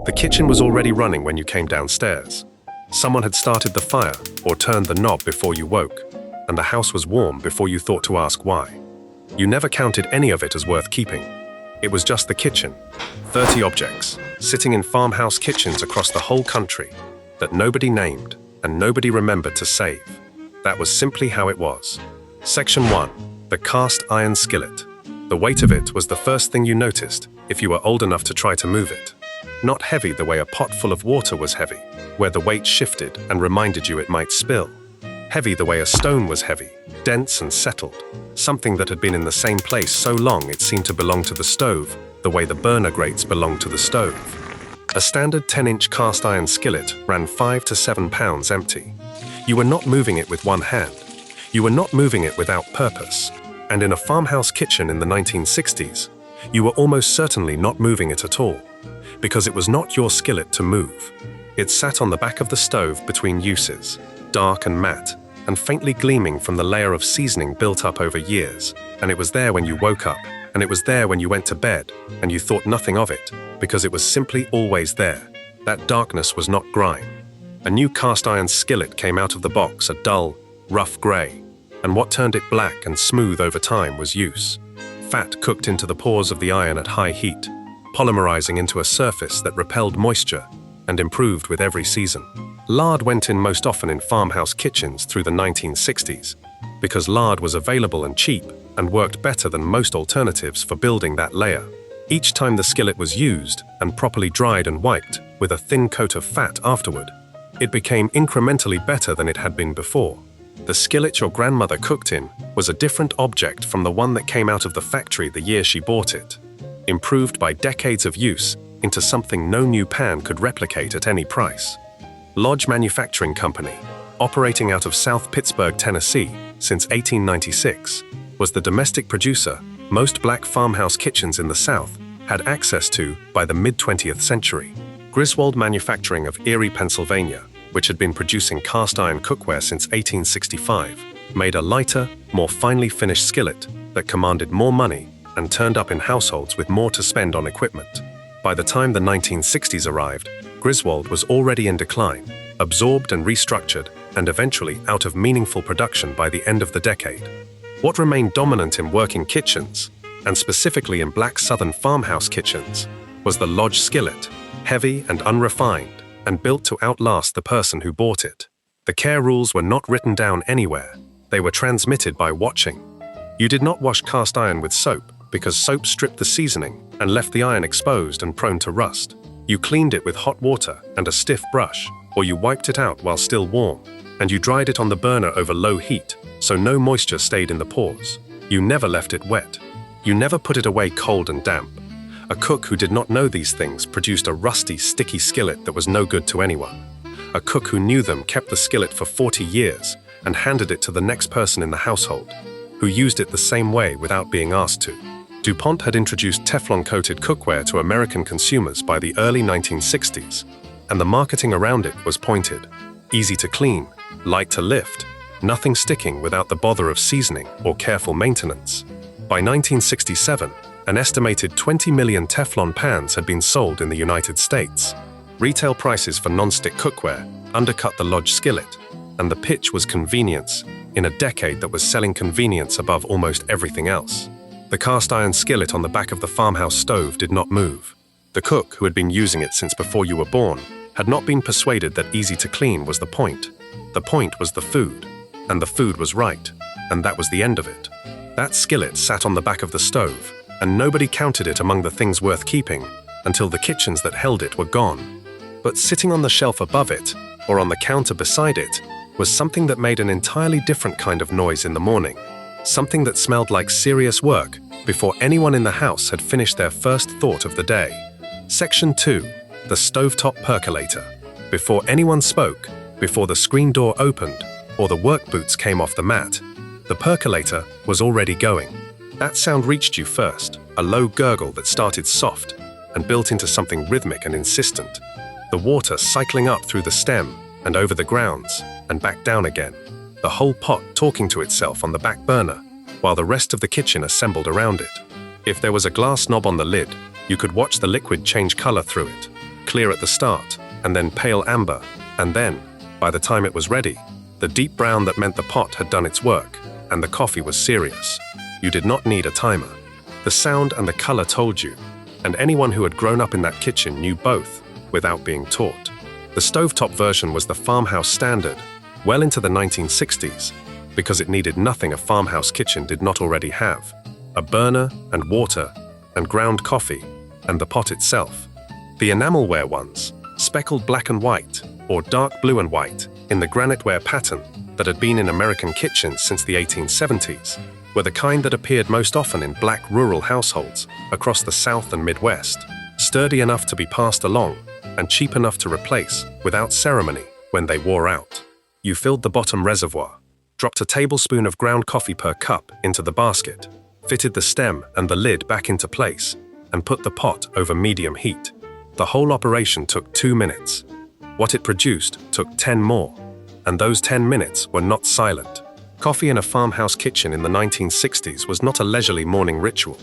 The kitchen was already running when you came downstairs. Someone had started the fire or turned the knob before you woke, and the house was warm before you thought to ask why. You never counted any of it as worth keeping. It was just the kitchen, 30 objects, sitting in farmhouse kitchens across the whole country, that nobody named and nobody remembered to save. That was simply how it was. Section 1. The cast iron skillet. The weight of it was the first thing you noticed if you were old enough to try to move it. Not heavy the way a pot full of water was heavy, where the weight shifted and reminded you it might spill. Heavy the way a stone was heavy, dense and settled, something that had been in the same place so long it seemed to belong to the stove, the way the burner grates belonged to the stove. A standard 10-inch cast iron skillet ran 5 to 7 pounds empty. You were not moving it with one hand. You were not moving it without purpose. And in a farmhouse kitchen in the 1960s, you were almost certainly not moving it at all, because it was not your skillet to move. It sat on the back of the stove between uses, dark and matte, and faintly gleaming from the layer of seasoning built up over years, and it was there when you woke up, and it was there when you went to bed, and you thought nothing of it, because it was simply always there. That darkness was not grime. A new cast iron skillet came out of the box, a dull, rough grey, and what turned it black and smooth over time was use. Fat cooked into the pores of the iron at high heat, polymerizing into a surface that repelled moisture and improved with every season. Lard went in most often in farmhouse kitchens through the 1960s, because lard was available and cheap and worked better than most alternatives for building that layer. Each time the skillet was used and properly dried and wiped with a thin coat of fat afterward, it became incrementally better than it had been before. The skillet your grandmother cooked in was a different object from the one that came out of the factory the year she bought it, improved by decades of use into something no new pan could replicate at any price. Lodge Manufacturing Company, operating out of South Pittsburgh, Tennessee since 1896, was the domestic producer most black farmhouse kitchens in the South had access to by the mid-20th century. Griswold Manufacturing of Erie, Pennsylvania, which had been producing cast iron cookware since 1865, made a lighter, more finely finished skillet that commanded more money and turned up in households with more to spend on equipment. By the time the 1960s arrived, Griswold was already in decline, absorbed and restructured, and eventually out of meaningful production by the end of the decade. What remained dominant in working kitchens, and specifically in black southern farmhouse kitchens, was the Lodge skillet, heavy and unrefined, and built to outlast the person who bought it. The care rules were not written down anywhere. They were transmitted by watching. You did not wash cast iron with soap, because soap stripped the seasoning and left the iron exposed and prone to rust. You cleaned it with hot water and a stiff brush, or you wiped it out while still warm, and you dried it on the burner over low heat, so no moisture stayed in the pores. You never left it wet. You never put it away cold and damp. A cook who did not know these things produced a rusty, sticky skillet that was no good to anyone. A cook who knew them kept the skillet for 40 years and handed it to the next person in the household, who used it the same way without being asked to. DuPont had introduced Teflon-coated cookware to American consumers by the early 1960s, and the marketing around it was pointed. Easy to clean, light to lift, nothing sticking without the bother of seasoning or careful maintenance. By 1967, an estimated 20 million Teflon pans had been sold in the United States. Retail prices for non-stick cookware undercut the Lodge skillet, and the pitch was convenience in a decade that was selling convenience above almost everything else. The cast iron skillet on the back of the farmhouse stove did not move. The cook, who had been using it since before you were born, had not been persuaded that easy to clean was the point. The point was the food, and the food was right, and that was the end of it. That skillet sat on the back of the stove, and nobody counted it among the things worth keeping until the kitchens that held it were gone. But sitting on the shelf above it, or on the counter beside it, was something that made an entirely different kind of noise in the morning, something that smelled like serious work before anyone in the house had finished their first thought of the day. Section 2. The stovetop percolator. Before anyone spoke, before the screen door opened, or the work boots came off the mat, the percolator was already going. That sound reached you first, a low gurgle that started soft and built into something rhythmic and insistent. The water cycling up through the stem and over the grounds and back down again, the whole pot talking to itself on the back burner, while the rest of the kitchen assembled around it. If there was a glass knob on the lid, you could watch the liquid change color through it, clear at the start, and then pale amber, and then, by the time it was ready, the deep brown that meant the pot had done its work, and the coffee was serious. You did not need a timer. The sound and the color told you, and anyone who had grown up in that kitchen knew both, without being taught. The stovetop version was the farmhouse standard, well into the 1960s, because it needed nothing a farmhouse kitchen did not already have: a burner and water and ground coffee and the pot itself. The enamelware ones, speckled black and white or dark blue and white in the graniteware pattern that had been in American kitchens since the 1870s, were the kind that appeared most often in black rural households across the South and Midwest, sturdy enough to be passed along and cheap enough to replace without ceremony when they wore out. You filled the bottom reservoir, dropped a tablespoon of ground coffee per cup into the basket, fitted the stem and the lid back into place, and put the pot over medium heat. The whole operation took 2 minutes. What it produced took 10 more, and those 10 minutes were not silent. Coffee in a farmhouse kitchen in the 1960s was not a leisurely morning ritual.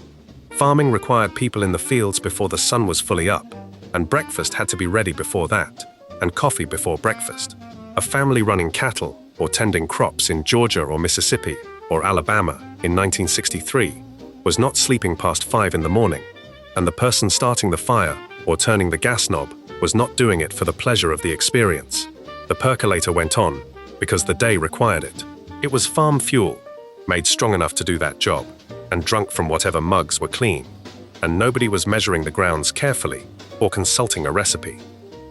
Farming required people in the fields before the sun was fully up, and breakfast had to be ready before that, and coffee before breakfast. A family running cattle or tending crops in Georgia or Mississippi or Alabama in 1963 was not sleeping past 5 in the morning, and the person starting the fire or turning the gas knob was not doing it for the pleasure of the experience. The percolator went on because the day required it. It was farm fuel, made strong enough to do that job, and drunk from whatever mugs were clean, and nobody was measuring the grounds carefully or consulting a recipe.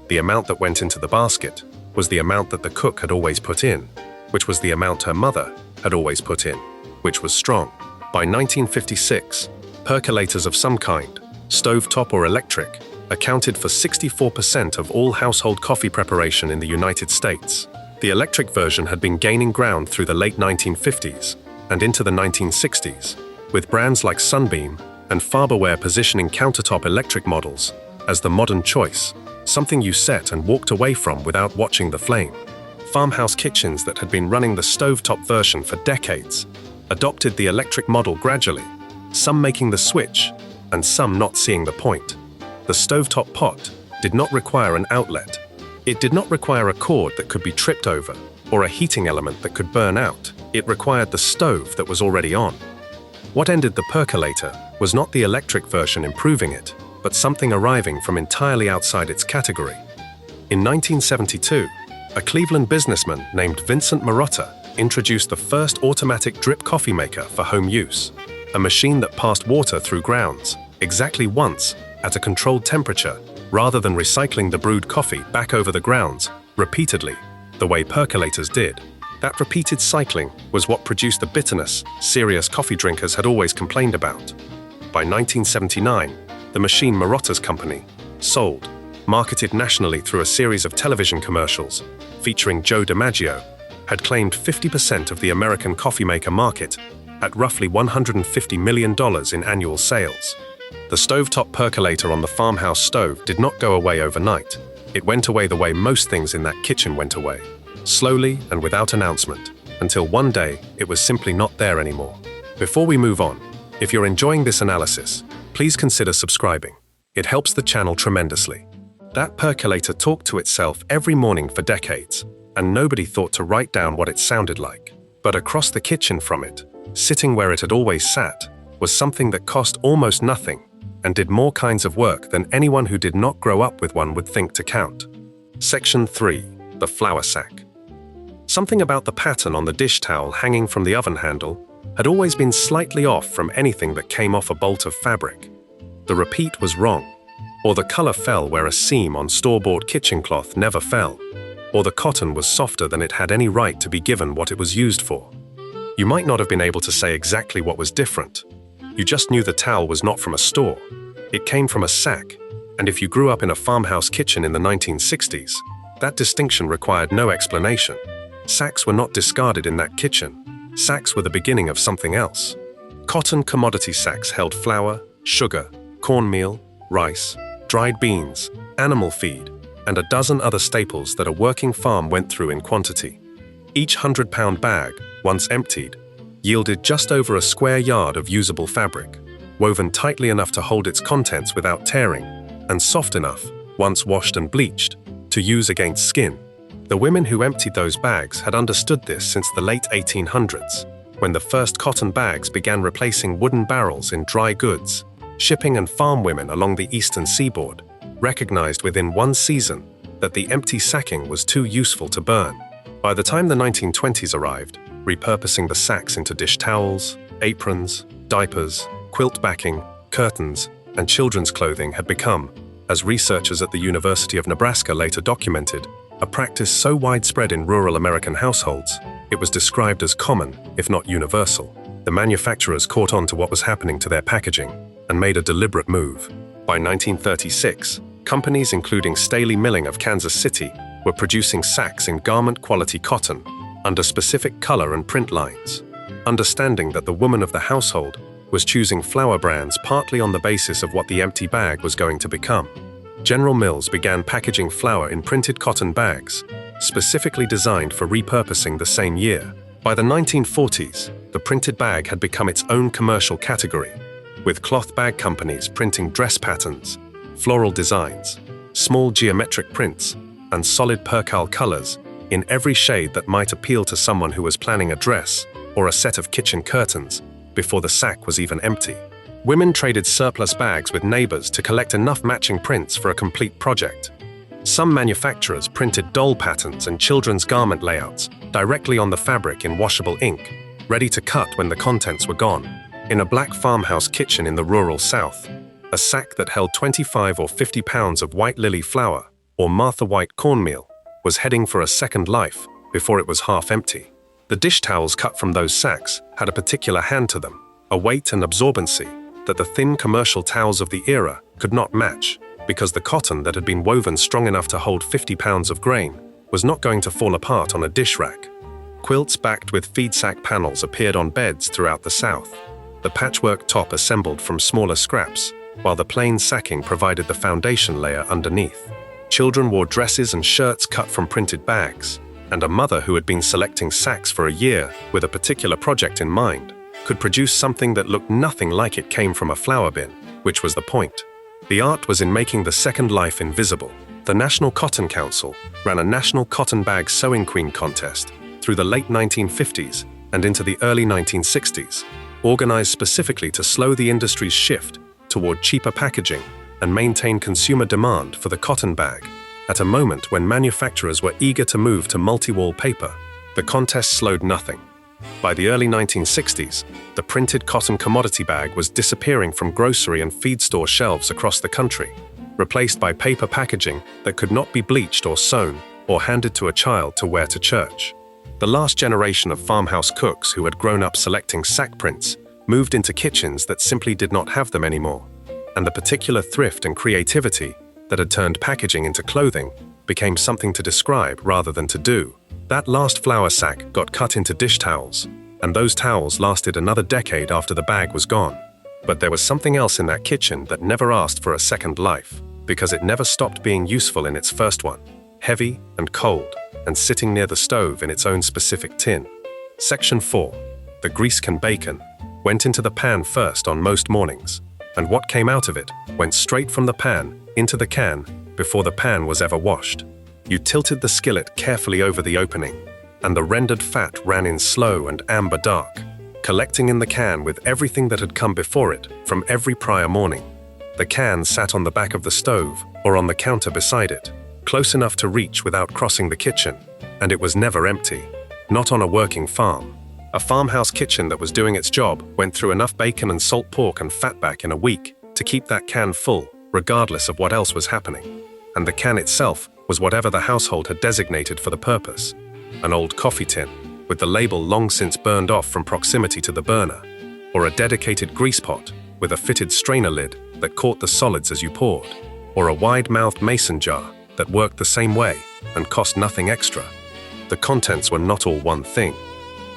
The amount that went into the basket was the amount that the cook had always put in, which was the amount her mother had always put in, which was strong. By 1956, percolators of some kind, stovetop or electric, accounted for 64% of all household coffee preparation in the United States. The electric version had been gaining ground through the late 1950s and into the 1960s, with brands like Sunbeam and Farberware positioning countertop electric models as the modern choice, something you set and walked away from without watching the flame. Farmhouse kitchens that had been running the stovetop version for decades adopted the electric model gradually, some making the switch and some not seeing the point. The stovetop pot did not require an outlet. It did not require a cord that could be tripped over or a heating element that could burn out. It required the stove that was already on. What ended the percolator was not the electric version improving it, but something arriving from entirely outside its category. In 1972, a Cleveland businessman named Vincent Marotta introduced the first automatic drip coffee maker for home use, a machine that passed water through grounds exactly once at a controlled temperature rather than recycling the brewed coffee back over the grounds repeatedly, the way percolators did. That repeated cycling was what produced the bitterness serious coffee drinkers had always complained about. By 1979, the machine Marotta's company sold, marketed nationally through a series of television commercials featuring Joe DiMaggio, had claimed 50% of the American coffee maker market at roughly $150 million in annual sales. The stovetop percolator on the farmhouse stove did not go away overnight. It went away the way most things in that kitchen went away, slowly and without announcement, until one day it was simply not there anymore. Before we move on, if you're enjoying this analysis, please consider subscribing. It helps the channel tremendously. That percolator talked to itself every morning for decades, and nobody thought to write down what it sounded like. But across the kitchen from it, sitting where it had always sat, was something that cost almost nothing and did more kinds of work than anyone who did not grow up with one would think to count. Section 3. The flour sack. Something about the pattern on the dish towel hanging from the oven handle had always been slightly off from anything that came off a bolt of fabric. The repeat was wrong, or the color fell where a seam on store-bought kitchen cloth never fell, or the cotton was softer than it had any right to be given what it was used for. You might not have been able to say exactly what was different. You just knew the towel was not from a store. It came from a sack, and if you grew up in a farmhouse kitchen in the 1960s, that distinction required no explanation. Sacks were not discarded in that kitchen. Sacks were the beginning of something else. Cotton commodity sacks held flour, sugar, cornmeal, rice, dried beans, animal feed, and a dozen other staples that a working farm went through in quantity. Each 100-pound bag, once emptied, yielded just over a square yard of usable fabric, woven tightly enough to hold its contents without tearing, and soft enough once washed and bleached, to use against skin. The women who emptied those bags had understood this since the late 1800s, when the first cotton bags began replacing wooden barrels in dry goods. Shipping and farm women along the eastern seaboard recognized within one season that the empty sacking was too useful to burn. By the time the 1920s arrived, repurposing the sacks into dish towels, aprons, diapers, quilt backing, curtains, and children's clothing had become, as researchers at the University of Nebraska later documented, a practice so widespread in rural American households, it was described as common, if not universal. The manufacturers caught on to what was happening to their packaging and made a deliberate move. By 1936, companies including Staley Milling of Kansas City were producing sacks in garment-quality cotton under specific color and print lines. Understanding that the woman of the household was choosing flour brands partly on the basis of what the empty bag was going to become, General Mills began packaging flour in printed cotton bags, specifically designed for repurposing the same year. By the 1940s, the printed bag had become its own commercial category, with cloth bag companies printing dress patterns, floral designs, small geometric prints, and solid percale colors in every shade that might appeal to someone who was planning a dress or a set of kitchen curtains before the sack was even empty. Women traded surplus bags with neighbors to collect enough matching prints for a complete project. Some manufacturers printed doll patterns and children's garment layouts directly on the fabric in washable ink, ready to cut when the contents were gone. In a black farmhouse kitchen in the rural South, a sack that held 25 or 50 pounds of white lily flour or Martha White cornmeal was heading for a second life before it was half empty. The dish towels cut from those sacks had a particular hand to them, a weight and absorbency that the thin commercial towels of the era could not match, because the cotton that had been woven strong enough to hold 50 pounds of grain was not going to fall apart on a dish rack. Quilts backed with feed sack panels appeared on beds throughout the South, the patchwork top assembled from smaller scraps, while the plain sacking provided the foundation layer underneath. Children wore dresses and shirts cut from printed bags, and a mother who had been selecting sacks for a year with a particular project in mind could produce something that looked nothing like it came from a flour bin, which was the point. The art was in making the second life invisible. The National Cotton Council ran a national cotton bag sewing queen contest through the late 1950s and into the early 1960s, organized specifically to slow the industry's shift toward cheaper packaging and maintain consumer demand for the cotton bag. At a moment when manufacturers were eager to move to multi-wall paper, the contest slowed nothing. By the early 1960s, the printed cotton commodity bag was disappearing from grocery and feed store shelves across the country, replaced by paper packaging that could not be bleached or sewn or handed to a child to wear to church. The last generation of farmhouse cooks who had grown up selecting sack prints moved into kitchens that simply did not have them anymore, and the particular thrift and creativity that had turned packaging into clothing became something to describe rather than to do. That last flour sack got cut into dish towels, and those towels lasted another decade after the bag was gone. But there was something else in that kitchen that never asked for a second life, because it never stopped being useful in its first one, heavy and cold, and sitting near the stove in its own specific tin. Section 4. The grease can bacon went into the pan first on most mornings, and what came out of it went straight from the pan into the can before the pan was ever washed. You tilted the skillet carefully over the opening, and the rendered fat ran in slow and amber dark, collecting in the can with everything that had come before it from every prior morning. The can sat on the back of the stove or on the counter beside it, close enough to reach without crossing the kitchen, and it was never empty, not on a working farm. A farmhouse kitchen that was doing its job went through enough bacon and salt pork and fatback in a week to keep that can full, regardless of what else was happening. And the can itself was whatever the household had designated for the purpose. An old coffee tin, with the label long since burned off from proximity to the burner, or a dedicated grease pot with a fitted strainer lid that caught the solids as you poured, or a wide-mouthed mason jar that worked the same way and cost nothing extra. The contents were not all one thing.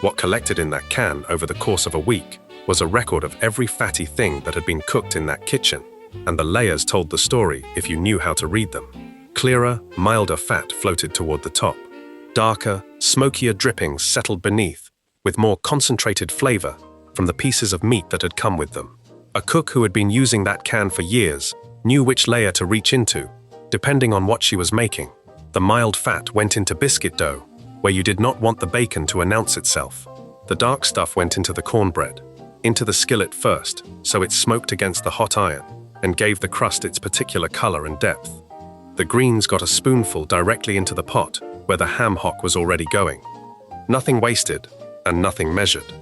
What collected in that can over the course of a week was a record of every fatty thing that had been cooked in that kitchen, and the layers told the story if you knew how to read them. Clearer, milder fat floated toward the top. Darker, smokier drippings settled beneath, with more concentrated flavor from the pieces of meat that had come with them. A cook who had been using that can for years knew which layer to reach into, Depending on what she was making, the mild fat went into biscuit dough, where you did not want the bacon to announce itself. The dark stuff went into the cornbread, into the skillet first, so it smoked against the hot iron and gave the crust its particular color and depth. The greens got a spoonful directly into the pot, where the ham hock was already going. Nothing wasted and nothing measured,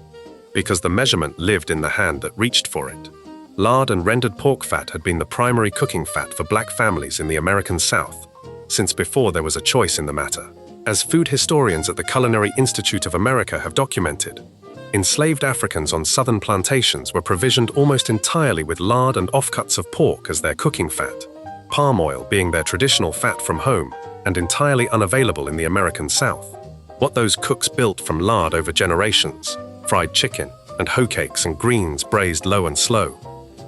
because the measurement lived in the hand that reached for it. Lard and rendered pork fat had been the primary cooking fat for black families in the American South, since before there was a choice in the matter. As food historians at the Culinary Institute of America have documented, enslaved Africans on southern plantations were provisioned almost entirely with lard and offcuts of pork as their cooking fat, palm oil being their traditional fat from home and entirely unavailable in the American South. What those cooks built from lard over generations, fried chicken and hoe cakes and greens braised low and slow,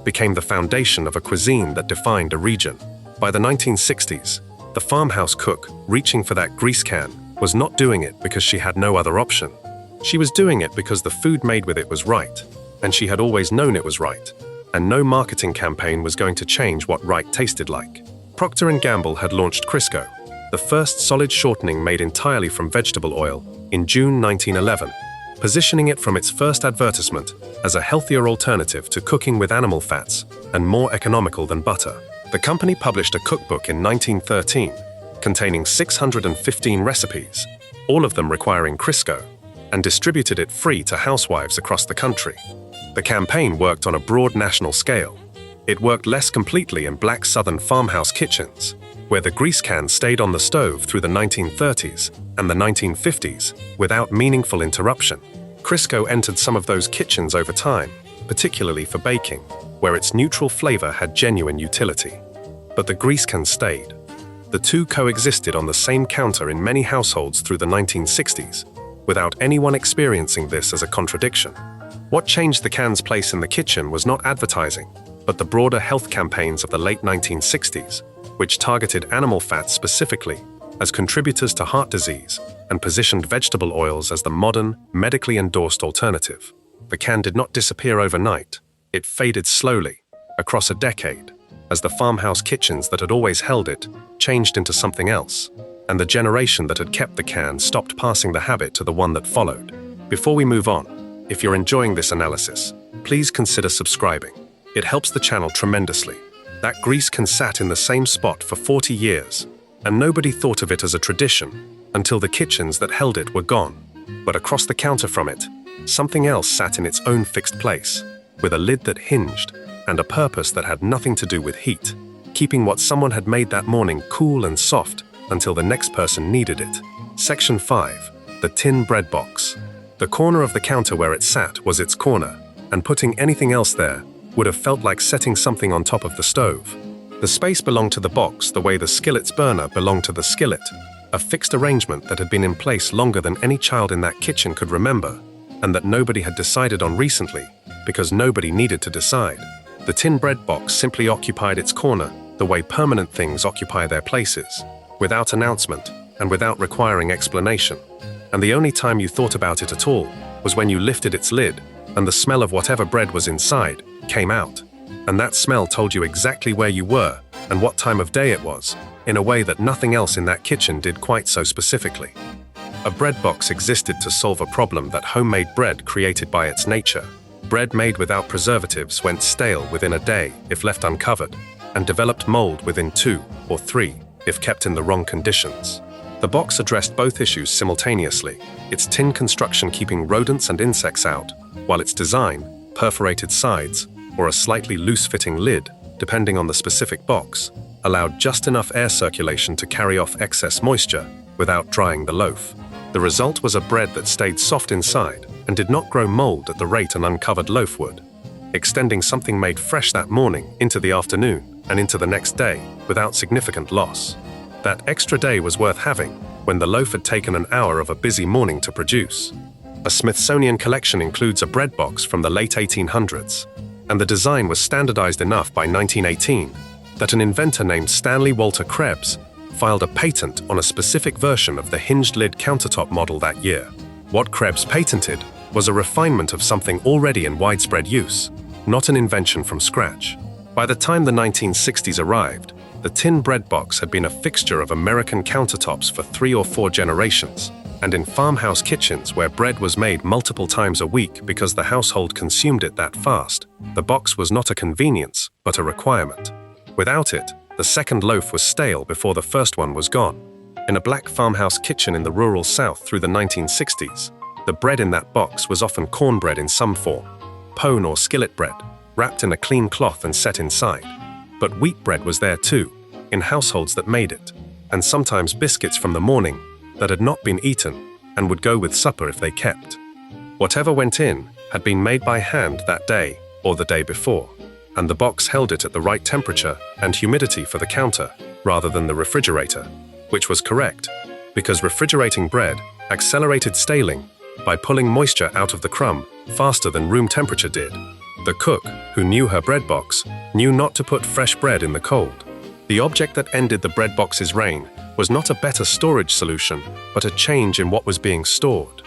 became the foundation of a cuisine that defined a region. By the 1960s, the farmhouse cook, reaching for that grease can, was not doing it because she had no other option. She was doing it because the food made with it was right, and she had always known it was right, and no marketing campaign was going to change what right tasted like. Procter & Gamble had launched Crisco, the first solid shortening made entirely from vegetable oil, in June 1911, positioning it from its first advertisement as a healthier alternative to cooking with animal fats and more economical than butter. The company published a cookbook in 1913 containing 615 recipes, all of them requiring Crisco, and distributed it free to housewives across the country. The campaign worked on a broad national scale. It worked less completely in black southern farmhouse kitchens, where the grease can stayed on the stove through the 1930s and the 1950s without meaningful interruption. Crisco entered some of those kitchens over time, particularly for baking, where its neutral flavor had genuine utility. But the grease can stayed. The two coexisted on the same counter in many households through the 1960s, without anyone experiencing this as a contradiction. What changed the can's place in the kitchen was not advertising, but the broader health campaigns of the late 1960s, which targeted animal fats specifically as contributors to heart disease and positioned vegetable oils as the modern, medically endorsed alternative. The can did not disappear overnight. It faded slowly, across a decade, as the farmhouse kitchens that had always held it changed into something else, and the generation that had kept the can stopped passing the habit to the one that followed. Before we move on, if you're enjoying this analysis, please consider subscribing. It helps the channel tremendously. That grease can sat in the same spot for 40 years, and nobody thought of it as a tradition until the kitchens that held it were gone. But across the counter from it, something else sat in its own fixed place, with a lid that hinged and a purpose that had nothing to do with heat, keeping what someone had made that morning cool and soft until the next person needed it. Section 5. The tin bread box. The corner of the counter where it sat was its corner, and putting anything else there would have felt like setting something on top of the stove. The space belonged to the box the way the skillet's burner belonged to the skillet, a fixed arrangement that had been in place longer than any child in that kitchen could remember, and that nobody had decided on recently, because nobody needed to decide. The tin bread box simply occupied its corner the way permanent things occupy their places, without announcement and without requiring explanation. And the only time you thought about it at all was when you lifted its lid and the smell of whatever bread was inside came out. And that smell told you exactly where you were and what time of day it was, in a way that nothing else in that kitchen did quite so specifically. A bread box existed to solve a problem that homemade bread created by its nature. Bread made without preservatives went stale within a day if left uncovered, and developed mold within 2 or 3 if kept in the wrong conditions. The box addressed both issues simultaneously, its tin construction keeping rodents and insects out, while its design, perforated sides, or a slightly loose-fitting lid, depending on the specific box, allowed just enough air circulation to carry off excess moisture without drying the loaf. The result was a bread that stayed soft inside and did not grow mold at the rate an uncovered loaf would, extending something made fresh that morning into the afternoon and into the next day without significant loss. That extra day was worth having when the loaf had taken an hour of a busy morning to produce. A Smithsonian collection includes a bread box from the late 1800s, and the design was standardized enough by 1918 that an inventor named Stanley Walter Krebs filed a patent on a specific version of the hinged lid countertop model that year. What Krebs patented was a refinement of something already in widespread use, not an invention from scratch. By the time the 1960s arrived, The tin bread box had been a fixture of American countertops for 3 or 4 generations, and in farmhouse kitchens where bread was made multiple times a week because the household consumed it that fast, the box was not a convenience, but a requirement. Without it, the second loaf was stale before the first one was gone. In a black farmhouse kitchen in the rural South through the 1960s, the bread in that box was often cornbread in some form, pone or skillet bread, wrapped in a clean cloth and set inside. But wheat bread was there too, in households that made it, and sometimes biscuits from the morning that had not been eaten and would go with supper if they kept. Whatever went in had been made by hand that day or the day before, and the box held it at the right temperature and humidity for the counter rather than the refrigerator, which was correct, because refrigerating bread accelerated staling by pulling moisture out of the crumb faster than room temperature did. The cook, who knew her bread box, knew not to put fresh bread in the cold. The object that ended the bread box's reign was not a better storage solution, but a change in what was being stored.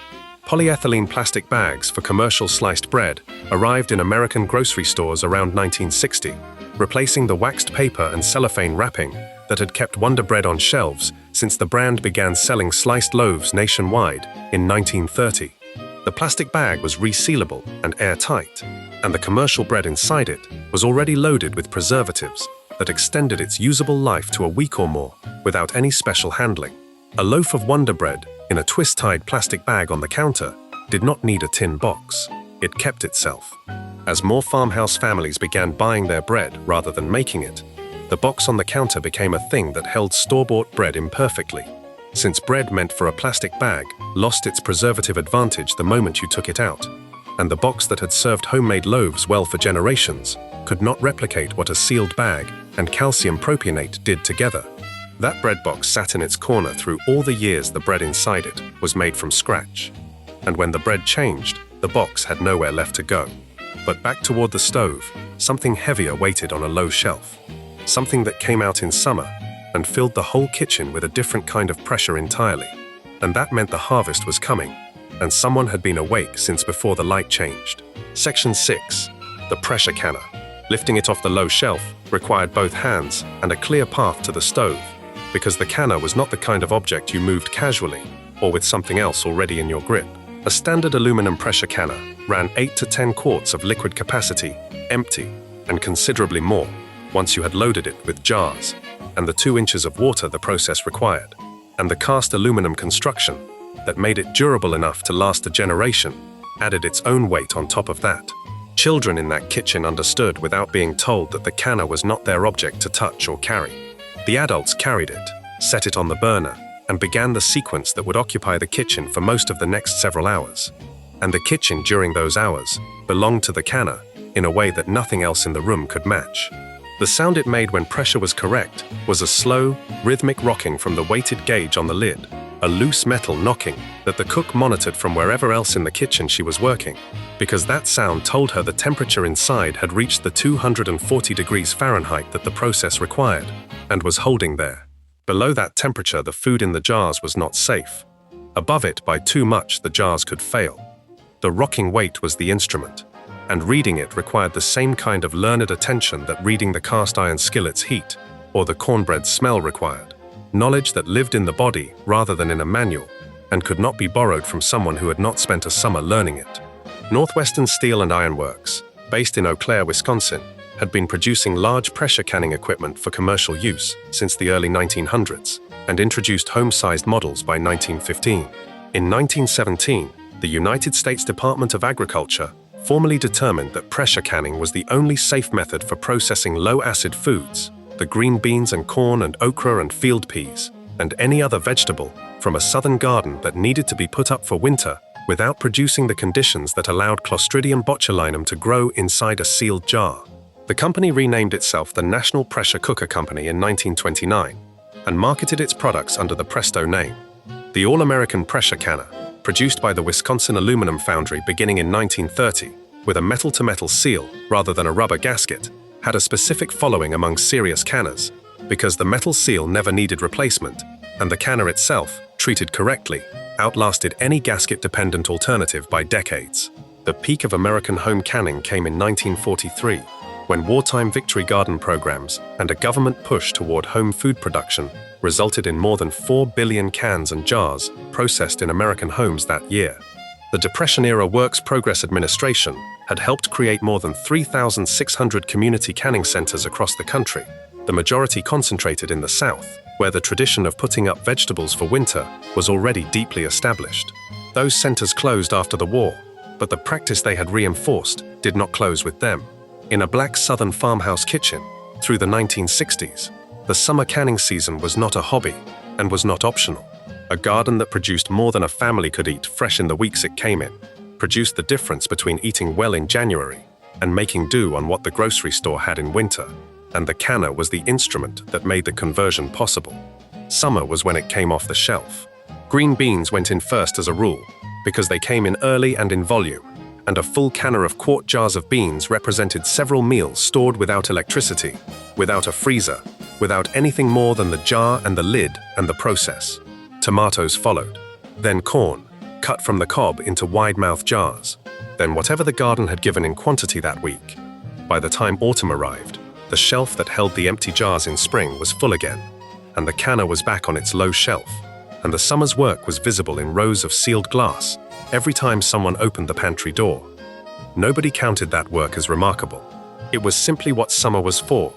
Polyethylene plastic bags for commercial sliced bread arrived in American grocery stores around 1960, replacing the waxed paper and cellophane wrapping that had kept Wonder Bread on shelves since the brand began selling sliced loaves nationwide in 1930. The plastic bag was resealable and airtight, and the commercial bread inside it was already loaded with preservatives that extended its usable life to a week or more without any special handling. A loaf of Wonder Bread in a twist-tied plastic bag on the counter did not need a tin box. It kept itself. As more farmhouse families began buying their bread rather than making it, the box on the counter became a thing that held store-bought bread imperfectly, since bread meant for a plastic bag lost its preservative advantage the moment you took it out, and the box that had served homemade loaves well for generations could not replicate what a sealed bag and calcium propionate did together. That bread box sat in its corner through all the years the bread inside it was made from scratch, and when the bread changed, the box had nowhere left to go. But back toward the stove, something heavier waited on a low shelf, something that came out in summer and filled the whole kitchen with a different kind of pressure entirely. And that meant the harvest was coming, and someone had been awake since before the light changed. Section 6. The pressure canner. Lifting it off the low shelf required both hands and a clear path to the stove, because the canner was not the kind of object you moved casually or with something else already in your grip. A standard aluminum pressure canner ran 8 to 10 quarts of liquid capacity, empty, and considerably more once you had loaded it with jars, and the 2 inches of water the process required, and the cast aluminum construction that made it durable enough to last a generation added its own weight on top of that. Children in that kitchen understood without being told that the canner was not their object to touch or carry. The adults carried it, set it on the burner, and began the sequence that would occupy the kitchen for most of the next several hours. And the kitchen during those hours belonged to the canner in a way that nothing else in the room could match. The sound it made when pressure was correct was a slow, rhythmic rocking from the weighted gauge on the lid, a loose metal knocking that the cook monitored from wherever else in the kitchen she was working, because that sound told her the temperature inside had reached the 240 degrees Fahrenheit that the process required, and was holding there. Below that temperature, the food in the jars was not safe. Above it, by too much, the jars could fail. The rocking weight was the instrument, and reading it required the same kind of learned attention that reading the cast iron skillet's heat or the cornbread smell required. Knowledge that lived in the body rather than in a manual, and could not be borrowed from someone who had not spent a summer learning it. Northwestern Steel and Iron Works, based in Eau Claire, Wisconsin, had been producing large pressure canning equipment for commercial use since the early 1900s, and introduced home-sized models by 1915. In 1917, the United States Department of Agriculture formally determined that pressure canning was the only safe method for processing low-acid foods, the green beans and corn and okra and field peas, and any other vegetable from a southern garden that needed to be put up for winter without producing the conditions that allowed Clostridium botulinum to grow inside a sealed jar. The company renamed itself the National Pressure Cooker Company in 1929 and marketed its products under the Presto name. The All-American Pressure Canner, produced by the Wisconsin Aluminum Foundry beginning in 1930, with a metal-to-metal seal rather than a rubber gasket, had a specific following among serious canners, because the metal seal never needed replacement, and the canner itself, treated correctly, outlasted any gasket-dependent alternative by decades. The peak of American home canning came in 1943, when wartime victory garden programs and a government push toward home food production resulted in more than 4 billion cans and jars processed in American homes that year. The Depression-era Works Progress Administration had helped create more than 3,600 community canning centers across the country, the majority concentrated in the South, where the tradition of putting up vegetables for winter was already deeply established. Those centers closed after the war, but the practice they had reinforced did not close with them. In a black Southern farmhouse kitchen, through the 1960s, the summer canning season was not a hobby and was not optional. A garden that produced more than a family could eat fresh in the weeks it came in, produced the difference between eating well in January and making do on what the grocery store had in winter, and the canner was the instrument that made the conversion possible. Summer was when it came off the shelf. Green beans went in first as a rule, because they came in early and in volume, and a full canner of quart jars of beans represented several meals stored without electricity, without a freezer, without anything more than the jar and the lid and the process. Tomatoes followed, then corn, cut from the cob into wide-mouthed jars, then whatever the garden had given in quantity that week. By the time autumn arrived, the shelf that held the empty jars in spring was full again, and the canner was back on its low shelf, and the summer's work was visible in rows of sealed glass every time someone opened the pantry door. Nobody counted that work as remarkable. It was simply what summer was for.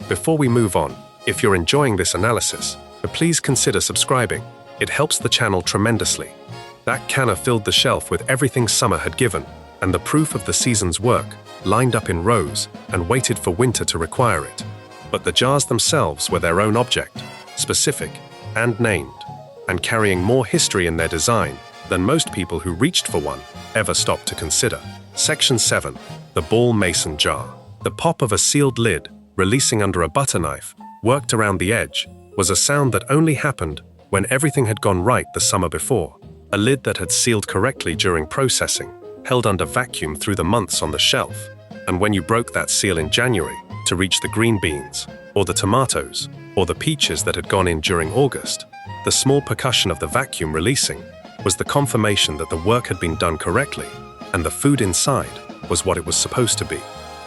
Before we move on, if you're enjoying this analysis, please consider subscribing. It helps the channel tremendously. That canner filled the shelf with everything summer had given, and the proof of the season's work, lined up in rows and waited for winter to require it. But the jars themselves were their own object, specific and named, and carrying more history in their design than most people who reached for one ever stopped to consider. Section 7. The ball mason jar. The pop of a sealed lid, releasing under a butter knife, worked around the edge, was a sound that only happened when everything had gone right the summer before. A lid that had sealed correctly during processing, held under vacuum through the months on the shelf, and when you broke that seal in January to reach the green beans, or the tomatoes, or the peaches that had gone in during August, the small percussion of the vacuum releasing was the confirmation that the work had been done correctly, and the food inside was what it was supposed to be.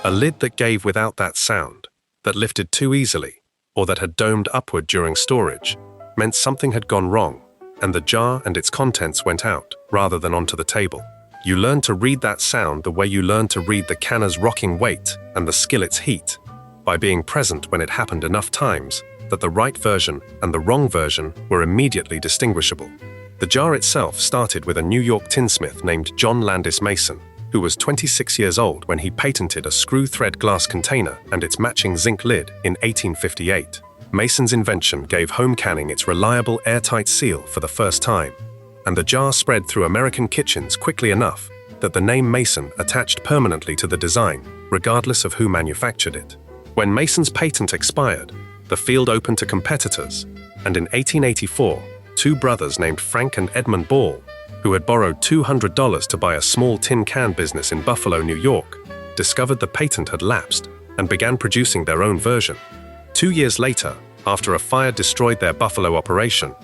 A lid that gave without that sound, that lifted too easily, or that had domed upward during storage, meant something had gone wrong, and the jar and its contents went out, rather than onto the table. You learn to read that sound the way you learn to read the canner's rocking weight and the skillet's heat, by being present when it happened enough times that the right version and the wrong version were immediately distinguishable. The jar itself started with a New York tinsmith named John Landis Mason, who was 26 years old when he patented a screw-thread glass container and its matching zinc lid in 1858. Mason's invention gave home canning its reliable airtight seal for the first time, and the jar spread through American kitchens quickly enough that the name Mason attached permanently to the design, regardless of who manufactured it. When Mason's patent expired, the field opened to competitors, and in 1884, two brothers named Frank and Edmund Ball, who had borrowed $200 to buy a small tin can business in Buffalo, New York, discovered the patent had lapsed and began producing their own version. 2 years later, after a fire destroyed their Buffalo operation,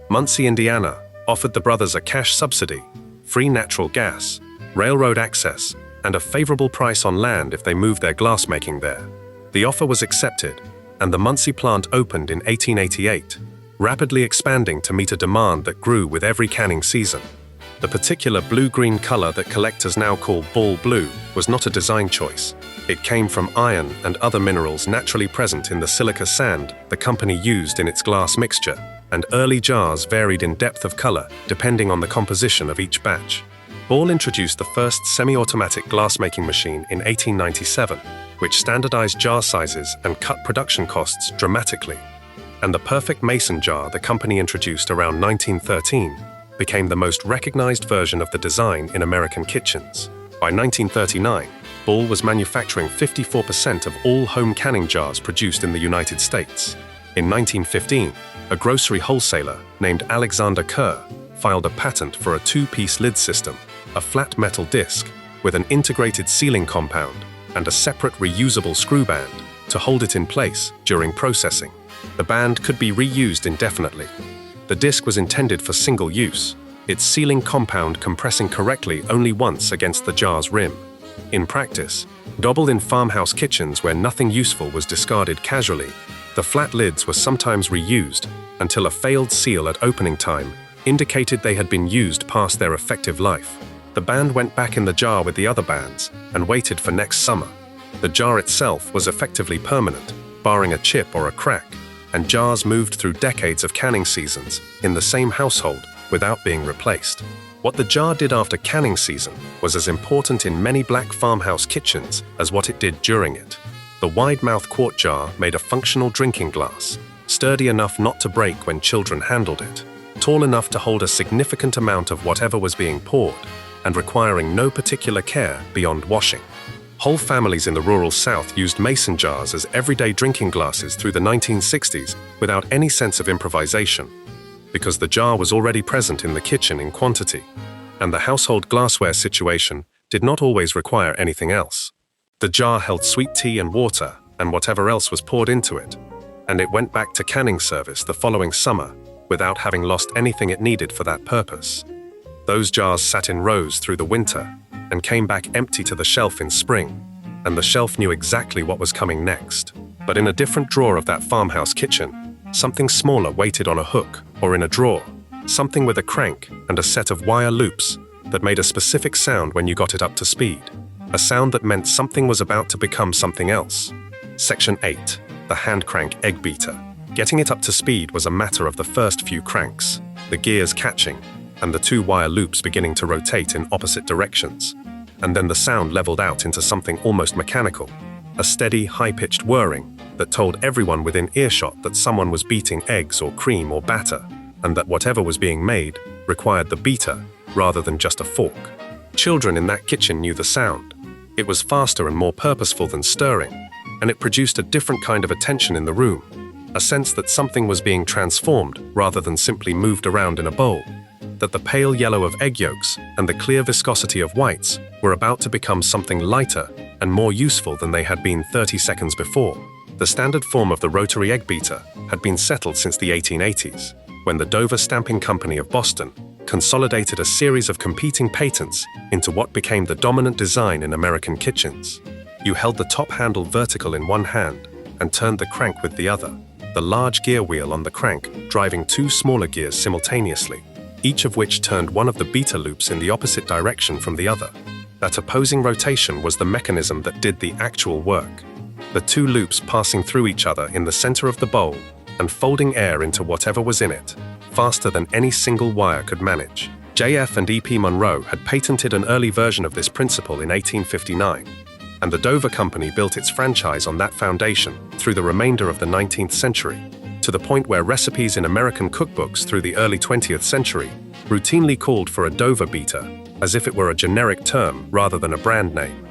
Muncie, Indiana, offered the brothers a cash subsidy, free natural gas, railroad access, and a favorable price on land if they moved their glassmaking there. The offer was accepted, and the Muncie plant opened in 1888, rapidly expanding to meet a demand that grew with every canning season. The particular blue-green color that collectors now call ball blue was not a design choice. It came from iron and other minerals naturally present in the silica sand the company used in its glass mixture, and early jars varied in depth of color depending on the composition of each batch. Ball introduced the first semi-automatic glassmaking machine in 1897, which standardized jar sizes and cut production costs dramatically. And the perfect mason jar the company introduced around 1913 became the most recognized version of the design in American kitchens. By 1939, Ball was manufacturing 54% of all home canning jars produced in the United States. In 1915, a grocery wholesaler named Alexander Kerr filed a patent for a two-piece lid system, a flat metal disc with an integrated sealing compound and a separate reusable screw band to hold it in place during processing. The band could be reused indefinitely. The disc was intended for single use, its sealing compound compressing correctly only once against the jar's rim. In practice, Dabbled in farmhouse kitchens where nothing useful was discarded casually, the flat lids were sometimes reused until a failed seal at opening time indicated they had been used past their effective life. The band went back in the jar with the other bands and waited for next summer. The jar itself was effectively permanent, barring a chip or a crack, and jars moved through decades of canning seasons in the same household without being replaced. What the jar did after canning season was as important in many black farmhouse kitchens as what it did during it. The wide-mouth quart jar made a functional drinking glass, sturdy enough not to break when children handled it, tall enough to hold a significant amount of whatever was being poured, and requiring no particular care beyond washing. Whole families in the rural South used mason jars as everyday drinking glasses through the 1960s without any sense of improvisation, because the jar was already present in the kitchen in quantity, and the household glassware situation did not always require anything else. The jar held sweet tea and water and whatever else was poured into it, and it went back to canning service the following summer without having lost anything it needed for that purpose. Those jars sat in rows through the winter and came back empty to the shelf in spring, and the shelf knew exactly what was coming next. But in a different drawer of that farmhouse kitchen, something smaller waited on a hook or in a drawer, something with a crank and a set of wire loops that made a specific sound when you got it up to speed, a sound that meant something was about to become something else. Section 8. The hand crank egg beater. Getting it up to speed was a matter of the first few cranks, the gears catching, and the two wire loops beginning to rotate in opposite directions. And then the sound leveled out into something almost mechanical, a steady, high-pitched whirring that told everyone within earshot that someone was beating eggs or cream or batter, and that whatever was being made required the beater rather than just a fork. Children in that kitchen knew the sound. It was faster and more purposeful than stirring, and it produced a different kind of attention in the room, a sense that something was being transformed rather than simply moved around in a bowl, that the pale yellow of egg yolks and the clear viscosity of whites were about to become something lighter and more useful than they had been 30 seconds before. The standard form of the rotary egg beater had been settled since the 1880s, when the Dover Stamping Company of Boston consolidated a series of competing patents into what became the dominant design in American kitchens. You held the top handle vertical in one hand and turned the crank with the other, the large gear wheel on the crank driving two smaller gears simultaneously, each of which turned one of the beater loops in the opposite direction from the other. That opposing rotation was the mechanism that did the actual work, the two loops passing through each other in the center of the bowl and folding air into whatever was in it, faster than any single wire could manage. J.F. and E.P. Monroe had patented an early version of this principle in 1859, and the Dover Company built its franchise on that foundation through the remainder of the 19th century, to the point where recipes in American cookbooks through the early 20th century routinely called for a Dover beater, as if it were a generic term rather than a brand name.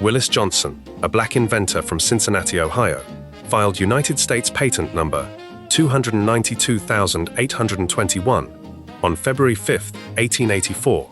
Willis Johnson, a black inventor from Cincinnati, Ohio, filed United States Patent Number 292,821 on February 5, 1884,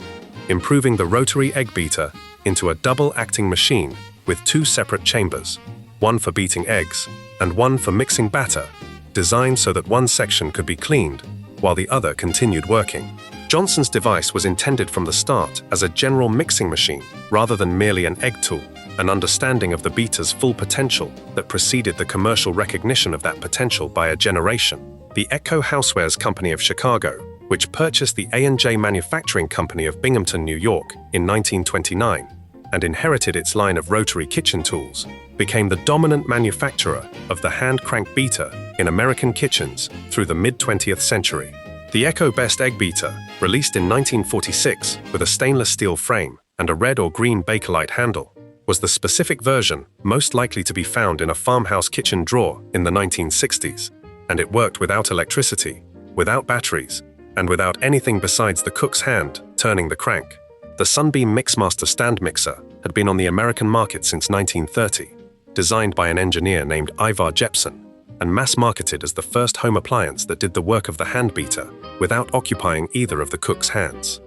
improving the rotary egg beater into a double-acting machine with two separate chambers, one for beating eggs and one for mixing batter, designed so that one section could be cleaned while the other continued working. Johnson's device was intended from the start as a general mixing machine rather than merely an egg tool, an understanding of the beater's full potential that preceded the commercial recognition of that potential by a generation. The Echo Housewares Company of Chicago, which purchased the A&J Manufacturing Company of Binghamton, New York in 1929 and inherited its line of rotary kitchen tools, became the dominant manufacturer of the hand crank beater in American kitchens through the mid-20th century. The Echo Best Egg Beater, released in 1946 with a stainless steel frame and a red or green Bakelite handle, was the specific version most likely to be found in a farmhouse kitchen drawer in the 1960s, and it worked without electricity, without batteries, and without anything besides the cook's hand turning the crank. The Sunbeam Mixmaster stand mixer had been on the American market since 1930, designed by an engineer named Ivar Jepson, and mass-marketed as the first home appliance that did the work of the hand beater without occupying either of the cook's hands.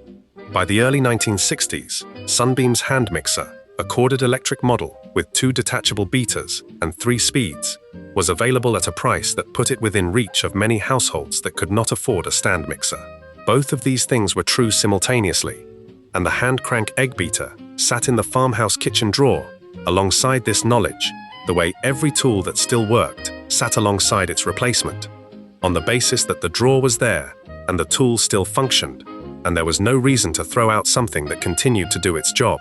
By the early 1960s, Sunbeam's hand mixer, a corded electric model with 2 detachable beaters and 3 speeds, was available at a price that put it within reach of many households that could not afford a stand mixer. Both of these things were true simultaneously, and the hand crank egg beater sat in the farmhouse kitchen drawer Alongside this knowledge, the way every tool that still worked sat alongside its replacement, on the basis that the drawer was there and the tool still functioned, and there was no reason to throw out something that continued to do its job.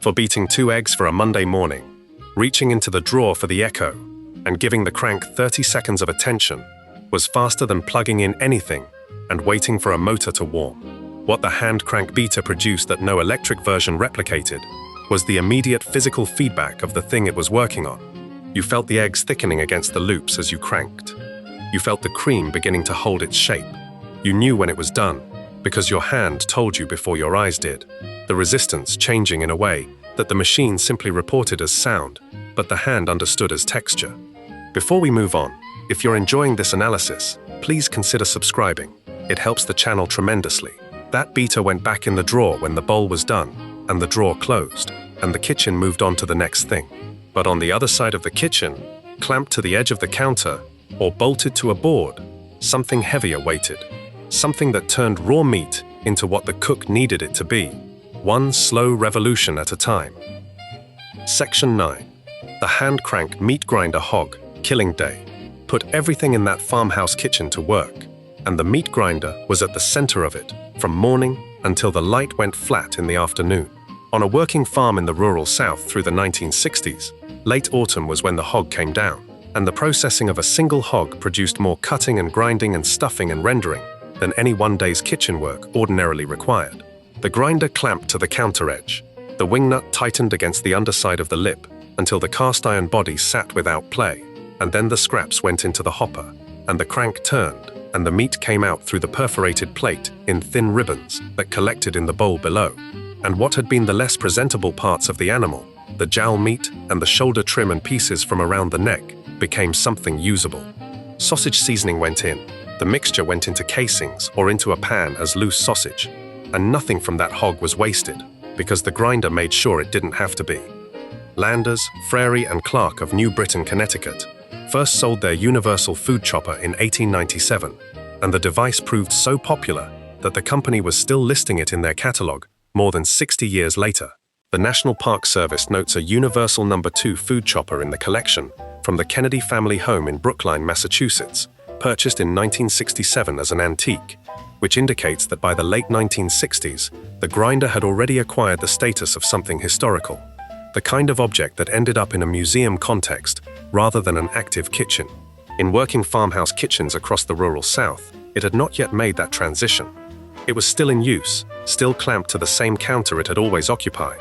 For beating 2 eggs for a Monday morning, reaching into the drawer for the echo, and giving the crank 30 seconds of attention was faster than plugging in anything and waiting for a motor to warm. What the hand crank beater produced that no electric version replicated was the immediate physical feedback of the thing it was working on. You felt the eggs thickening against the loops as you cranked. You felt the cream beginning to hold its shape. You knew when it was done, because your hand told you before your eyes did. The resistance changing in a way that the machine simply reported as sound, but the hand understood as texture. Before we move on, if you're enjoying this analysis, please consider subscribing. It helps the channel tremendously. That beater went back in the drawer when the bowl was done, and the drawer closed, and the kitchen moved on to the next thing. But on the other side of the kitchen, clamped to the edge of the counter, or bolted to a board, something heavier waited. Something that turned raw meat into what the cook needed it to be, one slow revolution at a time. Section 9. The hand crank meat grinder hog, killing day, put everything in that farmhouse kitchen to work, and the meat grinder was at the center of it, from morning until the light went flat in the afternoon. On a working farm in the rural South through the 1960s, late autumn was when the hog came down, and the processing of a single hog produced more cutting and grinding and stuffing and rendering than any one day's kitchen work ordinarily required. The grinder clamped to the counter edge. The wing nut tightened against the underside of the lip until the cast iron body sat without play, and then the scraps went into the hopper, and the crank turned, and the meat came out through the perforated plate in thin ribbons that collected in the bowl below. And what had been the less presentable parts of the animal, the jowl meat and the shoulder trim and pieces from around the neck, became something usable. Sausage seasoning went in. The mixture went into casings or into a pan as loose sausage, and nothing from that hog was wasted, because the grinder made sure it didn't have to be. Landers, Frary and Clark of New Britain, Connecticut, first sold their universal food chopper in 1897, and the device proved so popular that the company was still listing it in their catalog more than 60 years later. The National Park Service notes a Universal No. 2 food chopper in the collection from the Kennedy family home in Brookline, Massachusetts, purchased in 1967 as an antique, which indicates that by the late 1960s, the grinder had already acquired the status of something historical, the kind of object that ended up in a museum context rather than an active kitchen. In working farmhouse kitchens across the rural South, it had not yet made that transition. It was still in use, still clamped to the same counter it had always occupied,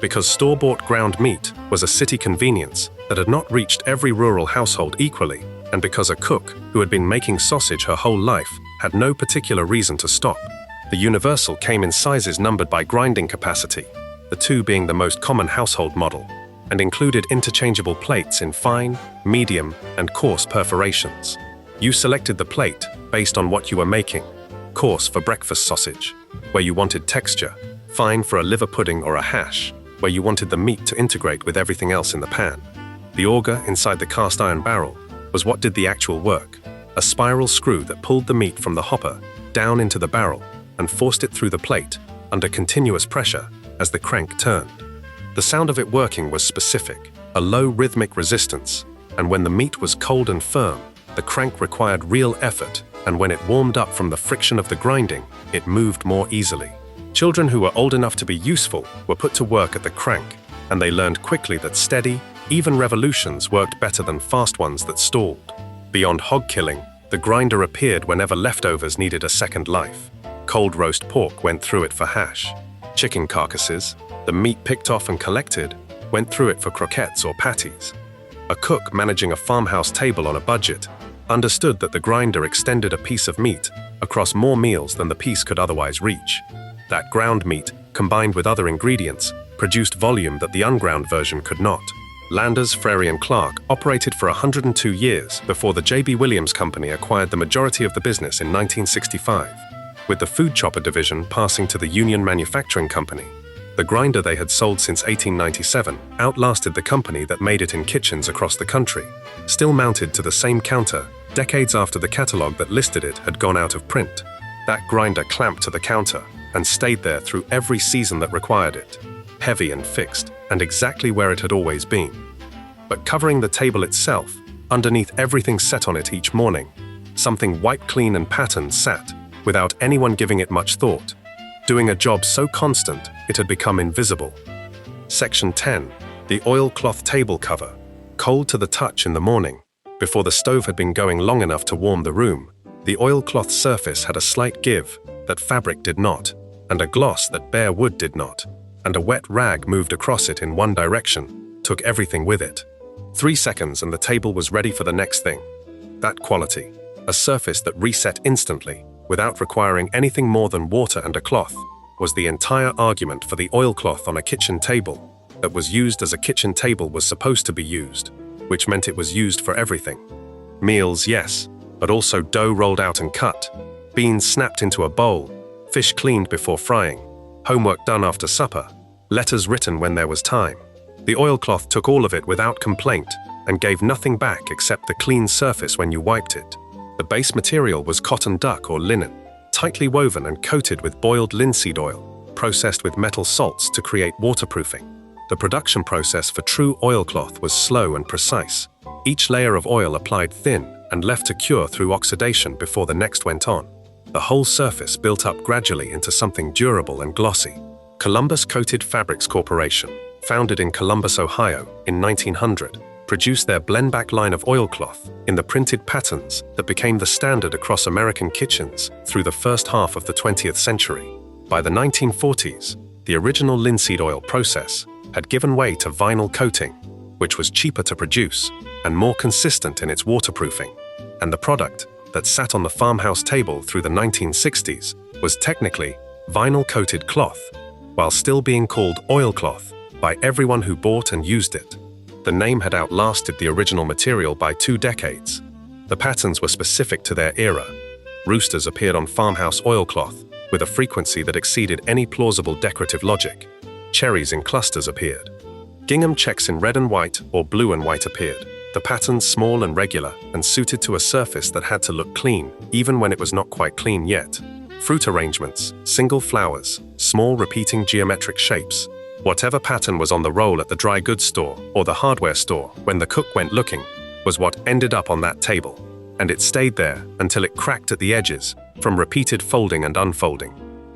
because store-bought ground meat was a city convenience that had not reached every rural household equally, and because a cook who had been making sausage her whole life had no particular reason to stop. The Universal came in sizes numbered by grinding capacity, the 2 being the most common household model, and included interchangeable plates in fine, medium, and coarse perforations. You selected the plate based on what you were making: coarse for breakfast sausage, where you wanted texture; fine for a liver pudding or a hash, where you wanted the meat to integrate with everything else in the pan. The auger inside the cast iron barrel was what did the actual work: a spiral screw that pulled the meat from the hopper down into the barrel and forced it through the plate under continuous pressure as the crank turned. The sound of it working was specific, a low rhythmic resistance, and when the meat was cold and firm, the crank required real effort, and when it warmed up from the friction of the grinding, it moved more easily. Children who were old enough to be useful were put to work at the crank, and they learned quickly that steady, even revolutions worked better than fast ones that stalled. Beyond hog killing, the grinder appeared whenever leftovers needed a second life. Cold roast pork went through it for hash. Chicken carcasses, the meat picked off and collected, went through it for croquettes or patties. A cook managing a farmhouse table on a budget understood that the grinder extended a piece of meat across more meals than the piece could otherwise reach. That ground meat, combined with other ingredients, produced volume that the unground version could not. Landers, Frary and Clark operated for 102 years before the J.B. Williams Company acquired the majority of the business in 1965, with the food chopper division passing to the Union Manufacturing Company. The grinder they had sold since 1897 outlasted the company that made it in kitchens across the country, still mounted to the same counter decades after the catalog that listed it had gone out of print. That grinder clamped to the counter and stayed there through every season that required it, heavy and fixed, and exactly where it had always been. But covering the table itself, underneath everything set on it each morning, something wiped clean and patterned sat, without anyone giving it much thought, doing a job so constant it had become invisible. Section 10. The oilcloth table cover. Cold to the touch in the morning, before the stove had been going long enough to warm the room, the oilcloth surface had a slight give that fabric did not, and a gloss that bare wood did not, and a wet rag moved across it in one direction, took everything with it. 3 seconds and the table was ready for the next thing. That quality, a surface that reset instantly, without requiring anything more than water and a cloth, was the entire argument for the oilcloth on a kitchen table that was used as a kitchen table was supposed to be used, which meant it was used for everything. Meals, yes, but also dough rolled out and cut, beans snapped into a bowl, fish cleaned before frying, homework done after supper, letters written when there was time. The oilcloth took all of it without complaint and gave nothing back except the clean surface when you wiped it. The base material was cotton duck or linen, tightly woven and coated with boiled linseed oil, processed with metal salts to create waterproofing. The production process for true oilcloth was slow and precise. Each layer of oil applied thin and left to cure through oxidation before the next went on. The whole surface built up gradually into something durable and glossy. Columbus Coated Fabrics Corporation, founded in Columbus, Ohio, in 1900, produced their blendback line of oilcloth in the printed patterns that became the standard across American kitchens through the first half of the 20th century. By the 1940s, the original linseed oil process had given way to vinyl coating, which was cheaper to produce and more consistent in its waterproofing, and the product that sat on the farmhouse table through the 1960s was technically vinyl-coated cloth, while still being called oilcloth by everyone who bought and used it. The name had outlasted the original material by 2 decades. The patterns were specific to their era. Roosters appeared on farmhouse oilcloth with a frequency that exceeded any plausible decorative logic. Cherries in clusters appeared. Gingham checks in red and white or blue and white appeared, the patterns small and regular and suited to a surface that had to look clean, even when it was not quite clean yet. Fruit arrangements, single flowers, small repeating geometric shapes. Whatever pattern was on the roll at the dry goods store or the hardware store when the cook went looking was what ended up on that table, and it stayed there until it cracked at the edges from repeated folding and unfolding,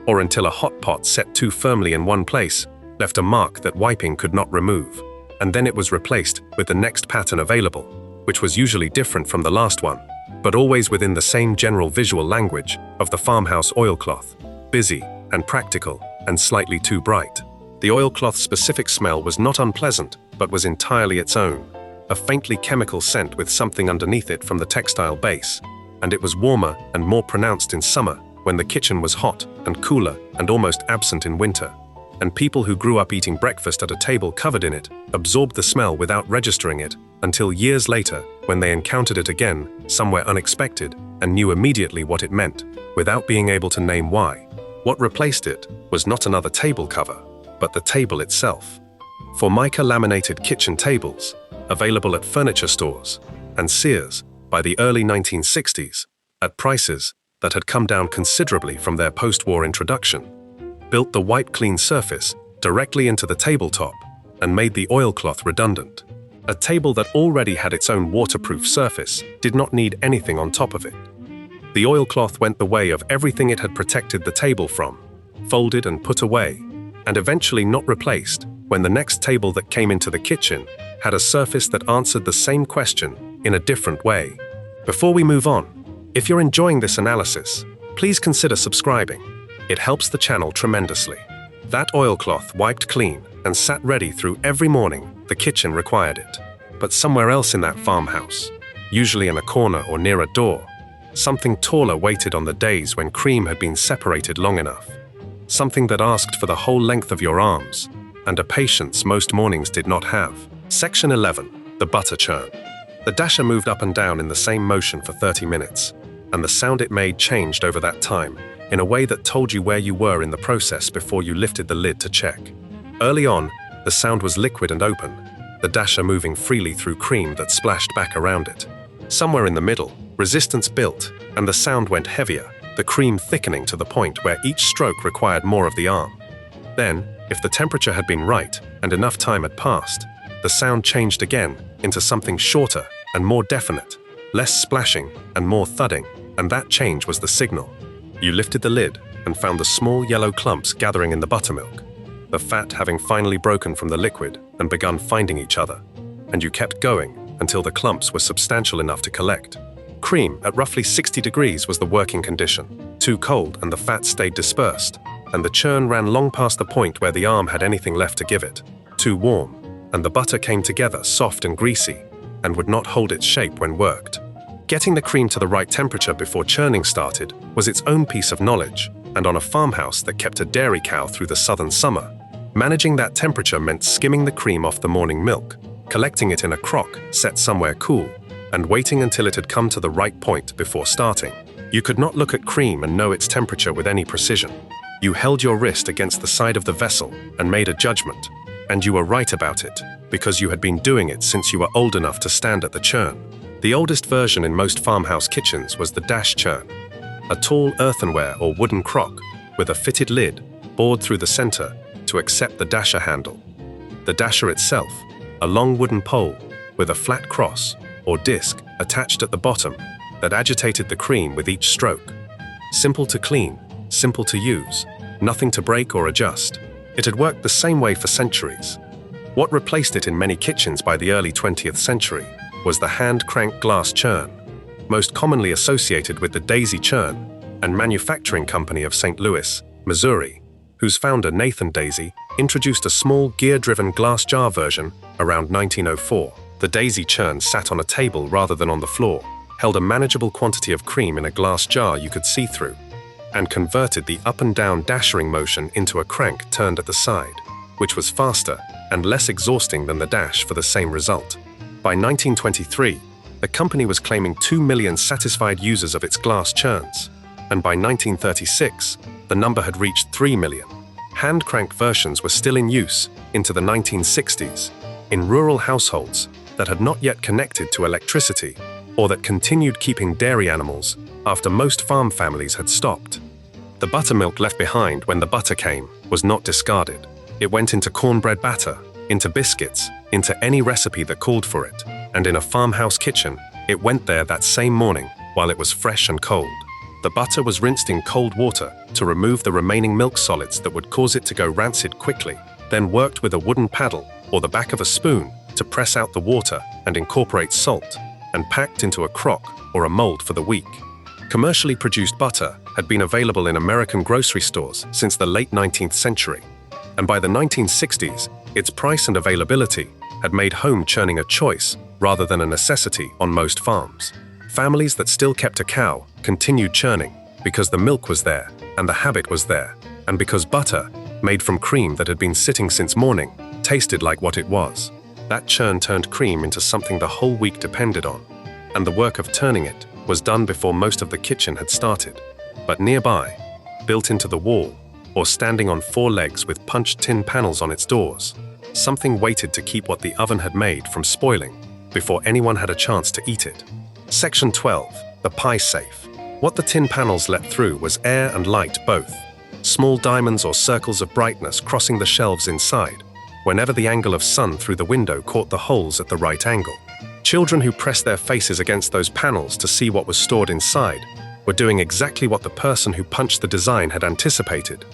or until a hot pot set too firmly in one place left a mark that wiping could not remove, and then it was replaced with the next pattern available, which was usually different from the last one, but always within the same general visual language of the farmhouse oilcloth, busy and practical and slightly too bright. The oilcloth's specific smell was not unpleasant, but was entirely its own, a faintly chemical scent with something underneath it from the textile base, and it was warmer and more pronounced in summer when the kitchen was hot and cooler and almost absent in winter. And people who grew up eating breakfast at a table covered in it absorbed the smell without registering it until years later when they encountered it again somewhere unexpected and knew immediately what it meant, without being able to name why. What replaced it was not another table cover, but the table itself. Formica laminated kitchen tables, available at furniture stores and Sears by the early 1960s, at prices that had come down considerably from their post-war introduction, built the white clean surface directly into the tabletop and made the oilcloth redundant. A table that already had its own waterproof surface did not need anything on top of it. The oilcloth went the way of everything it had protected the table from, folded and put away, and eventually not replaced when the next table that came into the kitchen had a surface that answered the same question in a different way. Before we move on, if you're enjoying this analysis, please consider subscribing. It helps the channel tremendously. That oilcloth wiped clean and sat ready through every morning the kitchen required it. But somewhere else in that farmhouse, usually in a corner or near a door, something taller waited on the days when cream had been separated long enough. Something that asked for the whole length of your arms, and a patience most mornings did not have. Section 11. The butter churn. The dasher moved up and down in the same motion for 30 minutes, and the sound it made changed over that time in a way that told you where you were in the process before you lifted the lid to check. Early on, the sound was liquid and open, the dasher moving freely through cream that splashed back around it. Somewhere in the middle, resistance built, and the sound went heavier, the cream thickening to the point where each stroke required more of the arm. Then, If the temperature had been right and enough time had passed, the sound changed again into something shorter and more definite, less splashing and more thudding, and that change was the signal. You lifted the lid and found the small yellow clumps gathering in the buttermilk, the fat having finally broken from the liquid and begun finding each other. And you kept going until the clumps were substantial enough to collect. Cream at roughly 60 degrees was the working condition. Too cold and the fat stayed dispersed, and the churn ran long past the point where the arm had anything left to give it. Too warm, and the butter came together soft and greasy, and would not hold its shape when worked. Getting the cream to the right temperature before churning started was its own piece of knowledge, and on a farmhouse that kept a dairy cow through the southern summer, managing that temperature meant skimming the cream off the morning milk, collecting it in a crock set somewhere cool, and waiting until it had come to the right point before starting. You could not look at cream and know its temperature with any precision. You held your wrist against the side of the vessel and made a judgment, and you were right about it, because you had been doing it since you were old enough to stand at the churn. The oldest version in most farmhouse kitchens was the dash churn, a tall earthenware or wooden crock with a fitted lid bored through the center to accept the dasher handle. The dasher itself, a long wooden pole with a flat cross or disc attached at the bottom that agitated the cream with each stroke. Simple to clean, simple to use, nothing to break or adjust. It had worked the same way for centuries. What replaced it in many kitchens by the early 20th century was the hand-crank glass churn, most commonly associated with the Daisy Churn and Manufacturing Company of St. Louis, Missouri, whose founder Nathan Daisy introduced a small gear-driven glass jar version around 1904. The Daisy churn sat on a table rather than on the floor, held a manageable quantity of cream in a glass jar you could see through, and converted the up and down dashering motion into a crank turned at the side, which was faster and less exhausting than the dash for the same result. By 1923, the company was claiming 2 million satisfied users of its glass churns, and by 1936, the number had reached 3 million. Hand-crank versions were still in use into the 1960s in rural households that had not yet connected to electricity or that continued keeping dairy animals after most farm families had stopped. The buttermilk left behind when the butter came was not discarded. It went into cornbread batter, into biscuits, into any recipe that called for it, and in a farmhouse kitchen, it went there that same morning while it was fresh and cold. The butter was rinsed in cold water to remove the remaining milk solids that would cause it to go rancid quickly, then worked with a wooden paddle or the back of a spoon to press out the water and incorporate salt, and packed into a crock or a mold for the week. Commercially produced butter had been available in American grocery stores since the late 19th century, and by the 1960s, its price and availability had made home churning a choice rather than a necessity on most farms. Families that still kept a cow continued churning because the milk was there and the habit was there, and because butter, made from cream that had been sitting since morning, tasted like what it was. That churn turned cream into something the whole week depended on, and the work of turning it was done before most of the kitchen had started. But nearby, built into the wall, or standing on 4 legs with punched tin panels on its doors, something waited to keep what the oven had made from spoiling before anyone had a chance to eat it. Section 12, the pie safe. What the tin panels let through was air and light both, small diamonds or circles of brightness crossing the shelves inside, whenever the angle of sun through the window caught the holes at the right angle. Children who pressed their faces against those panels to see what was stored inside were doing exactly what the person who punched the design had anticipated,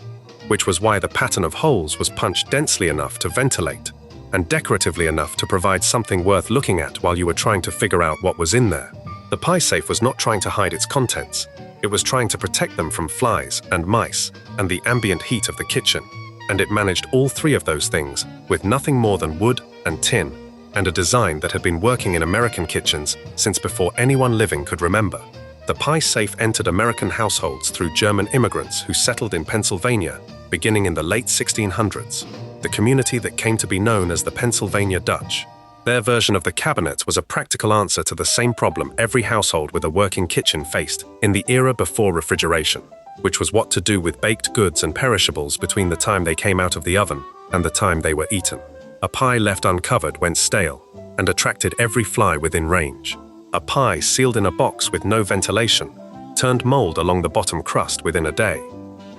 which was why the pattern of holes was punched densely enough to ventilate and decoratively enough to provide something worth looking at while you were trying to figure out what was in there. The pie safe was not trying to hide its contents. It was trying to protect them from flies and mice and the ambient heat of the kitchen, and it managed all 3 of those things with nothing more than wood and tin, and a design that had been working in American kitchens since before anyone living could remember. The pie safe entered American households through German immigrants who settled in Pennsylvania beginning in the late 1600s, the community that came to be known as the Pennsylvania Dutch. Their version of the cabinet was a practical answer to the same problem every household with a working kitchen faced in the era before refrigeration, which was what to do with baked goods and perishables between the time they came out of the oven and the time they were eaten. A pie left uncovered went stale and attracted every fly within range. A pie sealed in a box with no ventilation turned mold along the bottom crust within a day.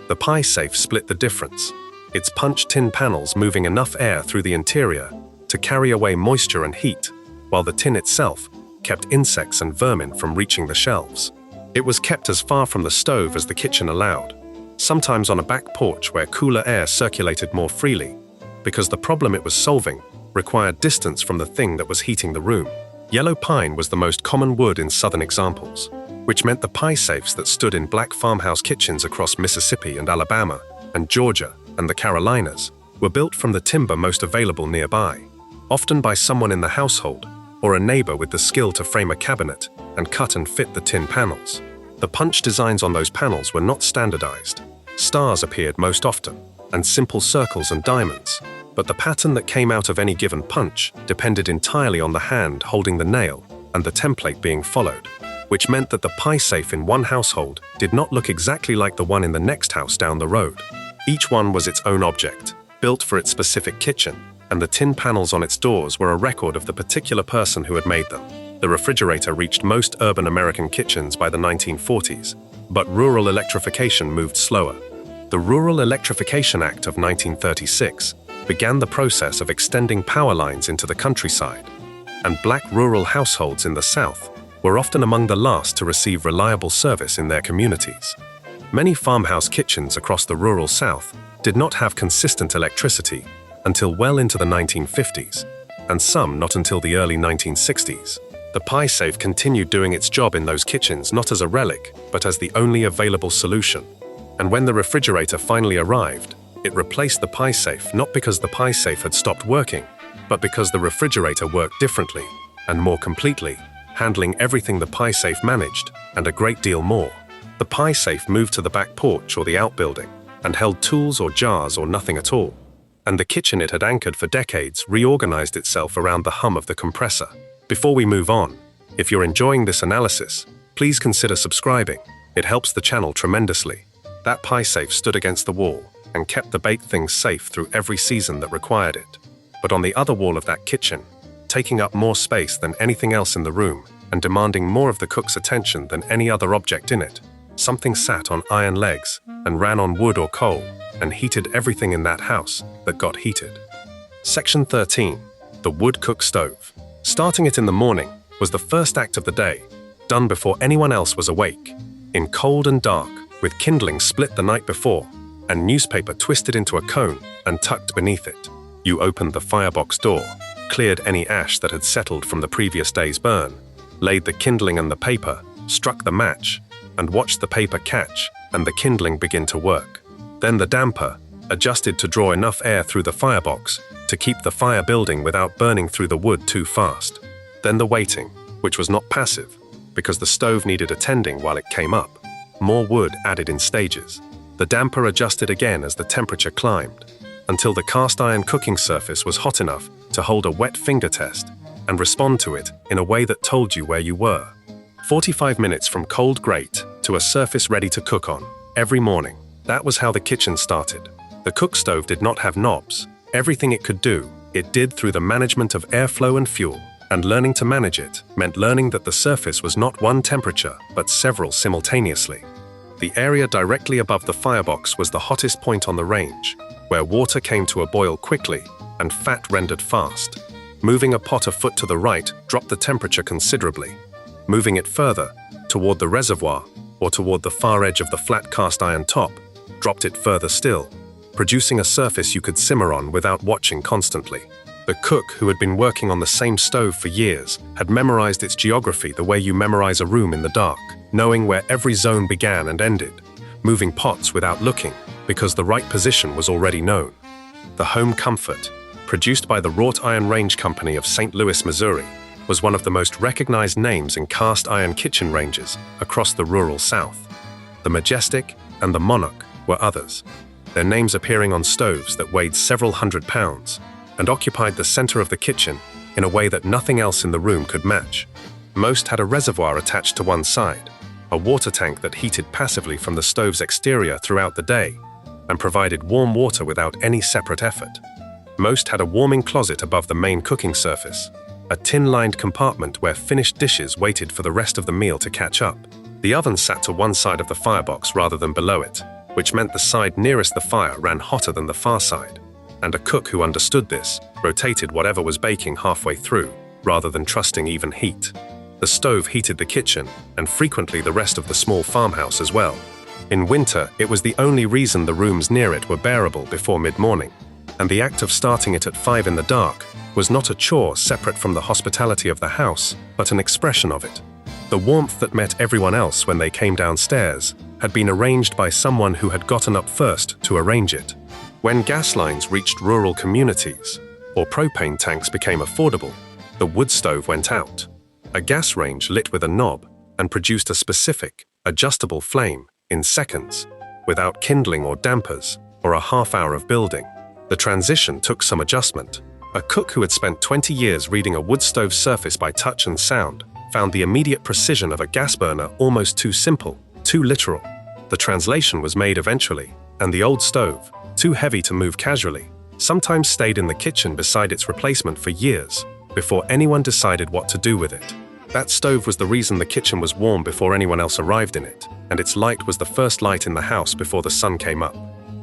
The pie safe split the difference. its punched tin panels moving enough air through the interior to carry away moisture and heat, while the tin itself kept insects and vermin from reaching the shelves. It was kept as far from the stove as the kitchen allowed, sometimes on a back porch where cooler air circulated more freely, because the problem it was solving required distance from the thing that was heating the room. Yellow pine was the most common wood in southern examples, which meant the pie safes that stood in black farmhouse kitchens across Mississippi and Alabama and Georgia and the Carolinas were built from the timber most available nearby, often by someone in the household or a neighbor with the skill to frame a cabinet and cut and fit the tin panels. The punch designs on those panels were not standardized. Stars appeared most often, and simple circles and diamonds, but the pattern that came out of any given punch depended entirely on the hand holding the nail and the template being followed, which meant that the pie safe in one household did not look exactly like the one in the next house down the road. Each one was its own object, built for its specific kitchen, and the tin panels on its doors were a record of the particular person who had made them. The refrigerator reached most urban American kitchens by the 1940s, but rural electrification moved slower. The Rural Electrification Act of 1936 began the process of extending power lines into the countryside, and black rural households in the South were often among the last to receive reliable service in their communities. Many farmhouse kitchens across the rural South did not have consistent electricity until well into the 1950s, and some not until the early 1960s. The pie safe continued doing its job in those kitchens not as a relic, but as the only available solution. And when the refrigerator finally arrived, it replaced the pie safe not because the pie safe had stopped working, but because the refrigerator worked differently and more completely, handling everything the pie safe managed and a great deal more. The pie safe moved to the back porch or the outbuilding and held tools or jars or nothing at all. And the kitchen it had anchored for decades reorganized itself around the hum of the compressor. Before we move on, if you're enjoying this analysis, please consider subscribing. It helps the channel tremendously. That pie safe stood against the wall and kept the baked things safe through every season that required it. But on the other wall of that kitchen, taking up more space than anything else in the room and demanding more of the cook's attention than any other object in it, something sat on iron legs and ran on wood or coal and heated everything in that house that got heated. Section 13. The wood cook stove. Starting it in the morning was the first act of the day, done before anyone else was awake, in cold and dark, with kindling split the night before, and newspaper twisted into a cone and tucked beneath it. You opened the firebox door, cleared any ash that had settled from the previous day's burn, laid the kindling and the paper, struck the match, and watched the paper catch and the kindling begin to work. Then the damper, adjusted to draw enough air through the firebox to keep the fire building without burning through the wood too fast. Then the waiting, which was not passive, because the stove needed attending while it came up. More wood added in stages. The damper adjusted again as the temperature climbed, until the cast iron cooking surface was hot enough to hold a wet finger test and respond to it in a way that told you where you were. 45 minutes from cold grate to a surface ready to cook on, every morning. That was how the kitchen started. The cook stove did not have knobs. Everything it could do, it did through the management of airflow and fuel. And learning to manage it meant learning that the surface was not one temperature, but several simultaneously. The area directly above the firebox was the hottest point on the range, where water came to a boil quickly and fat rendered fast. Moving a pot a foot to the right dropped the temperature considerably. Moving it further, toward the reservoir or toward the far edge of the flat cast iron top, dropped it further still, producing a surface you could simmer on without watching constantly. The cook, who had been working on the same stove for years, had memorized its geography the way you memorize a room in the dark, knowing where every zone began and ended, moving pots without looking, because the right position was already known. The Home Comfort, produced by the Wrought Iron Range Company of St. Louis, Missouri, was one of the most recognized names in cast iron kitchen ranges across the rural South. The Majestic and the Monarch were others, their names appearing on stoves that weighed several hundred pounds and occupied the center of the kitchen in a way that nothing else in the room could match. Most had a reservoir attached to one side, a water tank that heated passively from the stove's exterior throughout the day and provided warm water without any separate effort. Most had a warming closet above the main cooking surface, a tin-lined compartment where finished dishes waited for the rest of the meal to catch up. The oven sat to one side of the firebox rather than below it, which meant the side nearest the fire ran hotter than the far side, and a cook who understood this rotated whatever was baking halfway through, rather than trusting even heat. The stove heated the kitchen, and frequently the rest of the small farmhouse as well. In winter, it was the only reason the rooms near it were bearable before mid-morning, and the act of starting it at 5 in the dark was not a chore separate from the hospitality of the house, but an expression of it. The warmth that met everyone else when they came downstairs had been arranged by someone who had gotten up first to arrange it. When gas lines reached rural communities, or propane tanks became affordable, the wood stove went out. A gas range lit with a knob and produced a specific, adjustable flame in seconds, without kindling or dampers, or a half hour of building. The transition took some adjustment. A cook who had spent 20 years reading a wood stove surface by touch and sound found the immediate precision of a gas burner almost too simple, too literal. The translation was made eventually, and the old stove, too heavy to move casually, sometimes stayed in the kitchen beside its replacement for years, before anyone decided what to do with it. That stove was the reason the kitchen was warm before anyone else arrived in it, and its light was the first light in the house before the sun came up.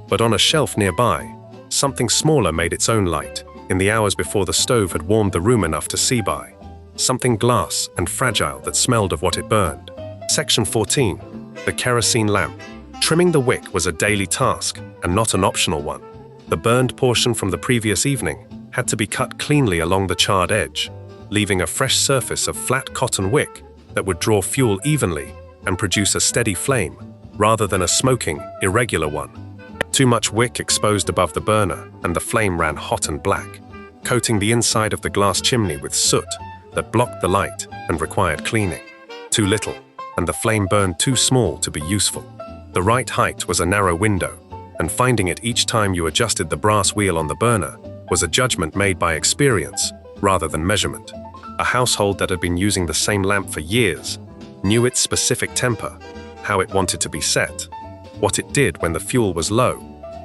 But on a shelf nearby, something smaller made its own light, in the hours before the stove had warmed the room enough to see by. Something glass and fragile that smelled of what it burned. Section 14. The kerosene lamp. Trimming the wick was a daily task, and not an optional one. The burned portion from the previous evening had to be cut cleanly along the charred edge, leaving a fresh surface of flat cotton wick that would draw fuel evenly and produce a steady flame, rather than a smoking, irregular one. Too much wick exposed above the burner, and the flame ran hot and black, coating the inside of the glass chimney with soot that blocked the light and required cleaning. Too little, and the flame burned too small to be useful. The right height was a narrow window, and finding it each time you adjusted the brass wheel on the burner was a judgment made by experience rather than measurement. A household that had been using the same lamp for years knew its specific temper, how it wanted to be set, what it did when the fuel was low,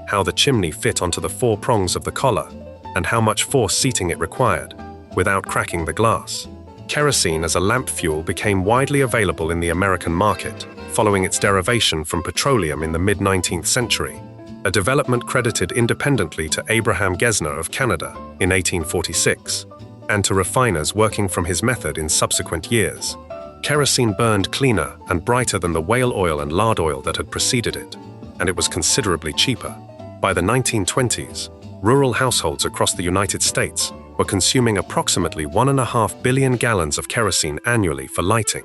how the chimney fit onto the 4 prongs of the collar, and how much force seating it required, without cracking the glass. Kerosene as a lamp fuel became widely available in the American market, following its derivation from petroleum in the mid-19th century, a development credited independently to Abraham Gesner of Canada in 1846, and to refiners working from his method in subsequent years. Kerosene burned cleaner and brighter than the whale oil and lard oil that had preceded it, and it was considerably cheaper. By the 1920s, rural households across the United States were consuming approximately 1.5 billion gallons of kerosene annually for lighting,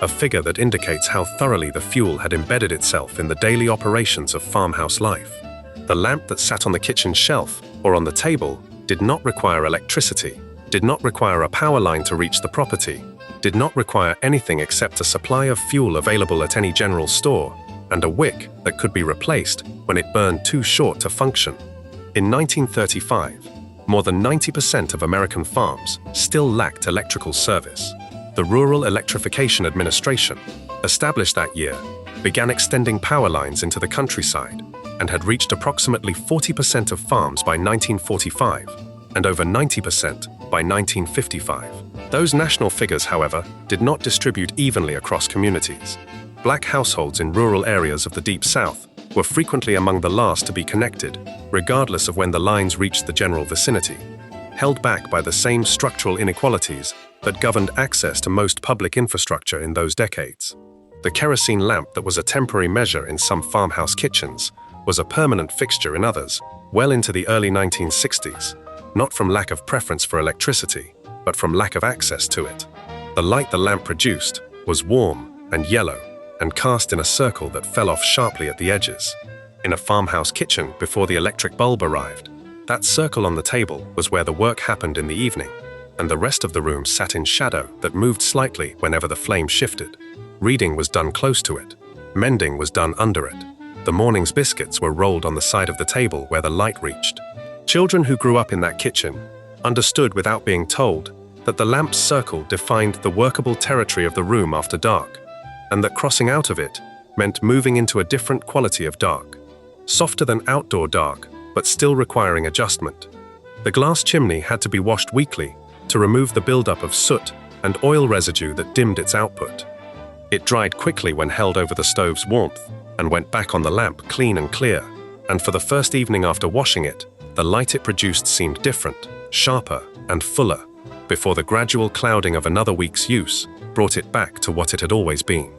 a figure that indicates how thoroughly the fuel had embedded itself in the daily operations of farmhouse life. The lamp that sat on the kitchen shelf or on the table did not require electricity, did not require a power line to reach the property, did not require anything except a supply of fuel available at any general store, and a wick that could be replaced when it burned too short to function. In 1935, more than 90% of American farms still lacked electrical service. The Rural Electrification Administration, established that year, began extending power lines into the countryside and had reached approximately 40% of farms by 1945 and over 90% by 1955. Those national figures, however, did not distribute evenly across communities. Black households in rural areas of the Deep South were frequently among the last to be connected, regardless of when the lines reached the general vicinity, held back by the same structural inequalities that governed access to most public infrastructure in those decades. The kerosene lamp that was a temporary measure in some farmhouse kitchens was a permanent fixture in others, well into the early 1960s, not from lack of preference for electricity, but from lack of access to it. The light the lamp produced was warm and yellow, and cast in a circle that fell off sharply at the edges. In a farmhouse kitchen before the electric bulb arrived, that circle on the table was where the work happened in the evening, and the rest of the room sat in shadow that moved slightly whenever the flame shifted. Reading was done close to it. Mending was done under it. The morning's biscuits were rolled on the side of the table where the light reached. Children who grew up in that kitchen understood without being told that the lamp's circle defined the workable territory of the room after dark, and that crossing out of it meant moving into a different quality of dark, softer than outdoor dark, but still requiring adjustment. The glass chimney had to be washed weekly to remove the buildup of soot and oil residue that dimmed its output. It dried quickly when held over the stove's warmth, and went back on the lamp clean and clear, and for the first evening after washing it, the light it produced seemed different, sharper, and fuller, before the gradual clouding of another week's use brought it back to what it had always been.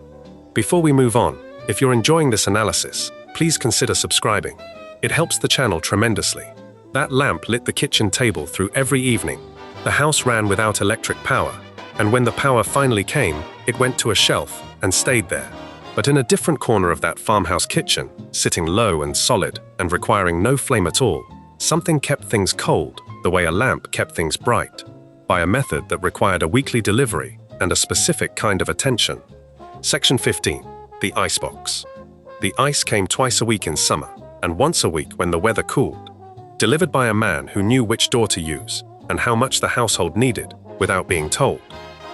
Before we move on, if you're enjoying this analysis, please consider subscribing. It helps the channel tremendously. That lamp lit the kitchen table through every evening. The house ran without electric power, and when the power finally came, it went to a shelf and stayed there. But in a different corner of that farmhouse kitchen, sitting low and solid and requiring no flame at all, something kept things cold the way a lamp kept things bright, by a method that required a weekly delivery and a specific kind of attention. Section 15. The icebox. The ice came twice a week in summer, and once a week when the weather cooled. Delivered by a man who knew which door to use and how much the household needed without being told,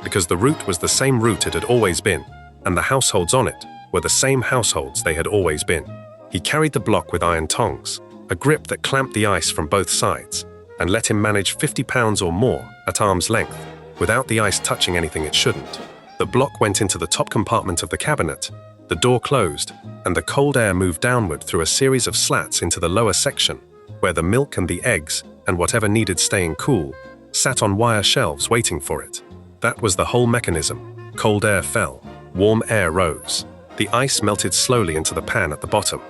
because the route was the same route it had always been, and the households on it were the same households they had always been. He carried the block with iron tongs, a grip that clamped the ice from both sides, and let him manage 50 pounds or more at arm's length, without the ice touching anything it shouldn't. The block went into the top compartment of the cabinet, the door closed, and the cold air moved downward through a series of slats into the lower section, where the milk and the eggs, and whatever needed staying cool, sat on wire shelves waiting for it. That was the whole mechanism. Cold air fell, warm air rose. The ice melted slowly into the pan at the bottom.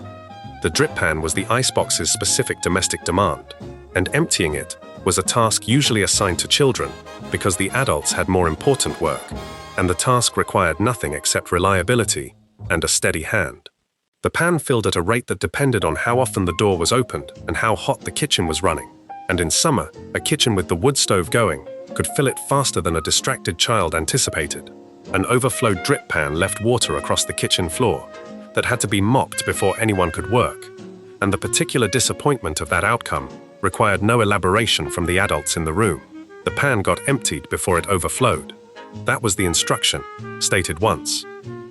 The drip pan was the icebox's specific domestic demand, and emptying it was a task usually assigned to children because the adults had more important work, and the task required nothing except reliability and a steady hand. The pan filled at a rate that depended on how often the door was opened and how hot the kitchen was running, and in summer, a kitchen with the wood stove going could fill it faster than a distracted child anticipated. An overflowed drip pan left water across the kitchen floor that had to be mopped before anyone could work, and the particular disappointment of that outcome required no elaboration from the adults in the room. The pan got emptied before it overflowed. That was the instruction, stated once.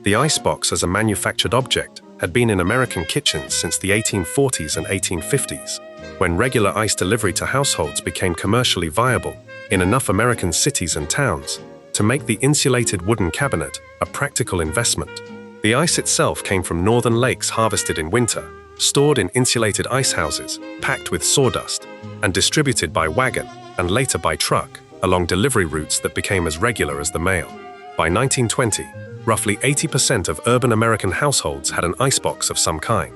The icebox as a manufactured object had been in American kitchens since the 1840s and 1850s, when regular ice delivery to households became commercially viable in enough American cities and towns to make the insulated wooden cabinet a practical investment. The ice itself came from northern lakes harvested in winter, stored in insulated ice houses, packed with sawdust, and distributed by wagon and later by truck along delivery routes that became as regular as the mail. By 1920, roughly 80% of urban American households had an icebox of some kind.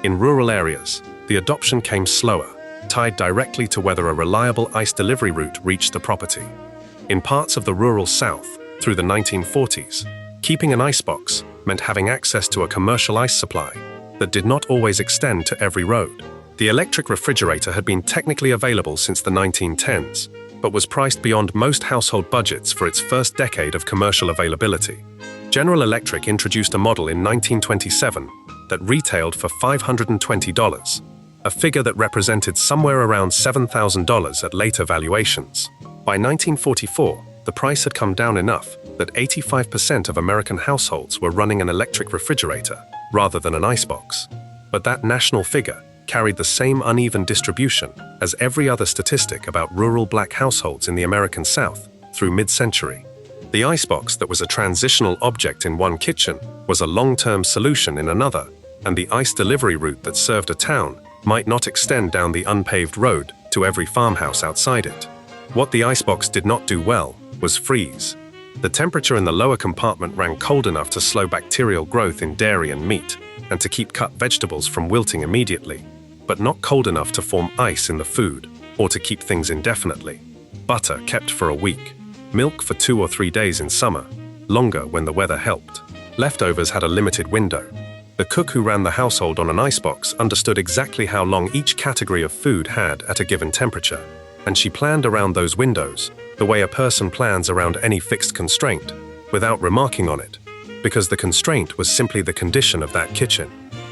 In rural areas, the adoption came slower, tied directly to whether a reliable ice delivery route reached the property. In parts of the rural South, through the 1940s, keeping an icebox meant having access to a commercial ice supply that did not always extend to every road. The electric refrigerator had been technically available since the 1910s, but was priced beyond most household budgets for its first decade of commercial availability. General Electric introduced a model in 1927 that retailed for $520, a figure that represented somewhere around $7,000 at later valuations. By 1944, the price had come down enough that 85% of American households were running an electric refrigerator rather than an icebox. But that national figure carried the same uneven distribution as every other statistic about rural black households in the American South through mid-century. The icebox that was a transitional object in one kitchen was a long-term solution in another, and the ice delivery route that served a town might not extend down the unpaved road to every farmhouse outside it. What the icebox did not do well was freeze. The temperature in the lower compartment ran cold enough to slow bacterial growth in dairy and meat, and to keep cut vegetables from wilting immediately, but not cold enough to form ice in the food, or to keep things indefinitely. Butter kept for a week, milk for 2 or 3 days in summer, longer when the weather helped. Leftovers had a limited window. The cook who ran the household on an icebox understood exactly how long each category of food had at a given temperature, and she planned around those windows the way a person plans around any fixed constraint, without remarking on it, because the constraint was simply the condition of that kitchen.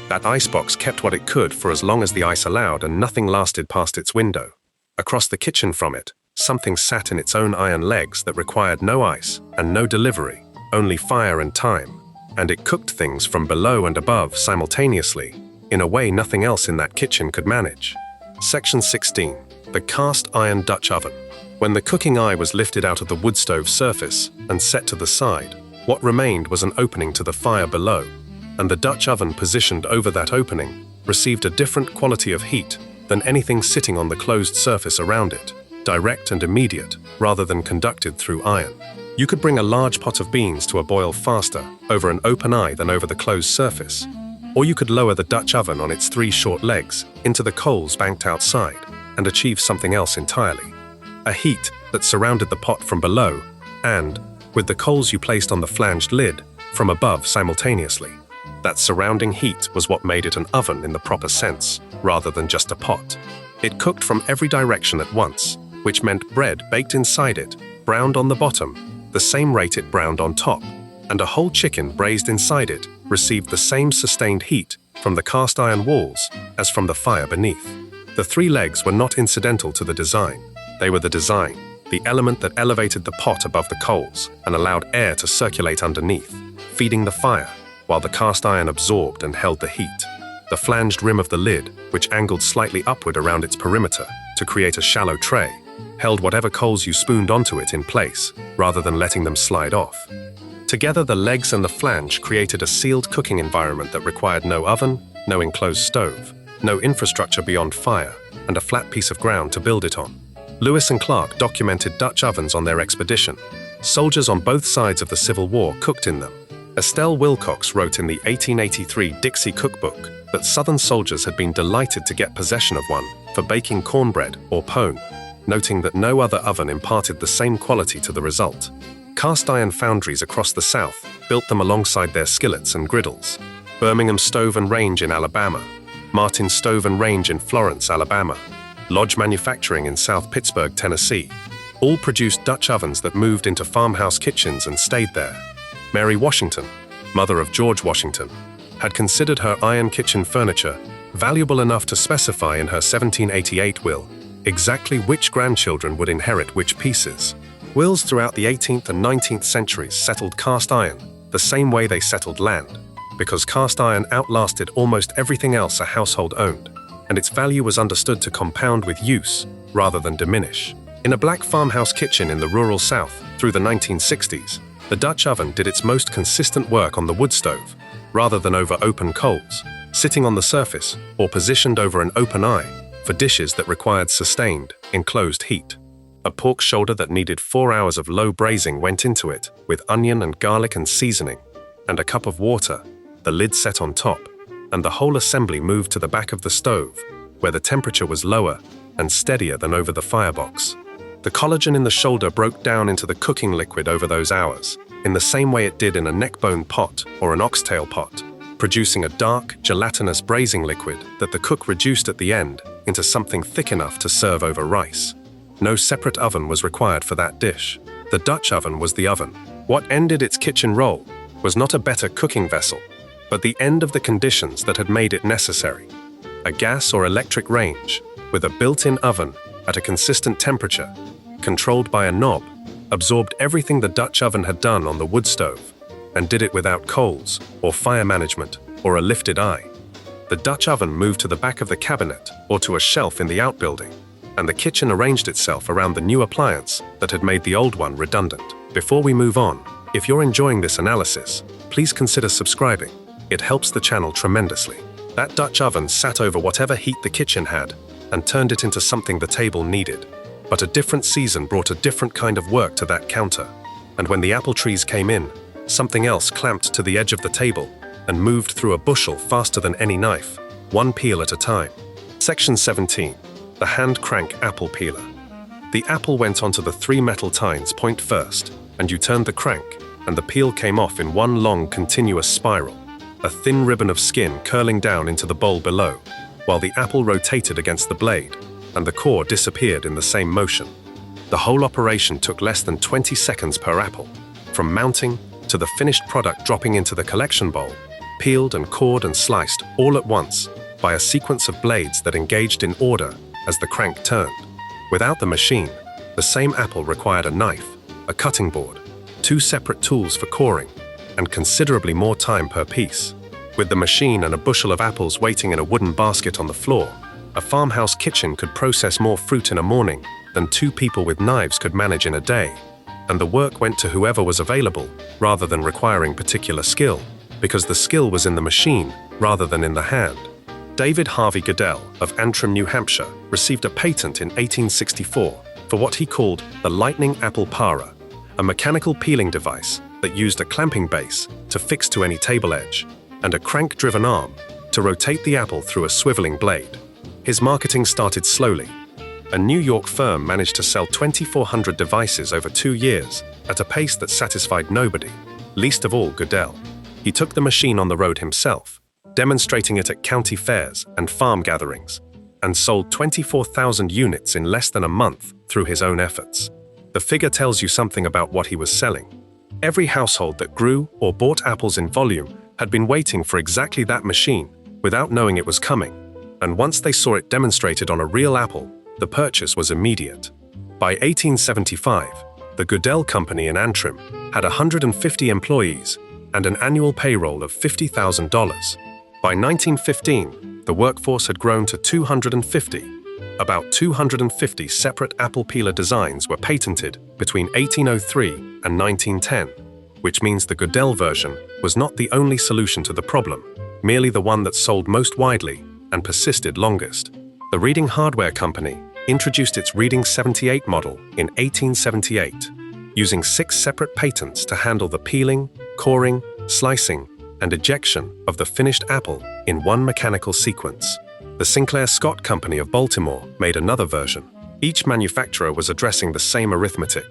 That icebox kept what it could for as long as the ice allowed, and nothing lasted past its window. Across the kitchen from it, something sat in its own iron legs that required no ice and no delivery, only fire and time, and it cooked things from below and above simultaneously, in a way nothing else in that kitchen could manage. Section 16. The cast iron Dutch oven. When the cooking eye was lifted out of the wood stove surface and set to the side, what remained was an opening to the fire below. and the Dutch oven positioned over that opening received a different quality of heat than anything sitting on the closed surface around it, direct and immediate rather than conducted through iron. You could bring a large pot of beans to a boil faster over an open eye than over the closed surface, or you could lower the Dutch oven on its 3 short legs into the coals banked outside and achieve something else entirely. A heat that surrounded the pot from below and, with the coals you placed on the flanged lid, from above simultaneously. That surrounding heat was what made it an oven in the proper sense, rather than just a pot. It cooked from every direction at once, which meant bread baked inside it, browned on the bottom, the same rate it browned on top, and a whole chicken braised inside it received the same sustained heat from the cast iron walls as from the fire beneath. The 3 legs were not incidental to the design. They were the design, the element that elevated the pot above the coals and allowed air to circulate underneath, feeding the fire, while the cast iron absorbed and held the heat. The flanged rim of the lid, which angled slightly upward around its perimeter to create a shallow tray, held whatever coals you spooned onto it in place, rather than letting them slide off. Together, the legs and the flange created a sealed cooking environment that required no oven, no enclosed stove, no infrastructure beyond fire, and a flat piece of ground to build it on. Lewis and Clark documented Dutch ovens on their expedition. Soldiers on both sides of the Civil War cooked in them. Estelle Wilcox wrote in the 1883 Dixie Cookbook that Southern soldiers had been delighted to get possession of one for baking cornbread or pone, noting that no other oven imparted the same quality to the result. Cast iron foundries across the South built them alongside their skillets and griddles. Birmingham Stove and Range in Alabama, Martin Stove and Range in Florence, Alabama, Lodge Manufacturing in South Pittsburgh, Tennessee, all produced Dutch ovens that moved into farmhouse kitchens and stayed there. Mary Washington, mother of George Washington, had considered her iron kitchen furniture valuable enough to specify in her 1788 will exactly which grandchildren would inherit which pieces. Wills throughout the 18th and 19th centuries settled cast iron the same way they settled land, because cast iron outlasted almost everything else a household owned, and its value was understood to compound with use rather than diminish. In a black farmhouse kitchen in the rural South through the 1960s, the Dutch oven did its most consistent work on the wood stove, rather than over open coals, sitting on the surface or positioned over an open eye for dishes that required sustained, enclosed heat. A pork shoulder that needed 4 hours of low braising went into it with onion and garlic and seasoning, and a cup of water, the lid set on top, and the whole assembly moved to the back of the stove, where the temperature was lower and steadier than over the firebox. The collagen in the shoulder broke down into the cooking liquid over those hours, in the same way it did in a neckbone pot or an oxtail pot, producing a dark, gelatinous braising liquid that the cook reduced at the end into something thick enough to serve over rice. No separate oven was required for that dish. The Dutch oven was the oven. What ended its kitchen role was not a better cooking vessel, but the end of the conditions that had made it necessary. A gas or electric range with a built-in oven at a consistent temperature, controlled by a knob, absorbed everything the Dutch oven had done on the wood stove, and did it without coals or fire management or a lifted eye. The Dutch oven moved to the back of the cabinet or to a shelf in the outbuilding, and the kitchen arranged itself around the new appliance that had made the old one redundant. Before we move on, if you're enjoying this analysis, please consider subscribing. It helps the channel tremendously. That Dutch oven sat over whatever heat the kitchen had and turned it into something the table needed. But a different season brought a different kind of work to that counter, and when the apple trees came in, something else clamped to the edge of the table and moved through a bushel faster than any knife, one peel at a time. Section 17. The hand crank apple peeler. The apple went onto the 3 metal tines point first, and you turned the crank, and the peel came off in one long continuous spiral, a thin ribbon of skin curling down into the bowl below, while the apple rotated against the blade, and the core disappeared in the same motion. The whole operation took less than 20 seconds per apple, from mounting to the finished product dropping into the collection bowl, peeled and cored and sliced all at once by a sequence of blades that engaged in order as the crank turned. Without the machine, the same apple required a knife, a cutting board, 2 separate tools for coring, and considerably more time per piece. With the machine and a bushel of apples waiting in a wooden basket on the floor, a farmhouse kitchen could process more fruit in a morning than 2 people with knives could manage in a day, and the work went to whoever was available rather than requiring particular skill. because the skill was in the machine rather than in the hand. David Harvey Goodell of Antrim, New Hampshire, received a patent in 1864 for what he called the lightning apple parer, a mechanical peeling device that used a clamping base to fix to any table edge and a crank-driven arm to rotate the apple through a swiveling blade. His marketing started slowly. A New York firm managed to sell 2,400 devices over 2 years at a pace that satisfied nobody, least of all Goodell. He took the machine on the road himself, demonstrating it at county fairs and farm gatherings, and sold 24,000 units in less than a month through his own efforts. The figure tells you something about what he was selling. Every household that grew or bought apples in volume had been waiting for exactly that machine without knowing it was coming, and once they saw it demonstrated on a real apple, the purchase was immediate. By 1875, the Goodell Company in Antrim had 150 employees and an annual payroll of $50,000. By 1915, the workforce had grown to 250. About 250 separate apple peeler designs were patented between 1803 and 1910, which means the Goodell version was not the only solution to the problem, merely the one that sold most widely and persisted longest. The Reading Hardware Company introduced its Reading 78 model in 1878, using 6 separate patents to handle the peeling, coring, slicing, and ejection of the finished apple in one mechanical sequence. The Sinclair Scott Company of Baltimore made another version. Each manufacturer was addressing the same arithmetic.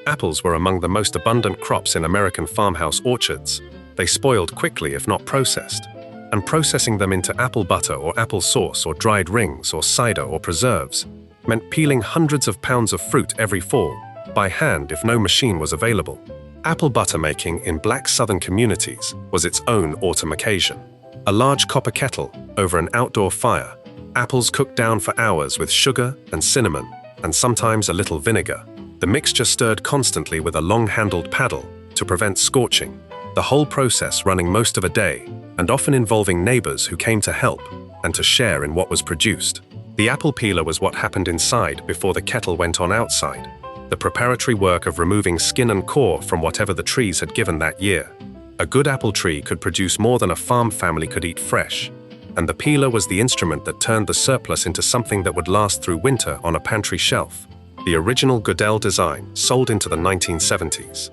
Apples were among the most abundant crops in American farmhouse orchards. They spoiled quickly if not processed, and processing them into apple butter or apple sauce or dried rings or cider or preserves meant peeling hundreds of pounds of fruit every fall, by hand if no machine was available. Apple butter making in black southern communities was its own autumn occasion. A large copper kettle over an outdoor fire, apples cooked down for hours with sugar and cinnamon, and sometimes a little vinegar. The mixture stirred constantly with a long-handled paddle to prevent scorching, the whole process running most of a day, and often involving neighbors who came to help and to share in what was produced. The apple peeler was what happened inside before the kettle went on outside, the preparatory work of removing skin and core from whatever the trees had given that year. A good apple tree could produce more than a farm family could eat fresh, and the peeler was the instrument that turned the surplus into something that would last through winter on a pantry shelf. The original Goodell design sold into the 1970s.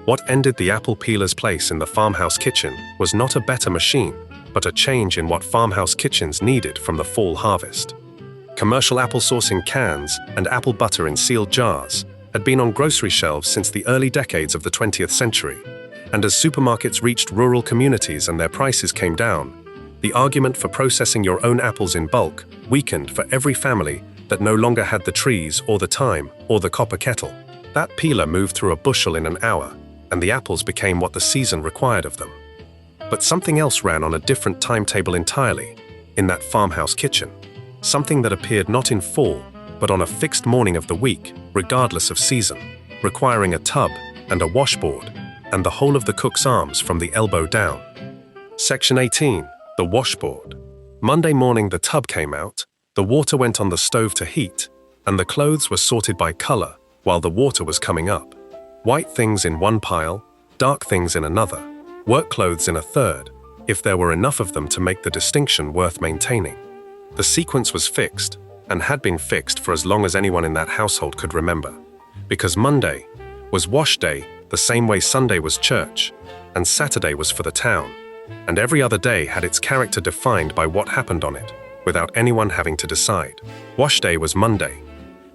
What ended the apple peeler's place in the farmhouse kitchen was not a better machine, but a change in what farmhouse kitchens needed from the fall harvest. Commercial applesauce in cans and apple butter in sealed jars had been on grocery shelves since the early decades of the 20th century, and as supermarkets reached rural communities and their prices came down, the argument for processing your own apples in bulk weakened for every family that no longer had the trees or the time or the copper kettle. That peeler moved through a bushel in an hour, and the apples became what the season required of them. But something else ran on a different timetable entirely, in that farmhouse kitchen. Something that appeared not in fall, but on a fixed morning of the week, regardless of season, requiring a tub and a washboard, and the whole of the cook's arms from the elbow down. Section 18, the washboard. Monday morning the tub came out, the water went on the stove to heat, and the clothes were sorted by color while the water was coming up. White things in one pile, dark things in another, work clothes in a third, if there were enough of them to make the distinction worth maintaining. The sequence was fixed, and had been fixed for as long as anyone in that household could remember, because Monday was wash day the same way Sunday was church, and Saturday was for the town, and every other day had its character defined by what happened on it, without anyone having to decide. Wash day was Monday.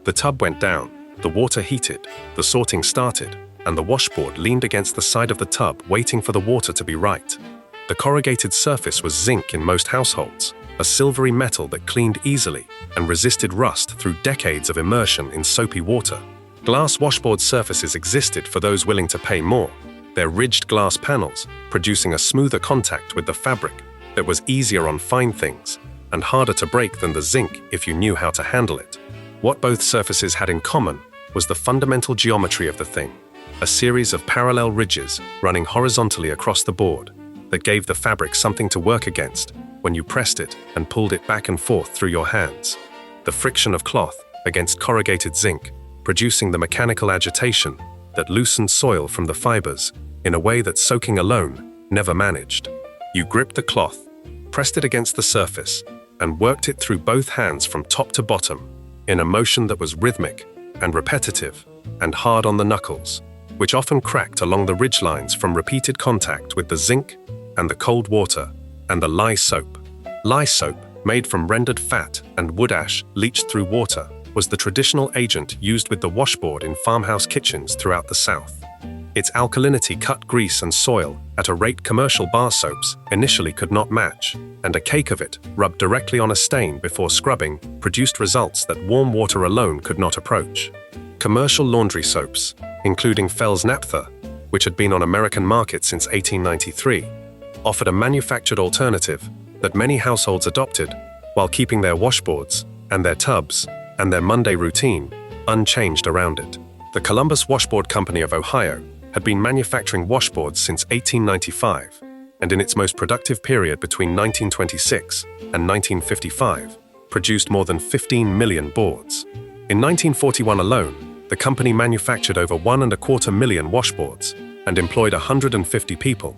The tub went down, the water heated, the sorting started, and the washboard leaned against the side of the tub waiting for the water to be right. The corrugated surface was zinc in most households, a silvery metal that cleaned easily and resisted rust through decades of immersion in soapy water. Glass washboard surfaces existed for those willing to pay more, their ridged glass panels producing a smoother contact with the fabric that was easier on fine things and harder to break than the zinc if you knew how to handle it. What both surfaces had in common was the fundamental geometry of the thing, a series of parallel ridges running horizontally across the board that gave the fabric something to work against when you pressed it and pulled it back and forth through your hands. The friction of cloth against corrugated zinc, producing the mechanical agitation that loosened soil from the fibers in a way that soaking alone never managed. You gripped the cloth, pressed it against the surface, and worked it through both hands from top to bottom, in a motion that was rhythmic and repetitive and hard on the knuckles, which often cracked along the ridgelines from repeated contact with the zinc and the cold water and the lye soap. Lye soap, made from rendered fat and wood ash leached through water, was the traditional agent used with the washboard in farmhouse kitchens throughout the South. Its alkalinity cut grease and soil at a rate commercial bar soaps initially could not match, and a cake of it, rubbed directly on a stain before scrubbing, produced results that warm water alone could not approach. Commercial laundry soaps, including Fell's Naphtha, which had been on American market since 1893, offered a manufactured alternative that many households adopted while keeping their washboards and their tubs and their Monday routine unchanged around it. The Columbus Washboard Company of Ohio had been manufacturing washboards since 1895, and in its most productive period between 1926 and 1955, produced more than 15 million boards. In 1941 alone, the company manufactured over 1.25 million washboards and employed 150 people,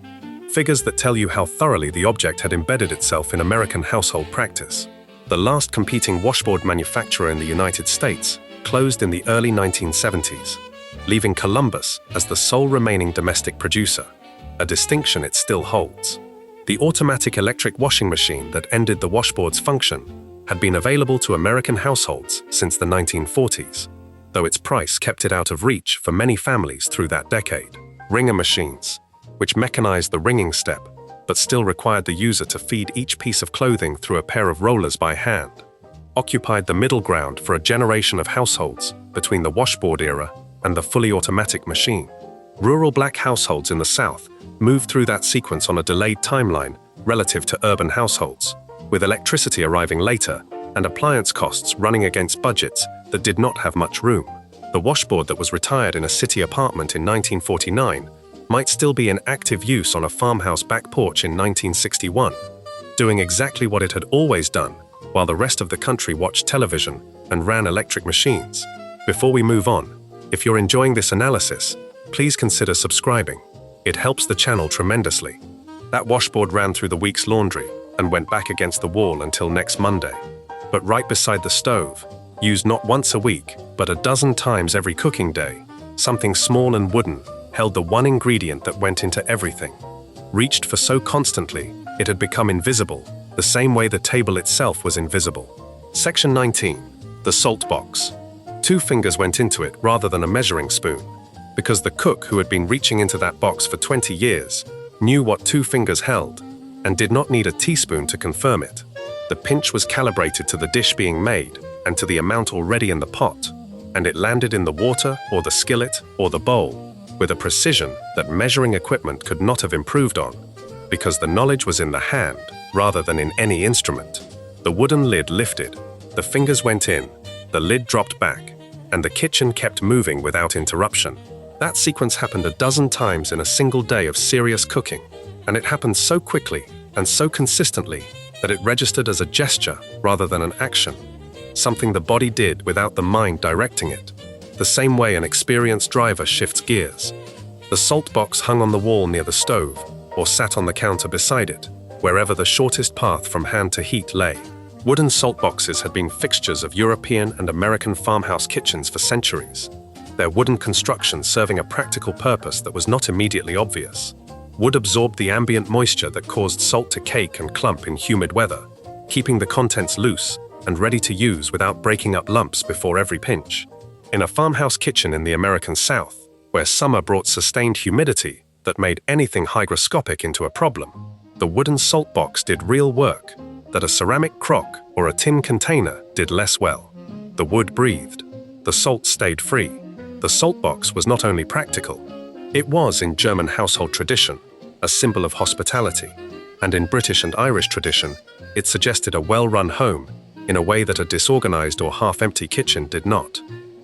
figures that tell you how thoroughly the object had embedded itself in American household practice. The last competing washboard manufacturer in the United States closed in the early 1970s, leaving Columbus as the sole remaining domestic producer, a distinction it still holds. The automatic electric washing machine that ended the washboard's function had been available to American households since the 1940s, though its price kept it out of reach for many families through that decade. Wringer machines, which mechanized the wringing step, but still required the user to feed each piece of clothing through a pair of rollers by hand, occupied the middle ground for a generation of households between the washboard era and the fully automatic machine. Rural black households in the South moved through that sequence on a delayed timeline relative to urban households, with electricity arriving later and appliance costs running against budgets that did not have much room. The washboard that was retired in a city apartment in 1949 might still be in active use on a farmhouse back porch in 1961, doing exactly what it had always done while the rest of the country watched television and ran electric machines. Before we move on, if you're enjoying this analysis, please consider subscribing. It helps the channel tremendously. That washboard ran through the week's laundry and went back against the wall until next Monday. But right beside the stove, used not once a week, but a dozen times every cooking day, something small and wooden held the one ingredient that went into everything. Reached for so constantly, it had become invisible, the same way the table itself was invisible. Section 19. The salt box. 2 fingers went into it rather than a measuring spoon, because the cook who had been reaching into that box for 20 years knew what 2 fingers held and did not need a teaspoon to confirm it. The pinch was calibrated to the dish being made and to the amount already in the pot, and it landed in the water or the skillet or the bowl with a precision that measuring equipment could not have improved on, because the knowledge was in the hand rather than in any instrument. The wooden lid lifted, the fingers went in, the lid dropped back, and the kitchen kept moving without interruption. That sequence happened a dozen times in a single day of serious cooking, and it happened so quickly and so consistently that it registered as a gesture rather than an action, something the body did without the mind directing it, the same way an experienced driver shifts gears. The salt box hung on the wall near the stove or sat on the counter beside it, wherever the shortest path from hand to heat lay. Wooden salt boxes had been fixtures of European and American farmhouse kitchens for centuries, their wooden construction serving a practical purpose that was not immediately obvious. Wood absorbed the ambient moisture that caused salt to cake and clump in humid weather, keeping the contents loose and ready to use without breaking up lumps before every pinch. In a farmhouse kitchen in the American South, where summer brought sustained humidity that made anything hygroscopic into a problem, the wooden salt box did real work that a ceramic crock or a tin container did less well. The wood breathed. The salt stayed free. The salt box was not only practical, it was, in German household tradition, a symbol of hospitality, and in British and Irish tradition, it suggested a well-run home in a way that a disorganized or half-empty kitchen did not.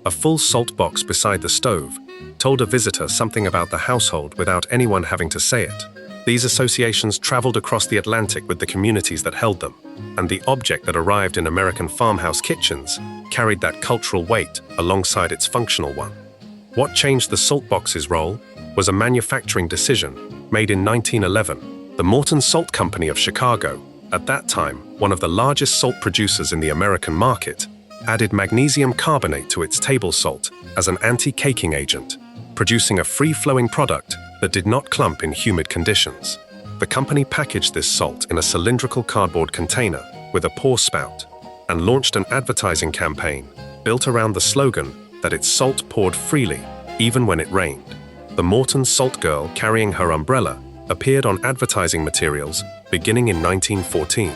A full salt box beside the stove told a visitor something about the household without anyone having to say it. These associations traveled across the Atlantic with the communities that held them, and the object that arrived in American farmhouse kitchens carried that cultural weight alongside its functional one. What changed the salt box's role was a manufacturing decision Made in 1911, the Morton Salt Company of Chicago, at that time one of the largest salt producers in the American market, added magnesium carbonate to its table salt as an anti-caking agent, producing a free-flowing product that did not clump in humid conditions. The company packaged this salt in a cylindrical cardboard container with a pour spout and launched an advertising campaign built around the slogan that its salt poured freely, even when it rained. The Morton Salt Girl carrying her umbrella appeared on advertising materials beginning in 1914.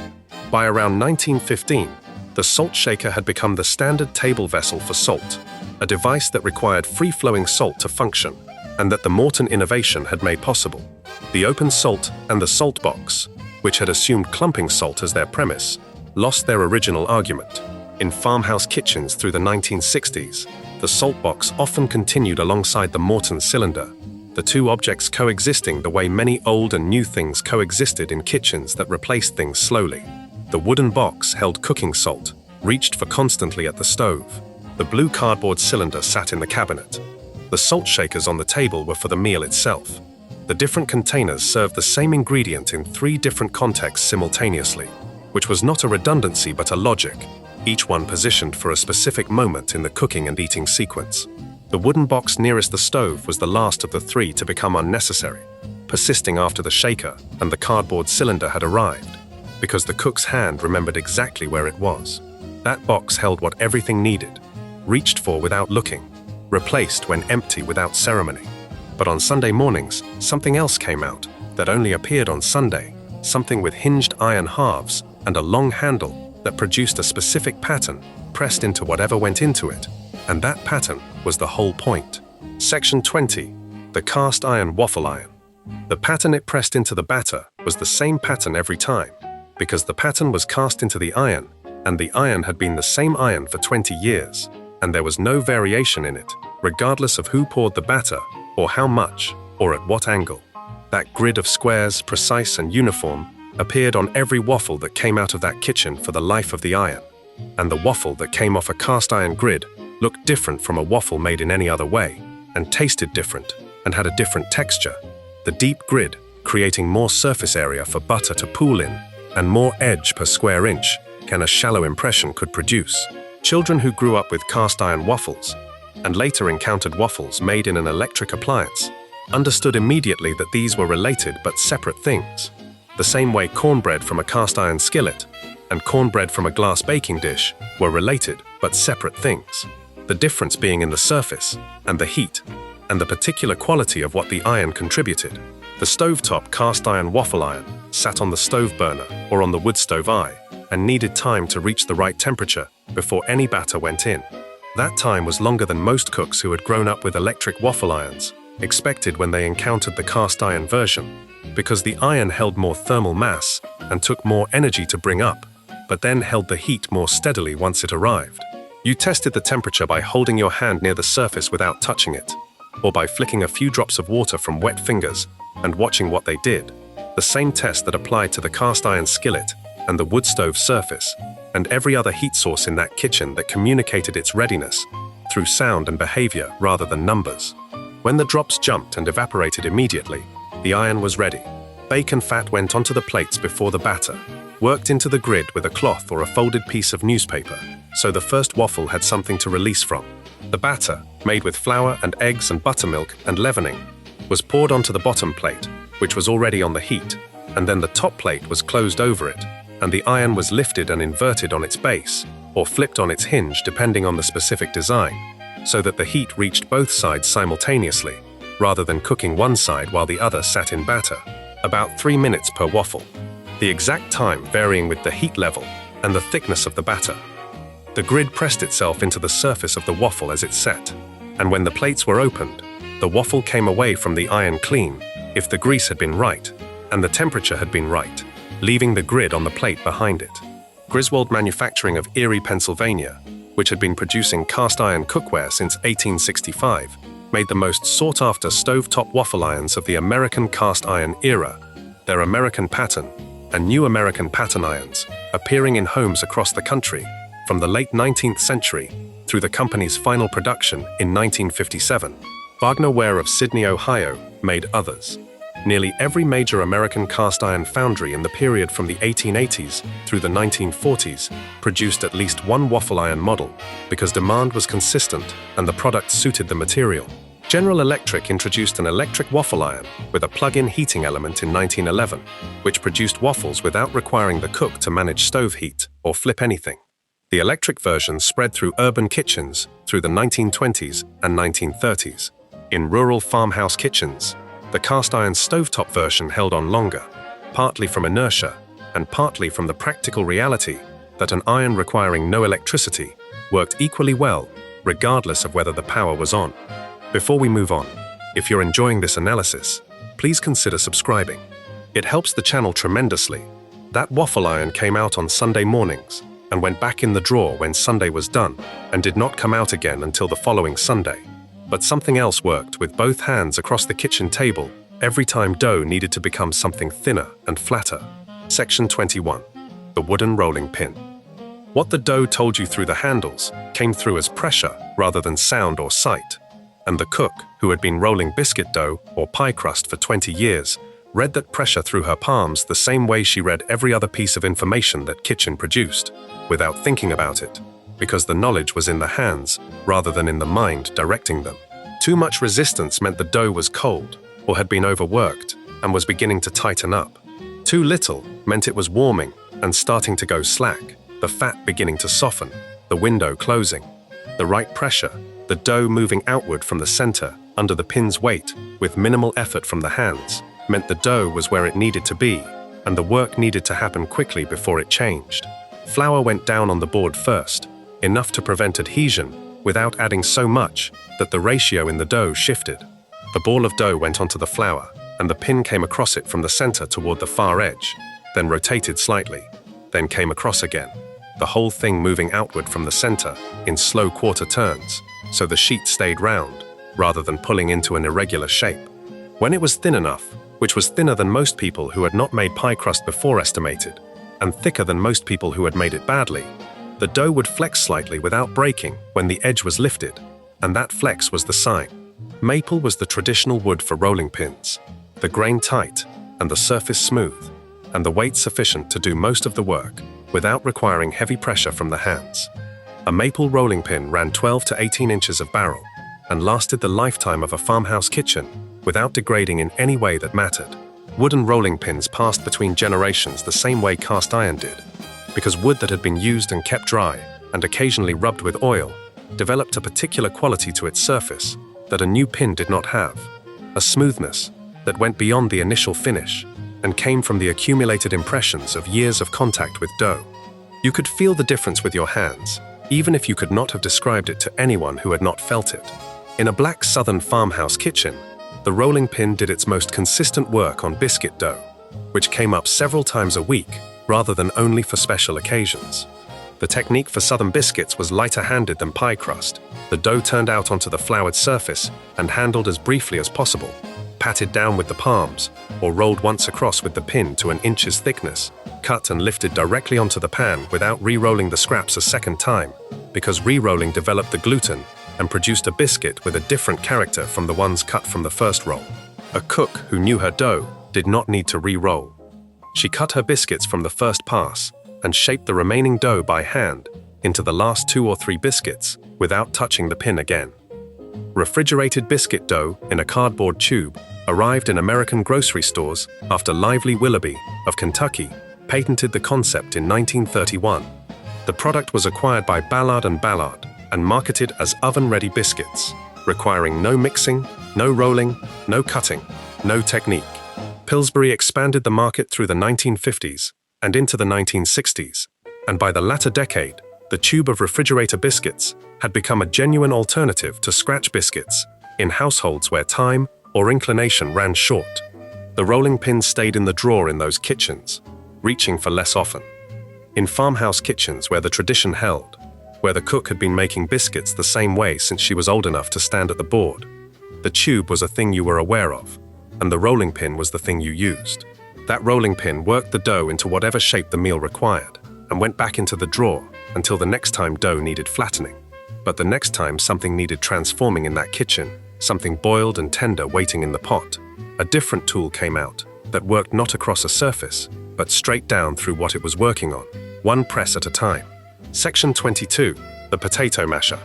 By around 1915, the salt shaker had become the standard table vessel for salt, a device that required free-flowing salt to function, and that the Morton innovation had made possible. The open salt and the salt box, which had assumed clumping salt as their premise, lost their original argument. In farmhouse kitchens through the 1960s, the salt box often continued alongside the Morton cylinder, the two objects coexisting the way many old and new things coexisted in kitchens that replaced things slowly. The wooden box held cooking salt, reached for constantly at the stove. The blue cardboard cylinder sat in the cabinet. The salt shakers on the table were for the meal itself. The different containers served the same ingredient in 3 different contexts simultaneously, which was not a redundancy but a logic, each one positioned for a specific moment in the cooking and eating sequence. The wooden box nearest the stove was the last of the 3 to become unnecessary, persisting after the shaker and the cardboard cylinder had arrived, because the cook's hand remembered exactly where it was. That box held what everything needed, reached for without looking, replaced when empty without ceremony. But on Sunday mornings, something else came out that only appeared on Sunday, something with hinged iron halves and a long handle that produced a specific pattern pressed into whatever went into it, and that pattern was the whole point. Section 20. The cast iron waffle iron. The pattern it pressed into the batter was the same pattern every time, because the pattern was cast into the iron, and the iron had been the same iron for 20 years, and there was no variation in it, regardless of who poured the batter, or how much, or at what angle. That grid of squares, precise and uniform, appeared on every waffle that came out of that kitchen for the life of the iron, and the waffle that came off a cast iron grid looked different from a waffle made in any other way, and tasted different, and had a different texture. The deep grid, creating more surface area for butter to pool in, and more edge per square inch than a shallow impression could produce. Children who grew up with cast iron waffles, and later encountered waffles made in an electric appliance, understood immediately that these were related but separate things. The same way cornbread from a cast iron skillet and cornbread from a glass baking dish were related but separate things. The difference being in the surface, and the heat, and the particular quality of what the iron contributed. The stovetop cast iron waffle iron sat on the stove burner or on the wood stove eye and needed time to reach the right temperature before any batter went in. That time was longer than most cooks who had grown up with electric waffle irons expected when they encountered the cast iron version, because the iron held more thermal mass and took more energy to bring up, but then held the heat more steadily once it arrived. You tested the temperature by holding your hand near the surface without touching it, or by flicking a few drops of water from wet fingers and watching what they did, the same test that applied to the cast iron skillet and the wood stove surface, and every other heat source in that kitchen that communicated its readiness through sound and behavior rather than numbers. When the drops jumped and evaporated immediately, the iron was ready. Bacon fat went onto the plates before the batter, worked into the grid with a cloth or a folded piece of newspaper, so the first waffle had something to release from. The batter, made with flour and eggs and buttermilk and leavening, was poured onto the bottom plate, which was already on the heat, and then the top plate was closed over it, and the iron was lifted and inverted on its base, or flipped on its hinge depending on the specific design, so that the heat reached both sides simultaneously, rather than cooking one side while the other sat in batter. About 3 minutes per waffle, the exact time varying with the heat level and the thickness of the batter. The grid pressed itself into the surface of the waffle as it set, and when the plates were opened, the waffle came away from the iron clean, if the grease had been right, and the temperature had been right, leaving the grid on the plate behind it. Griswold Manufacturing of Erie, Pennsylvania, which had been producing cast iron cookware since 1865, made the most sought-after stovetop waffle irons of the American cast iron era, their American pattern, and new American pattern irons, appearing in homes across the country from the late 19th century through the company's final production in 1957. Wagner Ware of Sydney, Ohio, made others. Nearly every major American cast iron foundry in the period from the 1880s through the 1940s produced at least one waffle iron model because demand was consistent and the product suited the material. General Electric introduced an electric waffle iron with a plug-in heating element in 1911, which produced waffles without requiring the cook to manage stove heat or flip anything. The electric version spread through urban kitchens through the 1920s and 1930s. In rural farmhouse kitchens, the cast iron stovetop version held on longer, partly from inertia and partly from the practical reality that an iron requiring no electricity worked equally well regardless of whether the power was on. Before we move on, if you're enjoying this analysis, please consider subscribing. It helps the channel tremendously. That waffle iron came out on Sunday mornings and went back in the drawer when Sunday was done and did not come out again until the following Sunday. But something else worked with both hands across the kitchen table every time dough needed to become something thinner and flatter. Section 21. The wooden rolling pin. What the dough told you through the handles came through as pressure rather than sound or sight. And the cook, who had been rolling biscuit dough or pie crust for 20 years, read that pressure through her palms the same way she read every other piece of information that kitchen produced, without thinking about it, because the knowledge was in the hands rather than in the mind directing them. Too much resistance meant the dough was cold or had been overworked and was beginning to tighten up. Too little meant it was warming and starting to go slack, the fat beginning to soften, the window closing. The right pressure, the dough moving outward from the center under the pin's weight with minimal effort from the hands, meant the dough was where it needed to be and the work needed to happen quickly before it changed. Flour went down on the board first, enough to prevent adhesion without adding so much that the ratio in the dough shifted. The ball of dough went onto the flour and the pin came across it from the center toward the far edge, then rotated slightly, then came across again, the whole thing moving outward from the center in slow quarter turns, so the sheet stayed round rather than pulling into an irregular shape. When it was thin enough, which was thinner than most people who had not made pie crust before estimated, and thicker than most people who had made it badly, the dough would flex slightly without breaking when the edge was lifted, and that flex was the sign. Maple was the traditional wood for rolling pins, the grain tight and the surface smooth, and the weight sufficient to do most of the work without requiring heavy pressure from the hands. A maple rolling pin ran 12 to 18 inches of barrel and lasted the lifetime of a farmhouse kitchen without degrading in any way that mattered. Wooden rolling pins passed between generations the same way cast iron did, because wood that had been used and kept dry and occasionally rubbed with oil developed a particular quality to its surface that a new pin did not have, a smoothness that went beyond the initial finish and came from the accumulated impressions of years of contact with dough. You could feel the difference with your hands, even if you could not have described it to anyone who had not felt it. In a black southern farmhouse kitchen, the rolling pin did its most consistent work on biscuit dough, which came up several times a week rather than only for special occasions. The technique for southern biscuits was lighter-handed than pie crust. The dough turned out onto the floured surface and handled as briefly as possible, patted down with the palms, or rolled once across with the pin to an inch's thickness, cut and lifted directly onto the pan without re-rolling the scraps a second time, because re-rolling developed the gluten and produced a biscuit with a different character from the ones cut from the first roll. A cook who knew her dough did not need to re-roll. She cut her biscuits from the first pass and shaped the remaining dough by hand into the last 2 or 3 biscuits without touching the pin again. Refrigerated biscuit dough in a cardboard tube arrived in American grocery stores after Lively Willoughby of Kentucky patented the concept in 1931. The product was acquired by Ballard & Ballard and marketed as oven-ready biscuits, requiring no mixing, no rolling, no cutting, no technique. Pillsbury expanded the market through the 1950s and into the 1960s, and by the latter decade, the tube of refrigerator biscuits had become a genuine alternative to scratch biscuits in households where time or inclination ran short. The rolling pin stayed in the drawer in those kitchens, reaching for less often. In farmhouse kitchens where the tradition held, where the cook had been making biscuits the same way since she was old enough to stand at the board, the tube was a thing you were aware of, and the rolling pin was the thing you used. That rolling pin worked the dough into whatever shape the meal required, and went back into the drawer until the next time dough needed flattening. But the next time something needed transforming in that kitchen, something boiled and tender waiting in the pot. A different tool came out that worked not across a surface, but straight down through what it was working on, one press at a time. Section 22, the potato masher.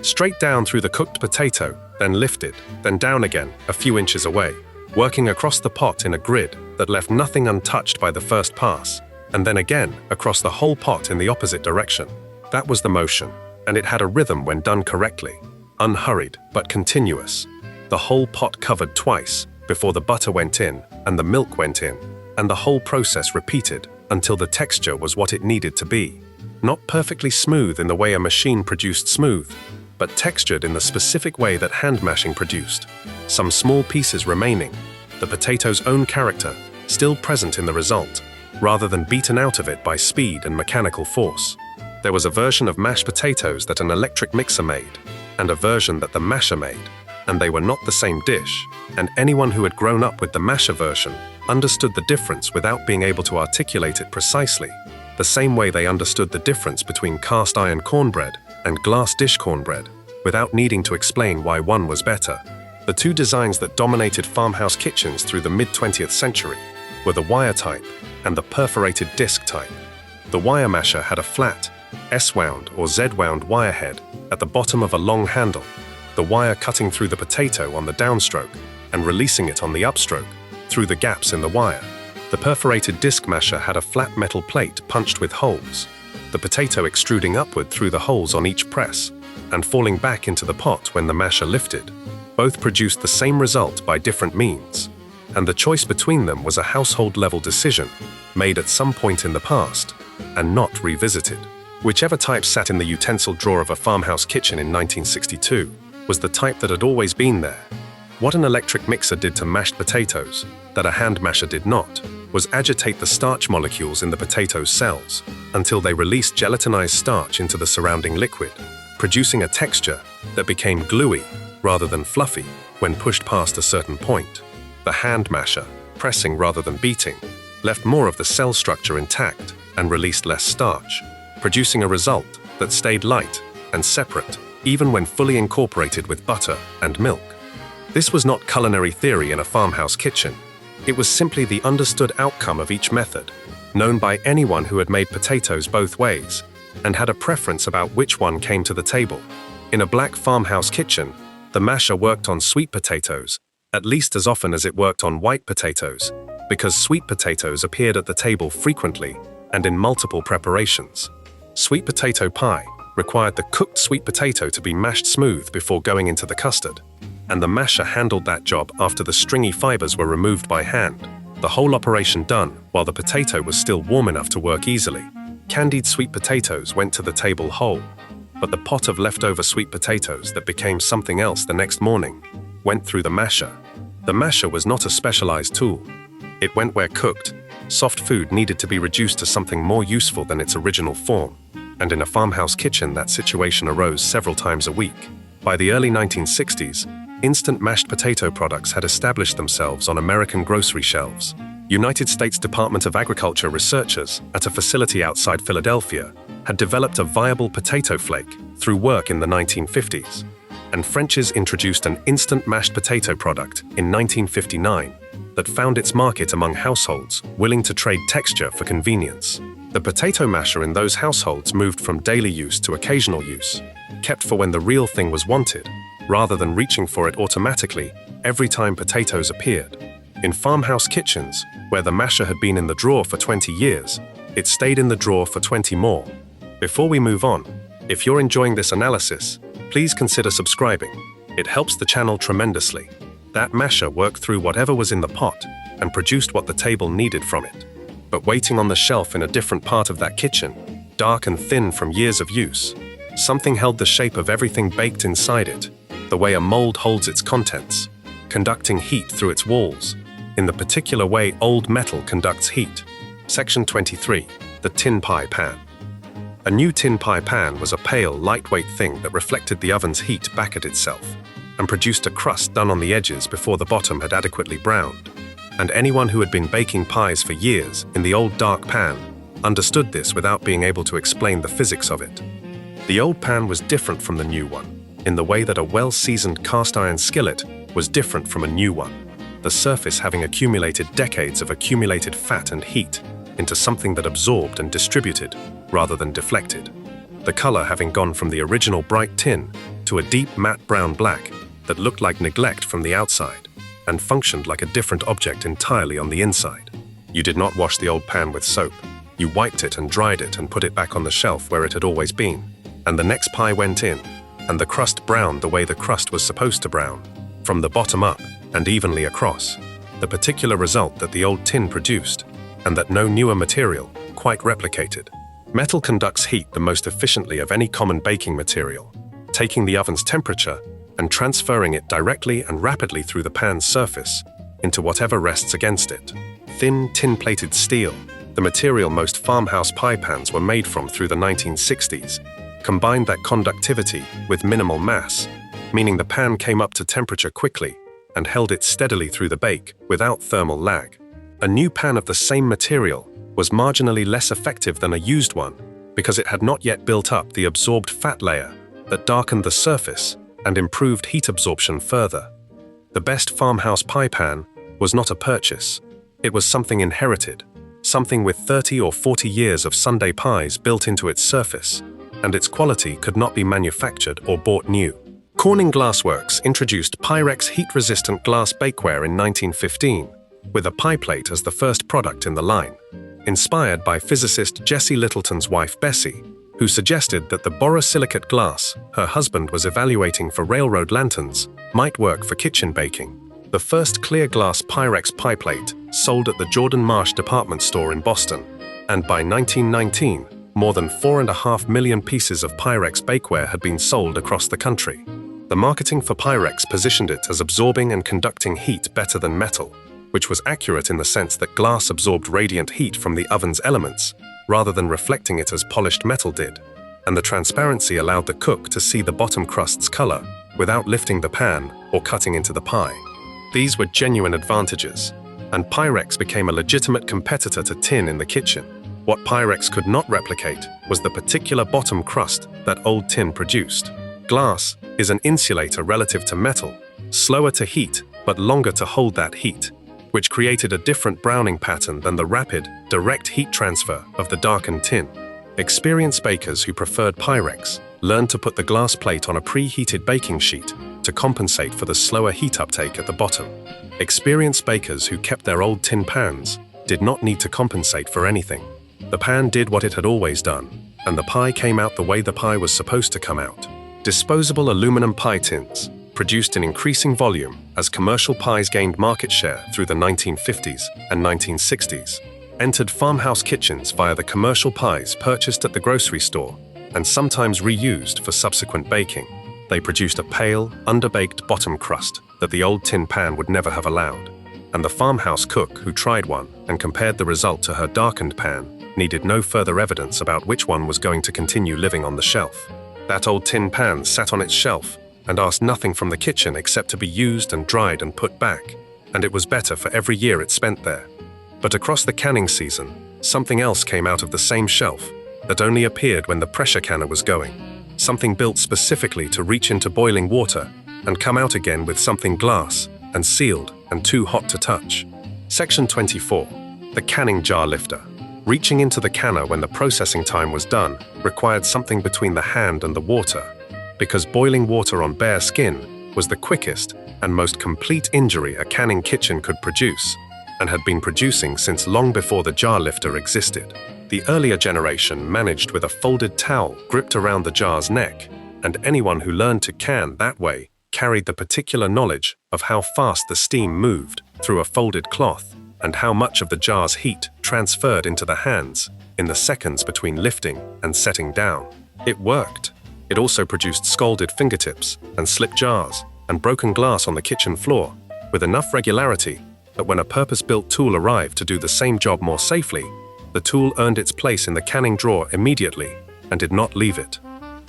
Straight down through the cooked potato, then lifted, then down again, a few inches away, working across the pot in a grid that left nothing untouched by the first pass, and then again across the whole pot in the opposite direction. That was the motion, and it had a rhythm when done correctly, unhurried but continuous. The whole pot covered twice before the butter went in and the milk went in, and the whole process repeated until the texture was what it needed to be. Not perfectly smooth in the way a machine produced smooth, but textured in the specific way that hand mashing produced. Some small pieces remaining, the potato's own character, still present in the result, rather than beaten out of it by speed and mechanical force. There was a version of mashed potatoes that an electric mixer made, and a version that the masher made, and they were not the same dish, and anyone who had grown up with the masher version understood the difference without being able to articulate it precisely, the same way they understood the difference between cast iron cornbread and glass dish cornbread, without needing to explain why one was better. The two designs that dominated farmhouse kitchens through the mid-20th century were the wire type and the perforated disc type. The wire masher had a flat, S-wound or Z-wound wire head at the bottom of a long handle, the wire cutting through the potato on the downstroke and releasing it on the upstroke through the gaps in the wire. The perforated disc masher had a flat metal plate punched with holes, the potato extruding upward through the holes on each press and falling back into the pot when the masher lifted. Both produced the same result by different means, and the choice between them was a household-level decision made at some point in the past and not revisited. Whichever type sat in the utensil drawer of a farmhouse kitchen in 1962 was the type that had always been there. What an electric mixer did to mashed potatoes, that a hand masher did not, was agitate the starch molecules in the potato's cells until they released gelatinized starch into the surrounding liquid, producing a texture that became gluey rather than fluffy when pushed past a certain point. The hand masher, pressing rather than beating, left more of the cell structure intact and released less starch, producing a result that stayed light and separate even when fully incorporated with butter and milk. This was not culinary theory in a farmhouse kitchen. It was simply the understood outcome of each method, known by anyone who had made potatoes both ways and had a preference about which one came to the table. In a black farmhouse kitchen, the masher worked on sweet potatoes at least as often as it worked on white potatoes, because sweet potatoes appeared at the table frequently and in multiple preparations. Sweet potato pie required the cooked sweet potato to be mashed smooth before going into the custard, and the masher handled that job after the stringy fibers were removed by hand, the whole operation done while the potato was still warm enough to work easily. Candied sweet potatoes went to the table whole, but the pot of leftover sweet potatoes that became something else the next morning went through the masher. The masher was not a specialized tool. It went where cooked, soft food needed to be reduced to something more useful than its original form, and in a farmhouse kitchen that situation arose several times a week. By the early 1960s, instant mashed potato products had established themselves on American grocery shelves. United States Department of Agriculture researchers at a facility outside Philadelphia had developed a viable potato flake through work in the 1950s, and French's introduced an instant mashed potato product in 1959 that found its market among households willing to trade texture for convenience. The potato masher in those households moved from daily use to occasional use, kept for when the real thing was wanted, rather than reaching for it automatically every time potatoes appeared. In farmhouse kitchens, where the masher had been in the drawer for 20 years, it stayed in the drawer for 20 more. Before we move on, if you're enjoying this analysis, please consider subscribing. It helps the channel tremendously. That masher worked through whatever was in the pot and produced what the table needed from it. But waiting on the shelf in a different part of that kitchen, dark and thin from years of use, something held the shape of everything baked inside it, the way a mold holds its contents, conducting heat through its walls, in the particular way old metal conducts heat. Section 23, the tin pie pan. A new tin pie pan was a pale, lightweight thing that reflected the oven's heat back at itself and produced a crust done on the edges before the bottom had adequately browned. And anyone who had been baking pies for years in the old dark pan understood this without being able to explain the physics of it. The old pan was different from the new one. in the way that a well-seasoned cast iron skillet was different from a new one, the surface having accumulated decades of accumulated fat and heat into something that absorbed and distributed rather than deflected. The color having gone from the original bright tin to a deep matte brown black that looked like neglect from the outside and functioned like a different object entirely on the inside. You did not wash the old pan with soap. You wiped it and dried it and put it back on the shelf where it had always been. And the next pie went in, and the crust browned the way the crust was supposed to brown, from the bottom up and evenly across, the particular result that the old tin produced, and that no newer material quite replicated. Metal conducts heat the most efficiently of any common baking material, taking the oven's temperature and transferring it directly and rapidly through the pan's surface into whatever rests against it. Thin, tin-plated steel, the material most farmhouse pie pans were made from through the 1960s, combined that conductivity with minimal mass, meaning the pan came up to temperature quickly and held it steadily through the bake without thermal lag. A new pan of the same material was marginally less effective than a used one because it had not yet built up the absorbed fat layer that darkened the surface and improved heat absorption further. The best farmhouse pie pan was not a purchase. It was something inherited, something with 30 or 40 years of Sunday pies built into its surface, and its quality could not be manufactured or bought new. Corning Glassworks introduced Pyrex heat-resistant glass bakeware in 1915, with a pie plate as the first product in the line, inspired by physicist Jessie Littleton's wife Bessie, who suggested that the borosilicate glass her husband was evaluating for railroad lanterns might work for kitchen baking. The first clear glass Pyrex pie plate sold at the Jordan Marsh department store in Boston, and by 1919, more than 4.5 million pieces of Pyrex bakeware had been sold across the country. The marketing for Pyrex positioned it as absorbing and conducting heat better than metal, which was accurate in the sense that glass absorbed radiant heat from the oven's elements, rather than reflecting it as polished metal did, and the transparency allowed the cook to see the bottom crust's color without lifting the pan or cutting into the pie. These were genuine advantages, and Pyrex became a legitimate competitor to tin in the kitchen. What Pyrex could not replicate was the particular bottom crust that old tin produced. Glass is an insulator relative to metal, slower to heat but longer to hold that heat, which created a different browning pattern than the rapid, direct heat transfer of the darkened tin. Experienced bakers who preferred Pyrex learned to put the glass plate on a preheated baking sheet to compensate for the slower heat uptake at the bottom. Experienced bakers who kept their old tin pans did not need to compensate for anything. The pan did what it had always done, and the pie came out the way the pie was supposed to come out. Disposable aluminum pie tins, produced in increasing volume as commercial pies gained market share through the 1950s and 1960s, entered farmhouse kitchens via the commercial pies purchased at the grocery store and sometimes reused for subsequent baking. They produced a pale, underbaked bottom crust that the old tin pan would never have allowed, and the farmhouse cook who tried one and compared the result to her darkened pan needed no further evidence about which one was going to continue living on the shelf. That old tin pan sat on its shelf and asked nothing from the kitchen except to be used and dried and put back, and it was better for every year it spent there. But across the canning season, something else came out of the same shelf that only appeared when the pressure canner was going. Something built specifically to reach into boiling water and come out again with something glass and sealed and too hot to touch. Section 24. The canning jar lifter. Reaching into the canner when the processing time was done required something between the hand and the water, because boiling water on bare skin was the quickest and most complete injury a canning kitchen could produce, and had been producing since long before the jar lifter existed. The earlier generation managed with a folded towel gripped around the jar's neck, and anyone who learned to can that way carried the particular knowledge of how fast the steam moved through a folded cloth and how much of the jar's heat transferred into the hands in the seconds between lifting and setting down. It worked. It also produced scalded fingertips and slipped jars and broken glass on the kitchen floor with enough regularity that when a purpose-built tool arrived to do the same job more safely, the tool earned its place in the canning drawer immediately and did not leave it.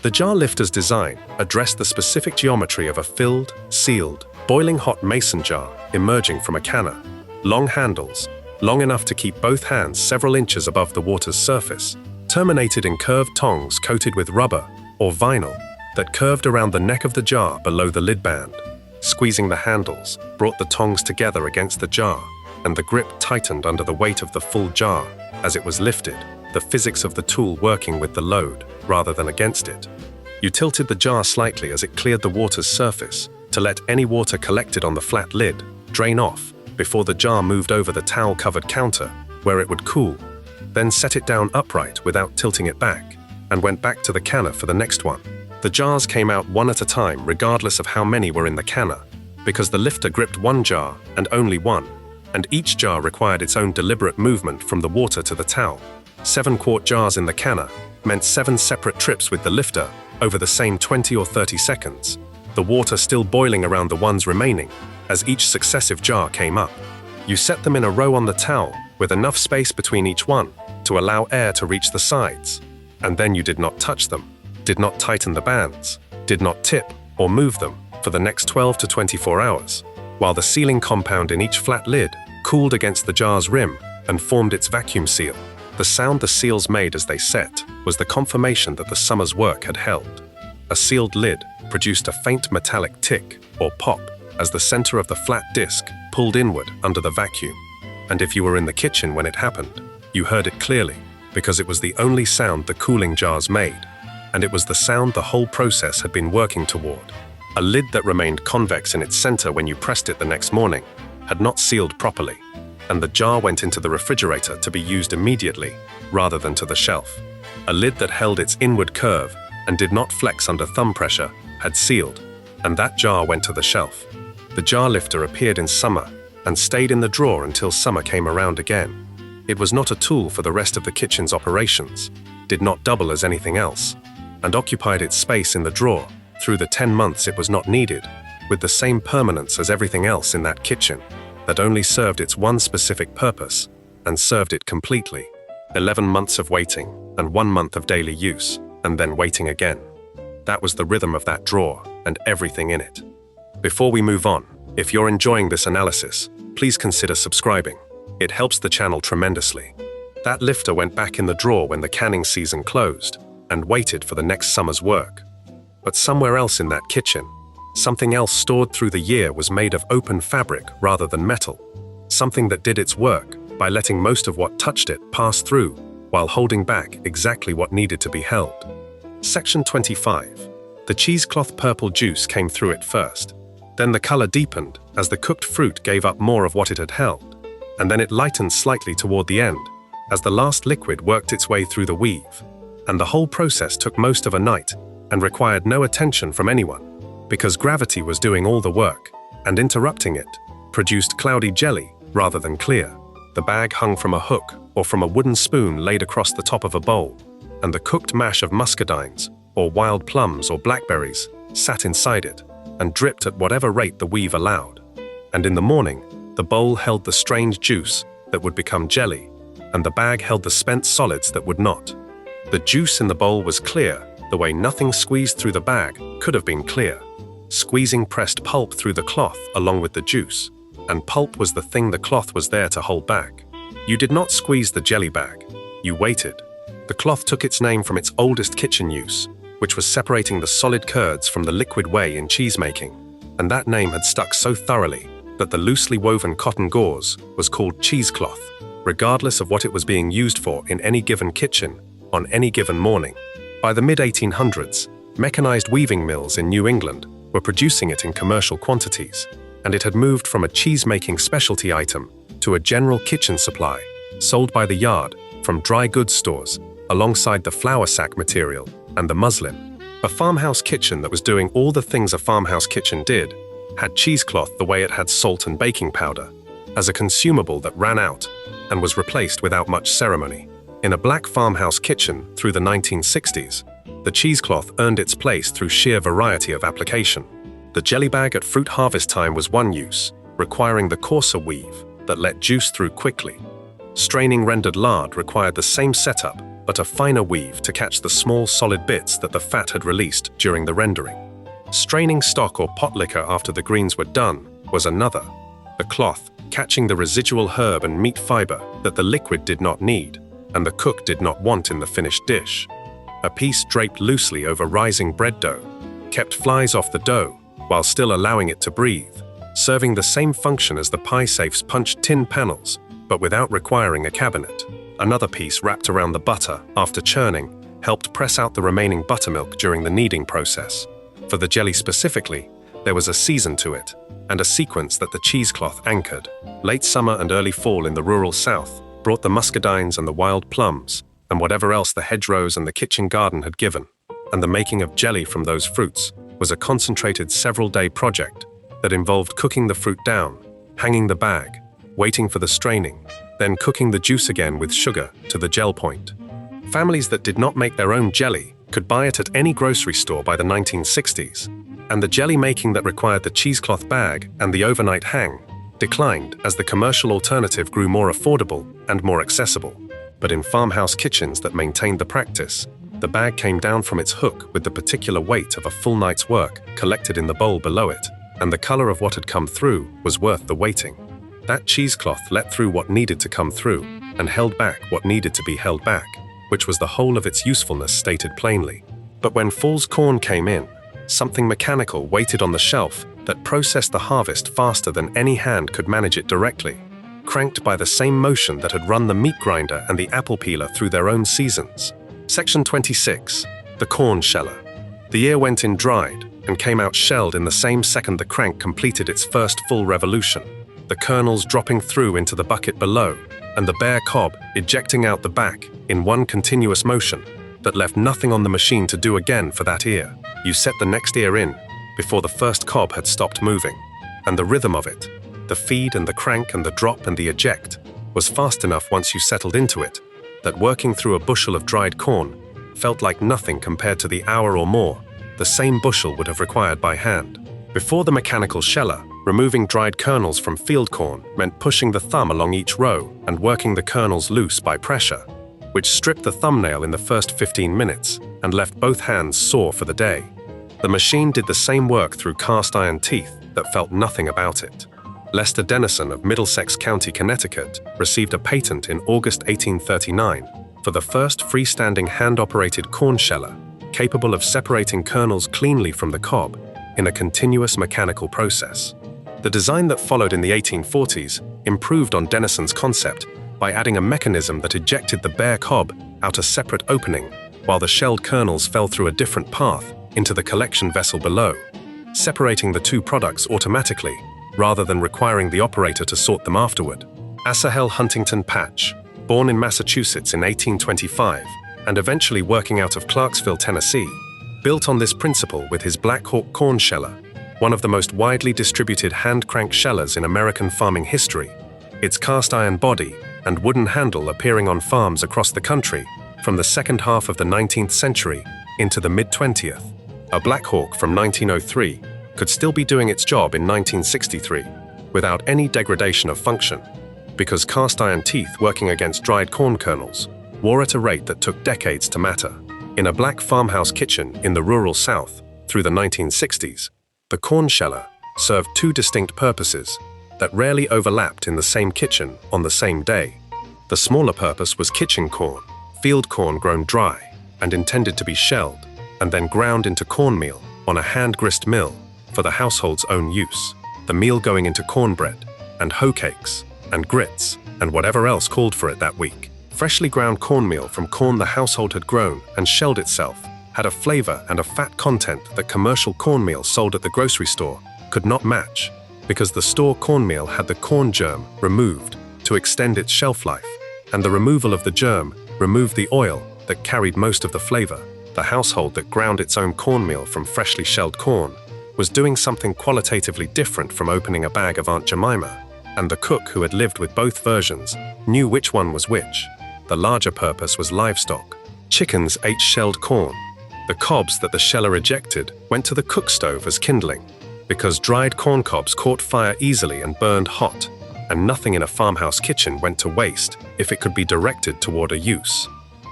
The jar lifter's design addressed the specific geometry of a filled, sealed, boiling hot mason jar emerging from a canner. Long handles, long enough to keep both hands several inches above the water's surface, terminated in curved tongs coated with rubber or vinyl, that curved around the neck of the jar below the lid band. Squeezing the handles brought the tongs together against the jar, and the grip tightened under the weight of the full jar as it was lifted, the physics of the tool working with the load rather than against it. You tilted the jar slightly as it cleared the water's surface to let any water collected on the flat lid drain off before the jar moved over the towel-covered counter where it would cool. Then set it down upright without tilting it back, and went back to the canner for the next one. The jars came out one at a time regardless of how many were in the canner, because the lifter gripped one jar and only one, and each jar required its own deliberate movement from the water to the towel. 7-quart jars in the canner meant 7 separate trips with the lifter over the same 20 or 30 seconds, the water still boiling around the ones remaining as each successive jar came up. You set them in a row on the towel with enough space between each one to allow air to reach the sides, and then you did not touch them, did not tighten the bands, did not tip or move them for the next 12 to 24 hours, while the sealing compound in each flat lid cooled against the jar's rim and formed its vacuum seal. The sound the seals made as they set was the confirmation that the summer's work had held. A sealed lid produced a faint metallic tick or pop as the center of the flat disc pulled inward under the vacuum. And if you were in the kitchen when it happened, you heard it clearly, because it was the only sound the cooling jars made, and it was the sound the whole process had been working toward. A lid that remained convex in its center when you pressed it the next morning had not sealed properly, and the jar went into the refrigerator to be used immediately rather than to the shelf. A lid that held its inward curve and did not flex under thumb pressure had sealed, and that jar went to the shelf. The jar lifter appeared in summer and stayed in the drawer until summer came around again. It was not a tool for the rest of the kitchen's operations, did not double as anything else, and occupied its space in the drawer through the 10 months it was not needed, with the same permanence as everything else in that kitchen that only served its one specific purpose, and served it completely. 11 months of waiting and 1 month of daily use, and then waiting again. That was the rhythm of that drawer and everything in it. Before we move on, if you're enjoying this analysis, please consider subscribing. It helps the channel tremendously. That lifter went back in the drawer when the canning season closed and waited for the next summer's work. But somewhere else in that kitchen, something else stored through the year was made of open fabric rather than metal. Something that did its work by letting most of what touched it pass through while holding back exactly what needed to be held. Section 25. The cheesecloth purple juice came through it first. Then the color deepened as the cooked fruit gave up more of what it had held, and then it lightened slightly toward the end as the last liquid worked its way through the weave. And the whole process took most of a night and required no attention from anyone, because gravity was doing all the work, and interrupting it produced cloudy jelly rather than clear. The bag hung from a hook or from a wooden spoon laid across the top of a bowl, and the cooked mash of muscadines or wild plums or blackberries sat inside it and dripped at whatever rate the weave allowed. And in the morning, the bowl held the strange juice that would become jelly, and the bag held the spent solids that would not. The juice in the bowl was clear, the way nothing squeezed through the bag could have been clear. Squeezing pressed pulp through the cloth along with the juice, and pulp was the thing the cloth was there to hold back. You did not squeeze the jelly bag, you waited. The cloth took its name from its oldest kitchen use, which was separating the solid curds from the liquid whey in cheesemaking, and that name had stuck so thoroughly that the loosely woven cotton gauze was called cheesecloth, regardless of what it was being used for in any given kitchen on any given morning. By the mid-1800s, mechanized weaving mills in New England were producing it in commercial quantities, and it had moved from a cheese-making specialty item to a general kitchen supply, sold by the yard from dry goods stores, alongside the flour sack material and the muslin. A farmhouse kitchen that was doing all the things a farmhouse kitchen did had cheesecloth the way it had salt and baking powder, as a consumable that ran out and was replaced without much ceremony. In a black farmhouse kitchen through the 1960s, the cheesecloth earned its place through sheer variety of application. The jelly bag at fruit harvest time was one use, requiring the coarser weave that let juice through quickly. Straining rendered lard required the same setup, but a finer weave to catch the small solid bits that the fat had released during the rendering. Straining stock or pot liquor after the greens were done was another, the cloth catching the residual herb and meat fiber that the liquid did not need and the cook did not want in the finished dish. A piece draped loosely over rising bread dough kept flies off the dough while still allowing it to breathe, serving the same function as the pie safe's punched tin panels, but without requiring a cabinet. Another piece wrapped around the butter after churning helped press out the remaining buttermilk during the kneading process. For the jelly specifically, there was a season to it, and a sequence that the cheesecloth anchored. Late summer and early fall in the rural south brought the muscadines and the wild plums, and whatever else the hedgerows and the kitchen garden had given. And the making of jelly from those fruits was a concentrated several-day project that involved cooking the fruit down, hanging the bag, waiting for the straining, then cooking the juice again with sugar to the gel point. Families that did not make their own jelly could buy it at any grocery store by the 1960s, and the jelly making that required the cheesecloth bag and the overnight hang declined as the commercial alternative grew more affordable and more accessible. But in farmhouse kitchens that maintained the practice, the bag came down from its hook with the particular weight of a full night's work collected in the bowl below it, and the color of what had come through was worth the waiting. That cheesecloth let through what needed to come through and held back what needed to be held back, which was the whole of its usefulness stated plainly. But when fall's corn came in, something mechanical waited on the shelf that processed the harvest faster than any hand could manage it directly, cranked by the same motion that had run the meat grinder and the apple peeler through their own seasons. Section 26. The corn sheller. The ear went in dried and came out shelled in the same second the crank completed its first full revolution, the kernels dropping through into the bucket below, and the bare cob ejecting out the back in one continuous motion that left nothing on the machine to do again for that ear. You set the next ear in before the first cob had stopped moving, and the rhythm of it, the feed and the crank and the drop and the eject, was fast enough once you settled into it, that working through a bushel of dried corn felt like nothing compared to the hour or more the same bushel would have required by hand. Before the mechanical sheller, removing dried kernels from field corn meant pushing the thumb along each row and working the kernels loose by pressure, which stripped the thumbnail in the first 15 minutes and left both hands sore for the day. The machine did the same work through cast iron teeth that felt nothing about it. Lester Dennison of Middlesex County, Connecticut, received a patent in August 1839 for the first freestanding hand-operated corn sheller capable of separating kernels cleanly from the cob in a continuous mechanical process. The design that followed in the 1840s improved on Dennison's concept by adding a mechanism that ejected the bare cob out a separate opening while the shelled kernels fell through a different path into the collection vessel below, separating the two products automatically rather than requiring the operator to sort them afterward. Asahel Huntington Patch, born in Massachusetts in 1825 and eventually working out of Clarksville, Tennessee, built on this principle with his Black Hawk corn sheller, one of the most widely distributed hand-crank shellers in American farming history, its cast-iron body and wooden handle appearing on farms across the country from the second half of the 19th century into the mid-20th. A Black Hawk from 1903 could still be doing its job in 1963 without any degradation of function, because cast-iron teeth working against dried corn kernels wore at a rate that took decades to matter. In a black farmhouse kitchen in the rural South through the 1960s, the corn sheller served two distinct purposes that rarely overlapped in the same kitchen on the same day. The smaller purpose was kitchen corn, field corn grown dry and intended to be shelled and then ground into cornmeal on a hand-grist mill for the household's own use, the meal going into cornbread and hoe cakes and grits and whatever else called for it that week. Freshly ground cornmeal from corn the household had grown and shelled itself had a flavor and a fat content that commercial cornmeal sold at the grocery store could not match, because the store cornmeal had the corn germ removed to extend its shelf life, and the removal of the germ removed the oil that carried most of the flavor. The household that ground its own cornmeal from freshly shelled corn was doing something qualitatively different from opening a bag of Aunt Jemima, and the cook who had lived with both versions knew which one was which. The larger purpose was livestock. Chickens ate shelled corn. The cobs that the sheller ejected went to the cook stove as kindling, because dried corn cobs caught fire easily and burned hot, and nothing in a farmhouse kitchen went to waste if it could be directed toward a use.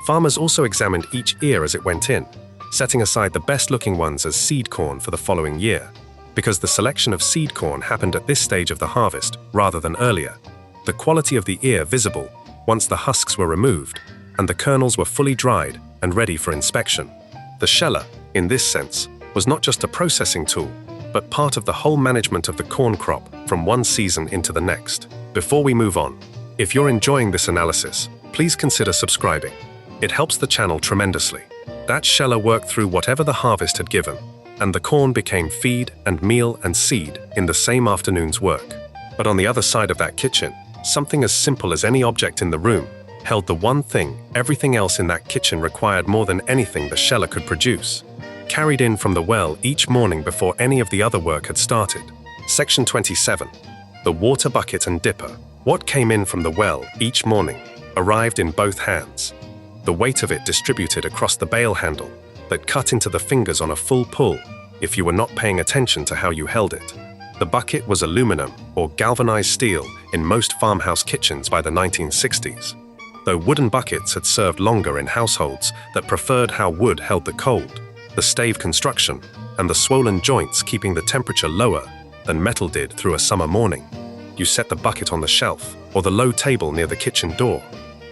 Farmers also examined each ear as it went in, setting aside the best-looking ones as seed corn for the following year, because the selection of seed corn happened at this stage of the harvest rather than earlier. The quality of the ear visible once the husks were removed and the kernels were fully dried and ready for inspection. The sheller, in this sense, was not just a processing tool, but part of the whole management of the corn crop from one season into the next. Before we move on, if you're enjoying this analysis, please consider subscribing. It helps the channel tremendously. That sheller worked through whatever the harvest had given, and the corn became feed and meal and seed in the same afternoon's work. But on the other side of that kitchen, something as simple as any object in the room held the one thing everything else in that kitchen required more than anything the sheller could produce. Carried in from the well each morning before any of the other work had started. Section 27. The water bucket and dipper. What came in from the well each morning arrived in both hands. The weight of it distributed across the bail handle that cut into the fingers on a full pull if you were not paying attention to how you held it. The bucket was aluminum or galvanized steel in most farmhouse kitchens by the 1960s. Though wooden buckets had served longer in households that preferred how wood held the cold, the stave construction, and the swollen joints keeping the temperature lower than metal did through a summer morning. You set the bucket on the shelf or the low table near the kitchen door,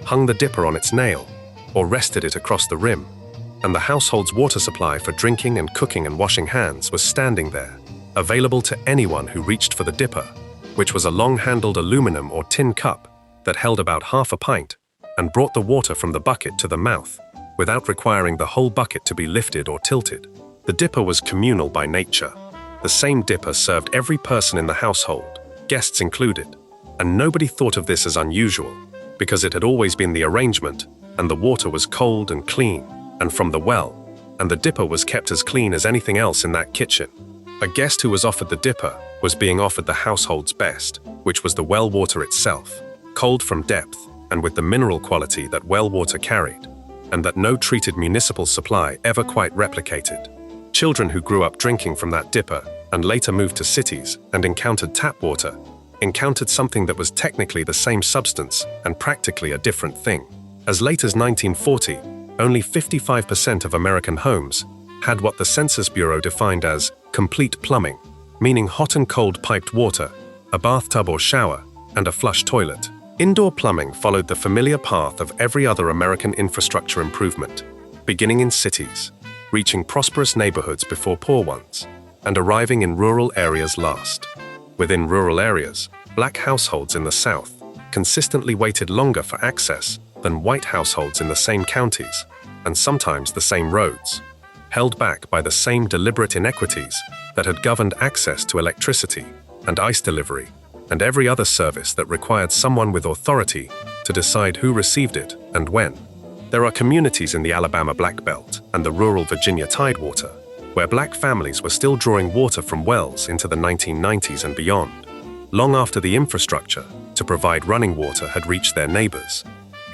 hung the dipper on its nail, or rested it across the rim, and the household's water supply for drinking and cooking and washing hands was standing there, available to anyone who reached for the dipper, which was a long-handled aluminum or tin cup that held about half a pint and brought the water from the bucket to the mouth without requiring the whole bucket to be lifted or tilted. The dipper was communal by nature. The same dipper served every person in the household, guests included, and nobody thought of this as unusual because it had always been the arrangement, and the water was cold and clean and from the well, and the dipper was kept as clean as anything else in that kitchen. A guest who was offered the dipper was being offered the household's best, which was the well water itself, cold from depth and with the mineral quality that well water carried, and that no treated municipal supply ever quite replicated. Children who grew up drinking from that dipper and later moved to cities and encountered tap water, encountered something that was technically the same substance and practically a different thing. As late as 1940, only 55% of American homes had what the Census Bureau defined as complete plumbing, meaning hot and cold piped water, a bathtub or shower, and a flush toilet. Indoor plumbing followed the familiar path of every other American infrastructure improvement, beginning in cities, reaching prosperous neighborhoods before poor ones, and arriving in rural areas last. Within rural areas, black households in the South consistently waited longer for access than white households in the same counties, and sometimes the same roads, held back by the same deliberate inequities that had governed access to electricity and ice delivery and every other service that required someone with authority to decide who received it and when. There are communities in the Alabama Black Belt and the rural Virginia Tidewater where black families were still drawing water from wells into the 1990s and beyond, long after the infrastructure to provide running water had reached their neighbors.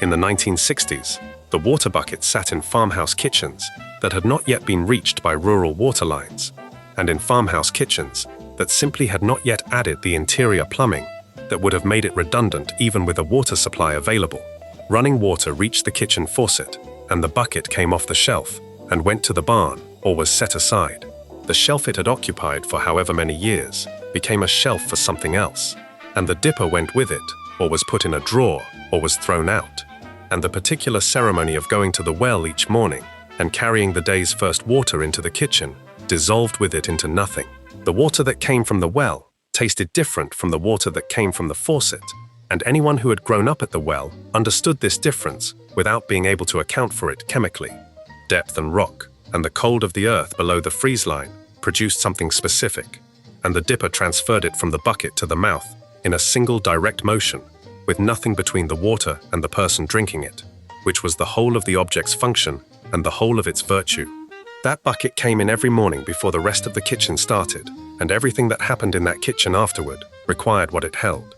In the 1960s, the water bucket sat in farmhouse kitchens that had not yet been reached by rural water lines, and in farmhouse kitchens that simply had not yet added the interior plumbing that would have made it redundant even with a water supply available. Running water reached the kitchen faucet, and the bucket came off the shelf and went to the barn or was set aside. The shelf it had occupied for however many years became a shelf for something else, and the dipper went with it or was put in a drawer or was thrown out. And the particular ceremony of going to the well each morning and carrying the day's first water into the kitchen dissolved with it into nothing. The water that came from the well tasted different from the water that came from the faucet, and anyone who had grown up at the well understood this difference without being able to account for it chemically. Depth and rock, and the cold of the earth below the freeze line produced something specific, and the dipper transferred it from the bucket to the mouth in a single direct motion, with nothing between the water and the person drinking it, which was the whole of the object's function and the whole of its virtue. That bucket came in every morning before the rest of the kitchen started, and everything that happened in that kitchen afterward required what it held.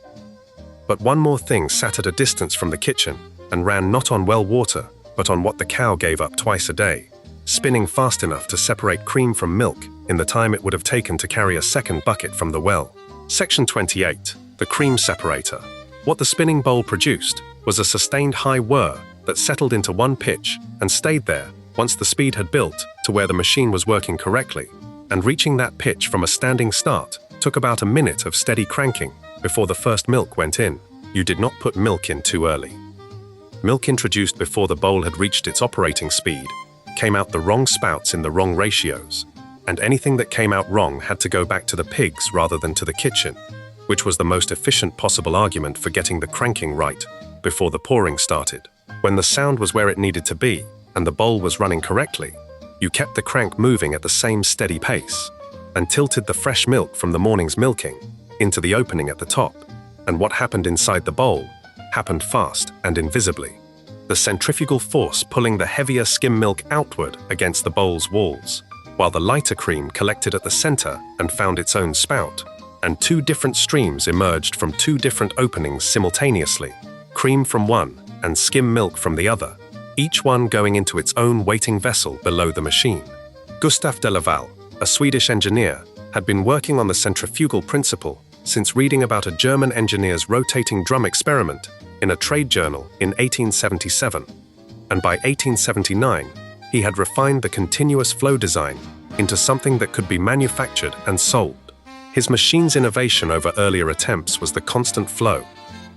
But one more thing sat at a distance from the kitchen and ran not on well water, but on what the cow gave up twice a day, spinning fast enough to separate cream from milk in the time it would have taken to carry a second bucket from the well. Section 28. The cream separator. What the spinning bowl produced was a sustained high whir that settled into one pitch and stayed there once the speed had built to where the machine was working correctly, and reaching that pitch from a standing start took about a minute of steady cranking before the first milk went in. You did not put milk in too early. Milk introduced before the bowl had reached its operating speed came out the wrong spouts in the wrong ratios, and anything that came out wrong had to go back to the pigs rather than to the kitchen, which was the most efficient possible argument for getting the cranking right before the pouring started. When the sound was where it needed to be and the bowl was running correctly, you kept the crank moving at the same steady pace and tilted the fresh milk from the morning's milking into the opening at the top, and what happened inside the bowl happened fast and invisibly. The centrifugal force pulling the heavier skim milk outward against the bowl's walls, while the lighter cream collected at the center and found its own spout, and two different streams emerged from two different openings simultaneously, cream from one and skim milk from the other, each one going into its own waiting vessel below the machine. Gustave de Laval, a Swedish engineer, had been working on the centrifugal principle since reading about a German engineer's rotating drum experiment in a trade journal in 1877, and by 1879 he had refined the continuous flow design into something that could be manufactured and sold. His machine's innovation over earlier attempts was the constant flow,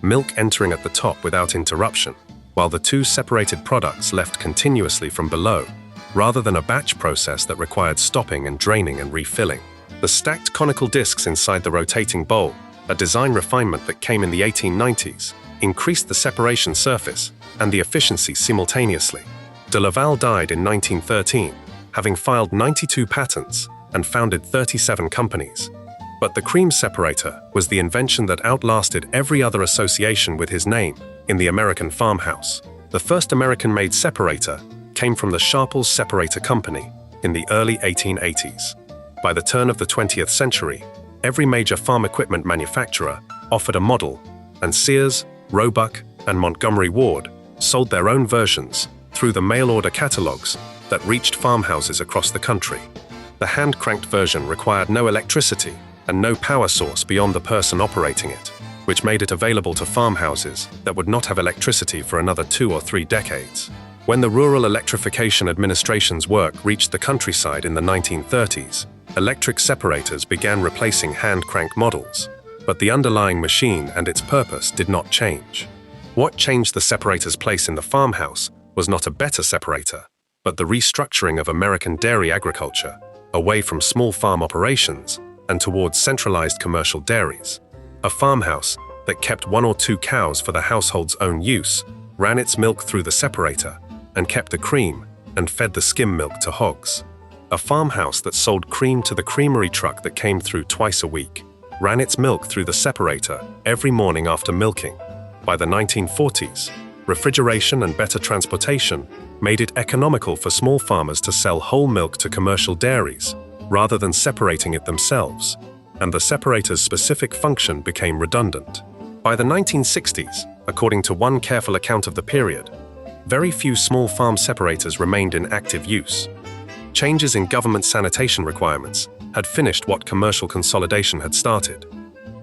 milk entering at the top without interruption, while the two separated products left continuously from below, rather than a batch process that required stopping and draining and refilling. The stacked conical discs inside the rotating bowl, a design refinement that came in the 1890s, increased the separation surface and the efficiency simultaneously. De Laval died in 1913, having filed 92 patents and founded 37 companies. But the cream separator was the invention that outlasted every other association with his name in the American farmhouse. The first American-made separator came from the Sharples Separator Company in the early 1880s. By the turn of the 20th century, every major farm equipment manufacturer offered a model, and Sears, Roebuck, and Montgomery Ward sold their own versions through the mail-order catalogs that reached farmhouses across the country. The hand-cranked version required no electricity and no power source beyond the person operating it, which made it available to farmhouses that would not have electricity for another 2 or 3 decades. When the Rural Electrification Administration's work reached the countryside in the 1930s, electric separators began replacing hand-crank models, but the underlying machine and its purpose did not change. What changed the separator's place in the farmhouse was not a better separator, but the restructuring of American dairy agriculture away from small farm operations and towards centralized commercial dairies. A farmhouse that kept 1 or 2 cows for the household's own use ran its milk through the separator and kept the cream and fed the skim milk to hogs. A farmhouse that sold cream to the creamery truck that came through twice a week ran its milk through the separator every morning after milking. By the 1940s, refrigeration and better transportation made it economical for small farmers to sell whole milk to commercial dairies rather than separating it themselves, and the separator's specific function became redundant. By the 1960s, according to one careful account of the period, very few small farm separators remained in active use. Changes in government sanitation requirements had finished what commercial consolidation had started.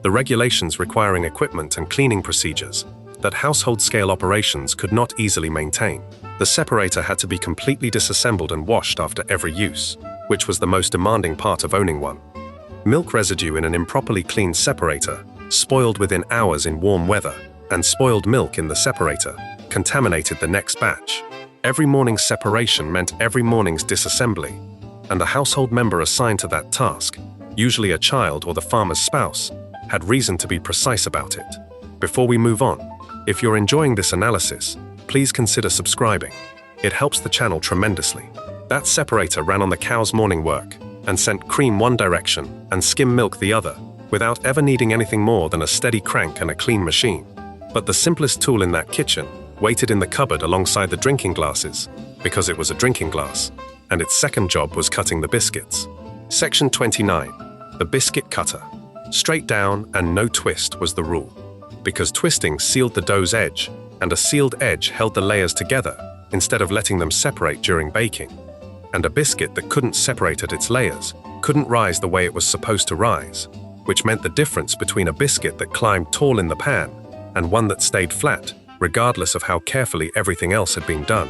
The regulations requiring equipment and cleaning procedures that household-scale operations could not easily maintain. The separator had to be completely disassembled and washed after every use, which was the most demanding part of owning one. Milk residue in an improperly cleaned separator spoiled within hours in warm weather, and spoiled milk in the separator contaminated the next batch. Every morning's separation meant every morning's disassembly, and the household member assigned to that task, usually a child or the farmer's spouse, had reason to be precise about it. Before we move on, if you're enjoying this analysis, please consider subscribing. It helps the channel tremendously. That separator ran on the cow's morning work and sent cream one direction and skim milk the other, without ever needing anything more than a steady crank and a clean machine. But the simplest tool in that kitchen waited in the cupboard alongside the drinking glasses, because it was a drinking glass, and its second job was cutting the biscuits. Section 29. The biscuit cutter. Straight down and no twist was the rule, because twisting sealed the dough's edge, and a sealed edge held the layers together instead of letting them separate during baking. And a biscuit that couldn't separate at its layers couldn't rise the way it was supposed to rise, which meant the difference between a biscuit that climbed tall in the pan and one that stayed flat, regardless of how carefully everything else had been done.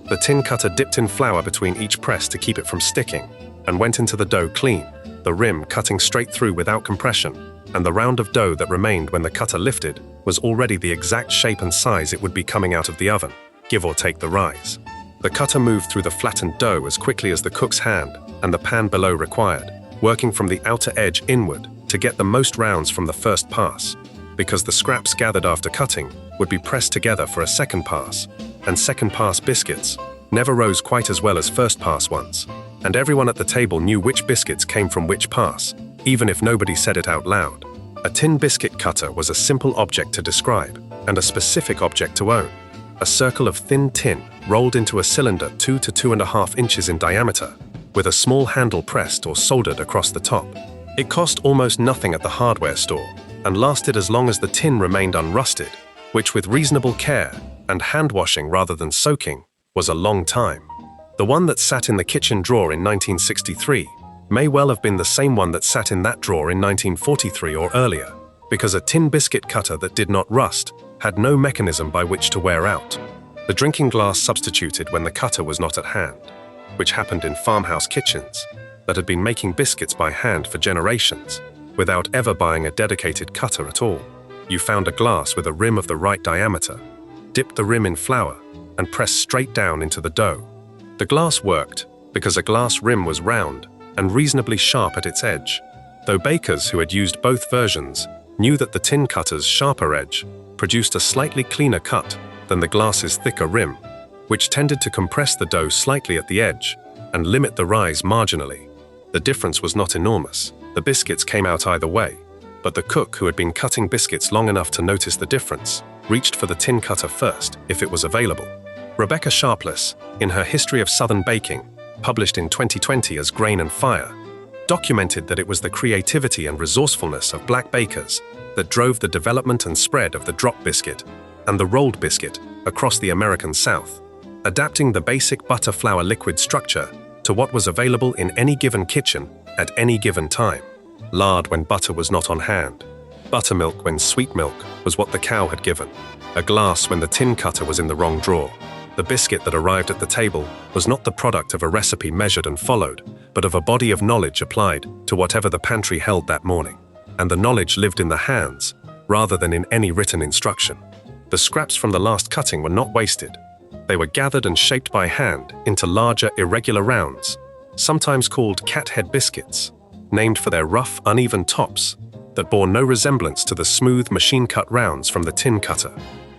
The tin cutter dipped in flour between each press to keep it from sticking, and went into the dough clean, the rim cutting straight through without compression, and the round of dough that remained when the cutter lifted was already the exact shape and size it would be coming out of the oven, give or take the rise. The cutter moved through the flattened dough as quickly as the cook's hand and the pan below required, working from the outer edge inward to get the most rounds from the first pass, because the scraps gathered after cutting would be pressed together for a second pass, and second pass biscuits never rose quite as well as first pass ones, and everyone at the table knew which biscuits came from which pass, even if nobody said it out loud. A tin biscuit cutter was a simple object to describe, and a specific object to own. A circle of thin tin rolled into a cylinder 2 to 2.5 inches in diameter, with a small handle pressed or soldered across the top. It cost almost nothing at the hardware store, and lasted as long as the tin remained unrusted, which with reasonable care and hand washing rather than soaking was a long time. The one that sat in the kitchen drawer in 1963 may well have been the same one that sat in that drawer in 1943 or earlier, because a tin biscuit cutter that did not rust had no mechanism by which to wear out. The drinking glass substituted when the cutter was not at hand, which happened in farmhouse kitchens that had been making biscuits by hand for generations, without ever buying a dedicated cutter at all. You found a glass with a rim of the right diameter, dipped the rim in flour, and pressed straight down into the dough. The glass worked because a glass rim was round and reasonably sharp at its edge, though bakers who had used both versions knew that the tin cutter's sharper edge produced a slightly cleaner cut than the glass's thicker rim, which tended to compress the dough slightly at the edge and limit the rise marginally. The difference was not enormous. The biscuits came out either way, but the cook, who had been cutting biscuits long enough to notice the difference, reached for the tin cutter first if it was available. Rebecca Sharpless, in her History of Southern Baking, published in 2020 as Grain and Fire, documented that it was the creativity and resourcefulness of black bakers that drove the development and spread of the drop biscuit and the rolled biscuit across the American South, adapting the basic butter flour liquid structure to what was available in any given kitchen at any given time. Lard when butter was not on hand, buttermilk when sweet milk was what the cow had given, a glass when the tin cutter was in the wrong drawer. The biscuit that arrived at the table was not the product of a recipe measured and followed, but of a body of knowledge applied to whatever the pantry held that morning, and the knowledge lived in the hands rather than in any written instruction. The scraps from the last cutting were not wasted. They were gathered and shaped by hand into larger, irregular rounds, sometimes called cat-head biscuits, named for their rough, uneven tops that bore no resemblance to the smooth, machine-cut rounds from the tin cutter.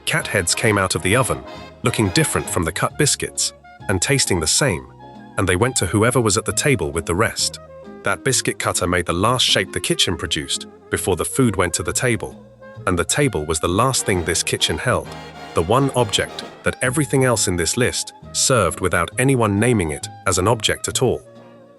Cat heads came out of the oven, looking different from the cut biscuits, and tasting the same, and they went to whoever was at the table with the rest. That biscuit cutter made the last shape the kitchen produced before the food went to the table, and the table was the last thing this kitchen held, the one object that everything else in this list served without anyone naming it as an object at all.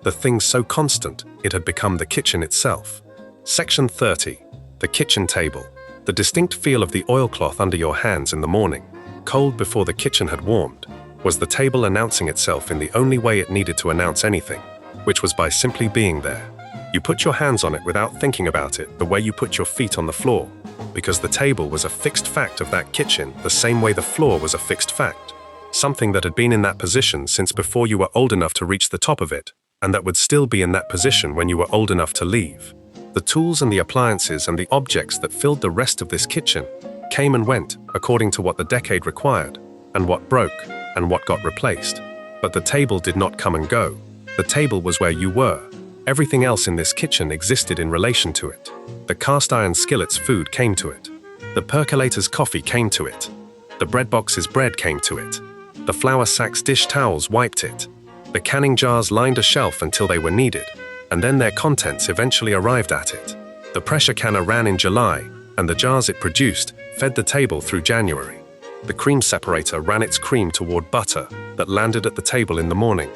The thing so constant it had become the kitchen itself. Section 30. The kitchen table. The distinct feel of the oilcloth under your hands in the morning, cold before the kitchen had warmed, was the table announcing itself in the only way it needed to announce anything, which was by simply being there. You put your hands on it without thinking about it the way you put your feet on the floor, because the table was a fixed fact of that kitchen the same way the floor was a fixed fact, something that had been in that position since before you were old enough to reach the top of it, and that would still be in that position when you were old enough to leave. The tools and the appliances and the objects that filled the rest of this kitchen came and went according to what the decade required, and what broke, and what got replaced. But the table did not come and go. The table was where you were. Everything else in this kitchen existed in relation to it. The cast iron skillet's food came to it. The percolator's coffee came to it. The bread box's bread came to it. The flour sack's dish towels wiped it. The canning jars lined a shelf until they were needed, and then their contents eventually arrived at it. The pressure canner ran in July, and the jars it produced fed the table through January. The cream separator ran its cream toward butter that landed at the table in the morning,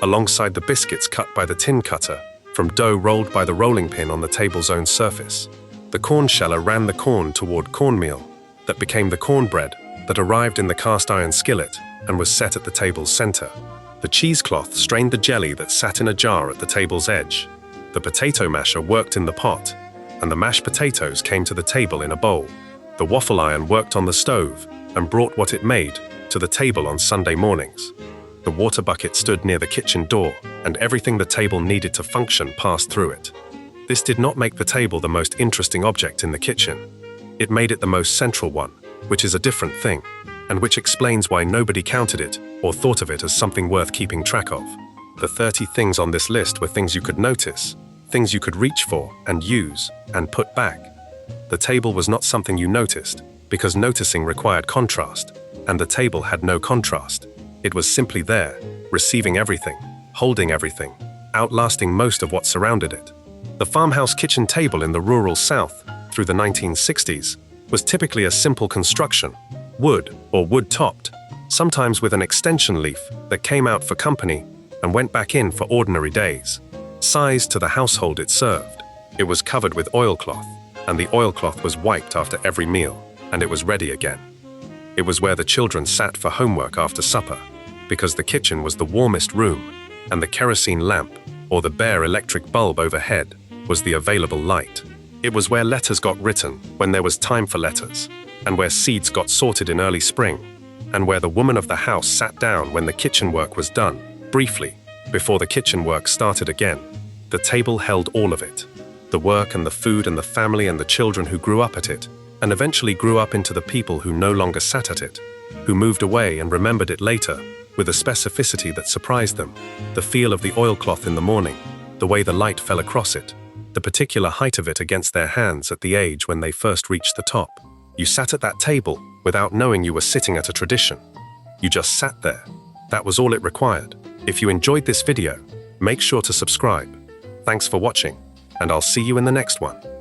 alongside the biscuits cut by the tin cutter from dough rolled by the rolling pin on the table's own surface. The corn sheller ran the corn toward cornmeal that became the cornbread that arrived in the cast iron skillet and was set at the table's center. The cheesecloth strained the jelly that sat in a jar at the table's edge. The potato masher worked in the pot, and the mashed potatoes came to the table in a bowl. The waffle iron worked on the stove and brought what it made to the table on Sunday mornings. The water bucket stood near the kitchen door, and everything the table needed to function passed through it. This did not make the table the most interesting object in the kitchen. It made it the most central one, which is a different thing. and which explains why nobody counted it or thought of it as something worth keeping track of. The 30 things on this list were things you could notice, things you could reach for and use and put back. The table was not something you noticed, because noticing required contrast, and the table had no contrast. It was simply there, receiving everything, holding everything, outlasting most of what surrounded it. The farmhouse kitchen table in the rural South, through the 1960s, was typically a simple construction, wood or wood-topped, sometimes with an extension leaf that came out for company and went back in for ordinary days. Sized to the household it served, it was covered with oilcloth, and the oilcloth was wiped after every meal, and it was ready again. It was where the children sat for homework after supper, because the kitchen was the warmest room, and the kerosene lamp, or the bare electric bulb overhead, was the available light. It was where letters got written when there was time for letters, and where seeds got sorted in early spring, and where the woman of the house sat down when the kitchen work was done, briefly, before the kitchen work started again. The table held all of it. The work and the food and the family and the children who grew up at it, and eventually grew up into the people who no longer sat at it, who moved away and remembered it later, with a specificity that surprised them, the feel of the oilcloth in the morning, the way the light fell across it, the particular height of it against their hands at the age when they first reached the top. You sat at that table without knowing you were sitting at a tradition. You just sat there. That was all it required. If you enjoyed this video, make sure to subscribe. Thanks for watching, and I'll see you in the next one.